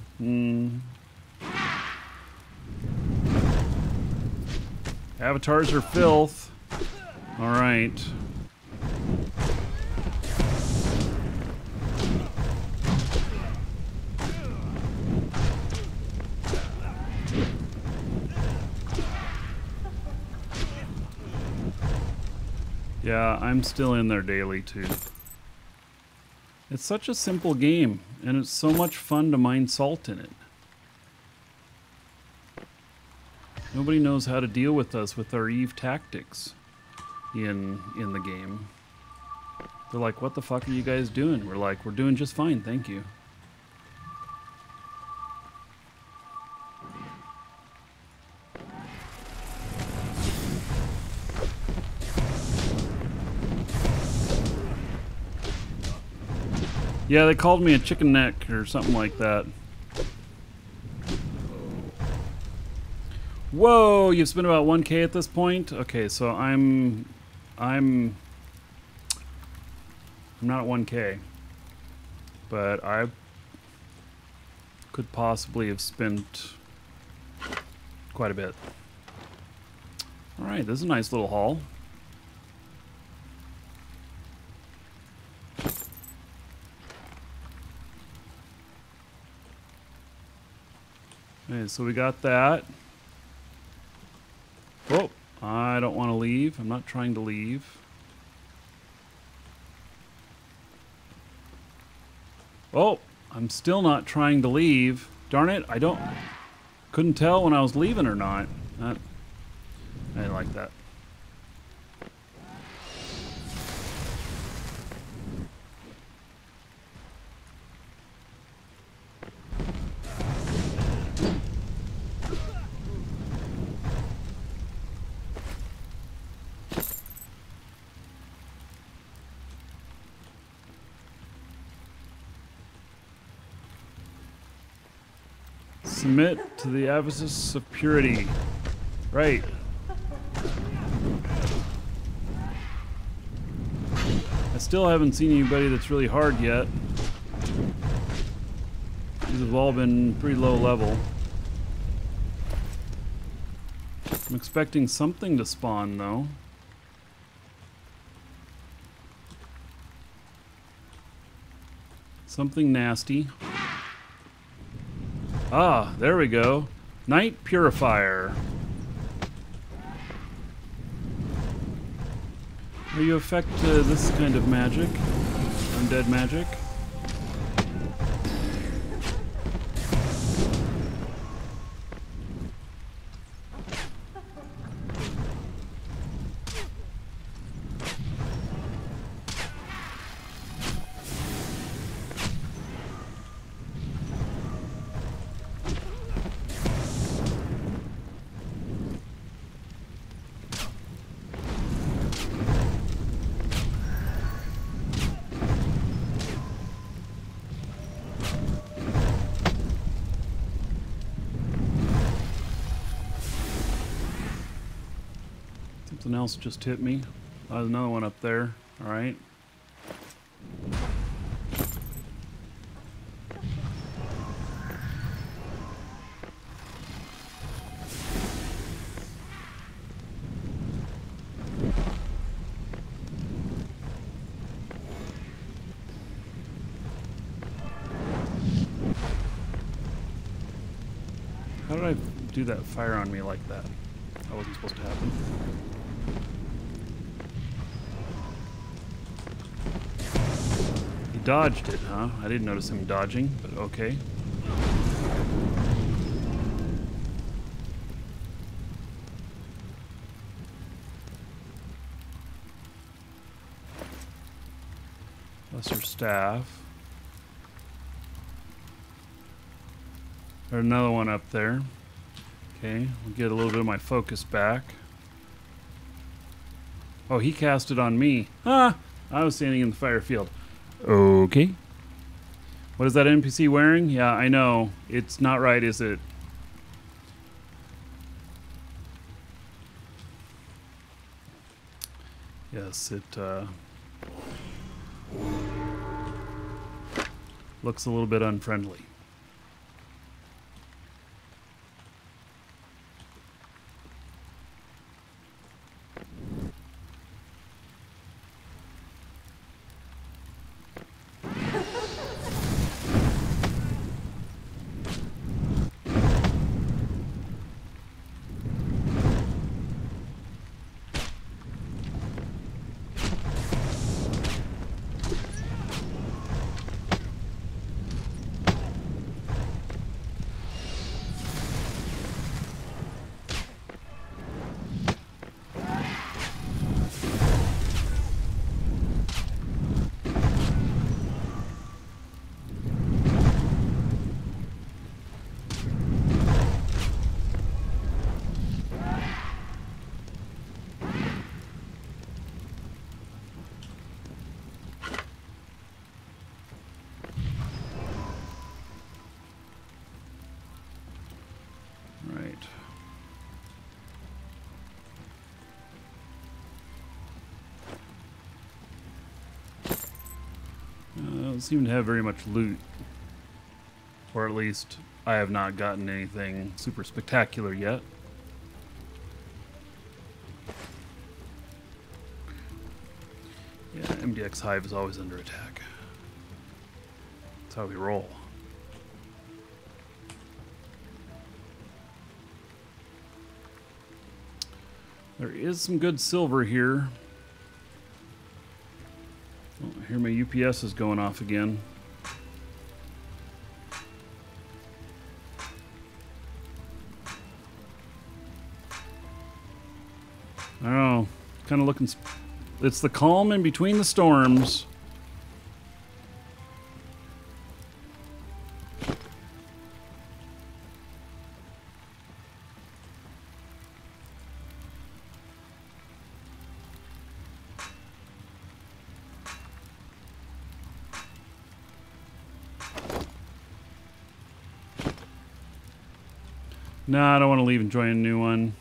Avatars are filth. All right. Yeah, I'm still in there daily too. It's such a simple game, and it's so much fun to mine salt in it. Nobody knows how to deal with us with our Eve tactics in the game. They're like, what the fuck are you guys doing? We're like, we're doing just fine, thank you. Yeah, they called me a chicken neck or something like that. Whoa, you've spent about 1K at this point? Okay, so I'm not at 1K. But I could possibly have spent quite a bit. Alright, this is a nice little haul. Okay, so we got that. Oh, I don't want to leave. I'm not trying to leave. Oh, I'm still not trying to leave. Darn it, couldn't tell when I was leaving or not. I didn't like that. Submit to the emphasis of purity. Right. I still haven't seen anybody that's really hard yet. These have all been pretty low level. I'm expecting something to spawn though. Something nasty. Ah, there we go. Night Purifier. Are you affect this kind of magic? Undead magic? Something else just hit me. There's another one up there. All right. How did I do that fire on me like that? That wasn't supposed to happen. He dodged it, huh? I didn't notice him dodging, but okay. Lesser staff. There's another one up there. Okay, we'll get a little bit of my focus back. Oh, he cast it on me. Ah! I was standing in the fire field. Okay. What is that NPC wearing? Yeah, I know. It's not right, is it? Yes, it looks a little bit unfriendly. Don't seem to have very much loot. Or at least I have not gotten anything super spectacular yet. Yeah, MDX Hive is always under attack. That's how we roll. There is some good silver here. Oh, I hear my UPS is going off again. I don't know. Kind of looking... It's the calm in between the storms. No, I don't want to leave and join a new one.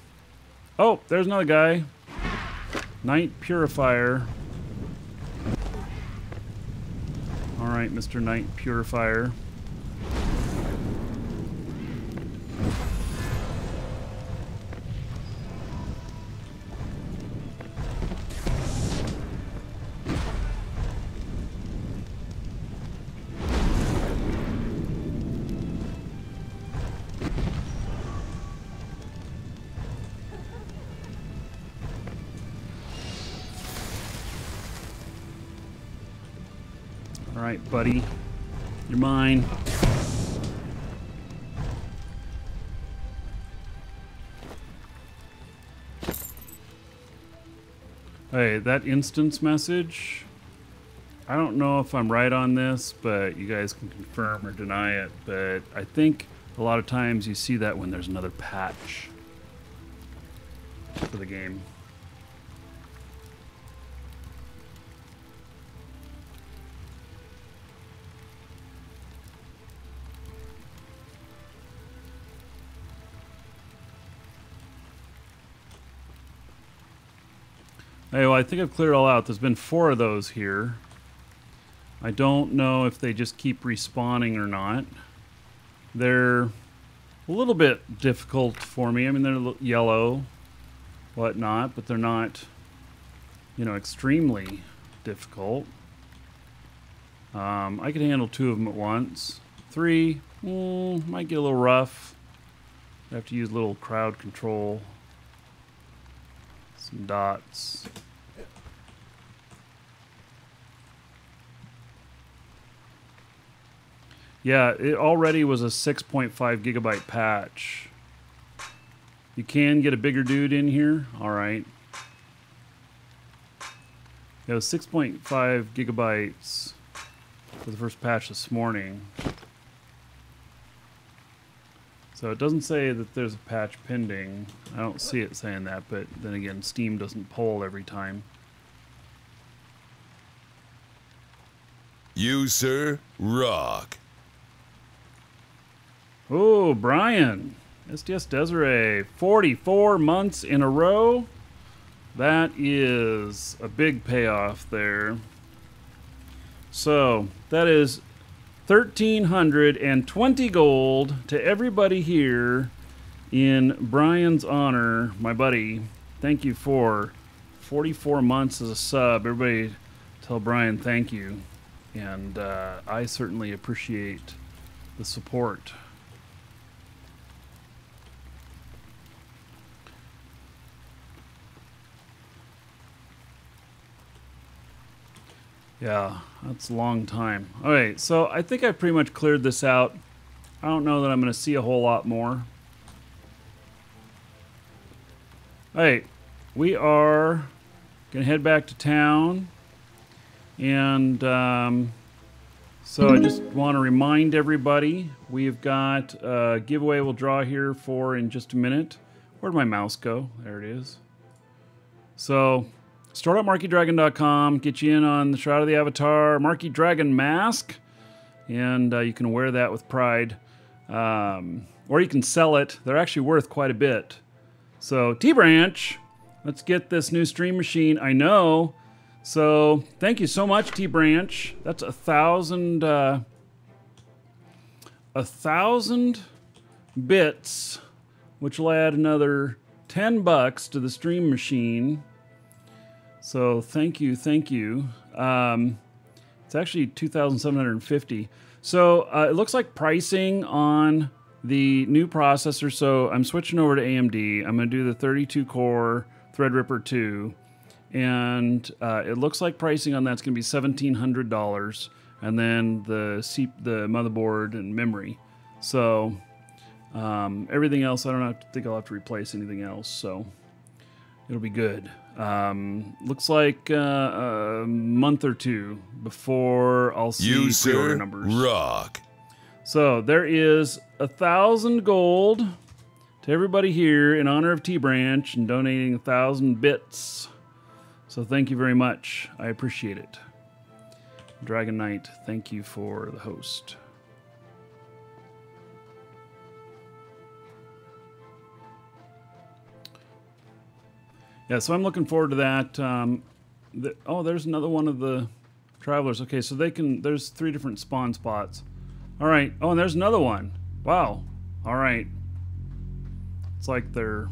Oh, there's another guy. Night Purifier. Alright, Mr. Night Purifier. Alright, buddy. You're mine. Hey, that instance message, I don't know if I'm right on this, but you guys can confirm or deny it, but I think a lot of times you see that when there's another patch for the game. Hey, well, I think I've cleared it all out. There's been 4 of those here. I don't know if they just keep respawning or not. They're a little bit difficult for me. I mean, they're yellow, whatnot, but they're not, you know, extremely difficult. I could handle 2 of them at once. 3, might get a little rough. I have to use a little crowd control. Some dots. Yeah, it already was a 6.5 gigabyte patch. You can get a bigger dude in here. All right. It was 6.5 gigabytes for the first patch this morning. So it doesn't say that there's a patch pending. I don't see it saying that, but then again, Steam doesn't poll every time.
You, sir, rock.
Oh, Brian. SDS Desiree. 44 months in a row. That is a big payoff there. So that is 1,320 gold to everybody here in Brian's honor, my buddy. Thank you for 44 months as a sub. Everybody tell Brian thank you. And I certainly appreciate the support. Yeah, that's a long time. All right, so I think I pretty much cleared this out. I don't know that I'm going to see a whole lot more. All right, we are going to head back to town. And so I just want to remind everybody, we've got a giveaway we'll draw here for in just a minute. Where'd my mouse go? There it is. So store.markeedragon.com, get you in on the Shroud of the Avatar Markee Dragon mask, and you can wear that with pride. Or you can sell it. They're actually worth quite a bit. So T-Branch, let's get this new stream machine. I know. So thank you so much, T-Branch. That's 1,000 bits, which will add another $10 to the stream machine. So thank you, thank you. It's actually 2,750. So it looks like pricing on the new processor. So I'm switching over to AMD. I'm going to do the 32 core Threadripper 2. And it looks like pricing on that's going to be $1,700, and then the motherboard and memory. So everything else, I don't think I'll have to replace anything else. So it'll be good. Looks like a month or two before I'll see pre-order numbers.
Rock.
So there is 1,000 gold to everybody here in honor of T-Branch and donating 1,000 bits. So thank you very much. I appreciate it. Dragon Knight, thank you for the host. Yeah, so I'm looking forward to that. Oh, there's another one of the travelers. Okay, so there's 3 different spawn spots. All right. Oh, and there's another one. Wow. All right. It's like they're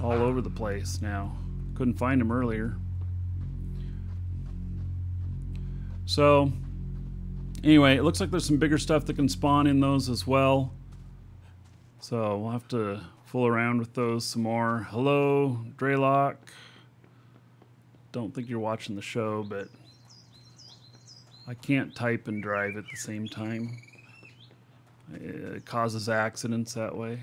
all over the place now. Couldn't find them earlier. So anyway, it looks like there's some bigger stuff that can spawn in those as well. So we'll have to fool around with those some more. Hello, Draylock. Don't think you're watching the show, but I can't type and drive at the same time. It causes accidents that way.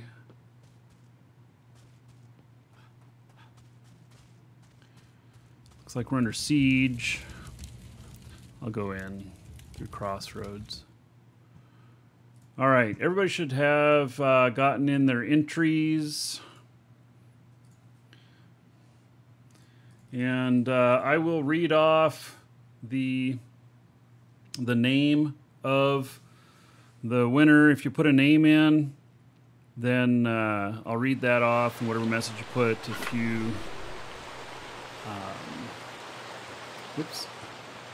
Looks like we're under siege. I'll go in through Crossroads. All right, everybody should have gotten in their entries. And I will read off the name of the winner. If you put a name in, then I'll read that off and whatever message you put. If you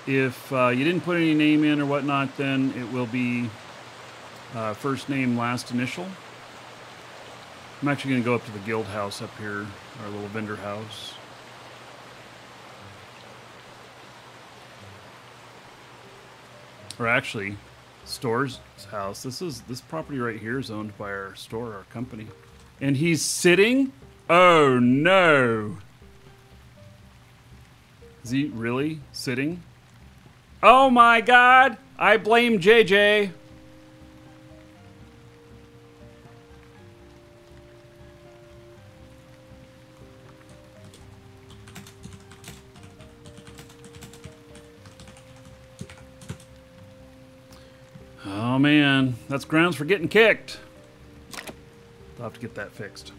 If you didn't put any name in or whatnot, then it will be first name, last initial. I'm actually going to go up to the guild house up here, our little vendor house. Or actually, store's house. This property right here is owned by our store, our company. And he's sitting? Oh no! Is he really sitting? Oh my God! I blame JJ. Oh man, that's grounds for getting kicked. I'll have to get that fixed.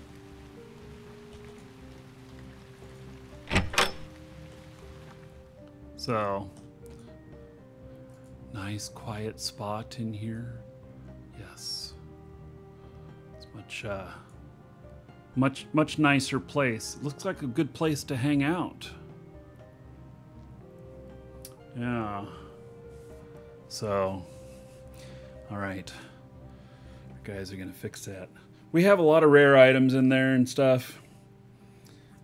So, nice quiet spot in here. Yes. It's much Much nicer place. It looks like a good place to hang out. Yeah. So, all right. You guys are going to fix that. We have a lot of rare items in there and stuff.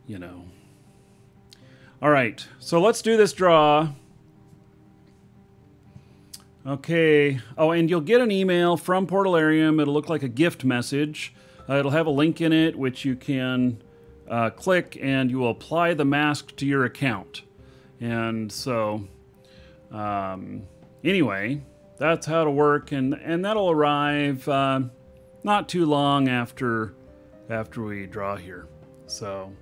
You know. All right. So let's do this draw. Okay. Oh, and you'll get an email from Portalarium. It'll look like a gift message. It'll have a link in it, which you can click, and you will apply the mask to your account. And so... anyway, that's how to work, and that'll arrive not too long after we draw here. So,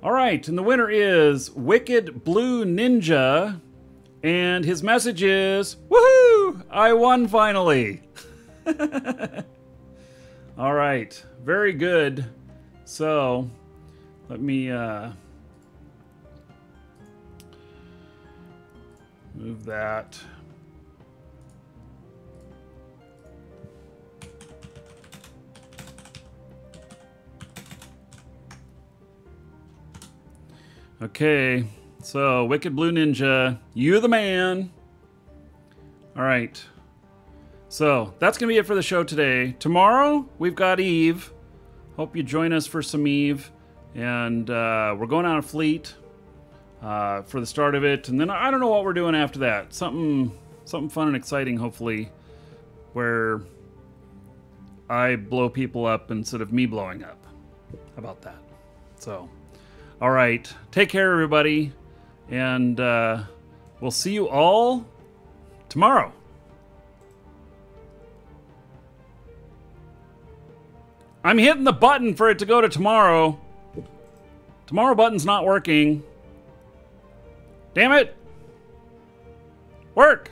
all right, and the winner is Wicked Blue Ninja, and his message is, woohoo! I won finally. All right, very good. So, let me move that. Okay, so Wicked Blue Ninja, you the man. All right, so that's gonna be it for the show today. Tomorrow we've got Eve. Hope you join us for some Eve, and we're going on a fleet. For the start of it, and then I don't know what we're doing after that. Something fun and exciting, hopefully, where I blow people up instead of me blowing up. How about that? So, all right. Take care, everybody, and we'll see you all tomorrow. I'm hitting the button for it to go to tomorrow. Tomorrow button's not working. Damn it! Work!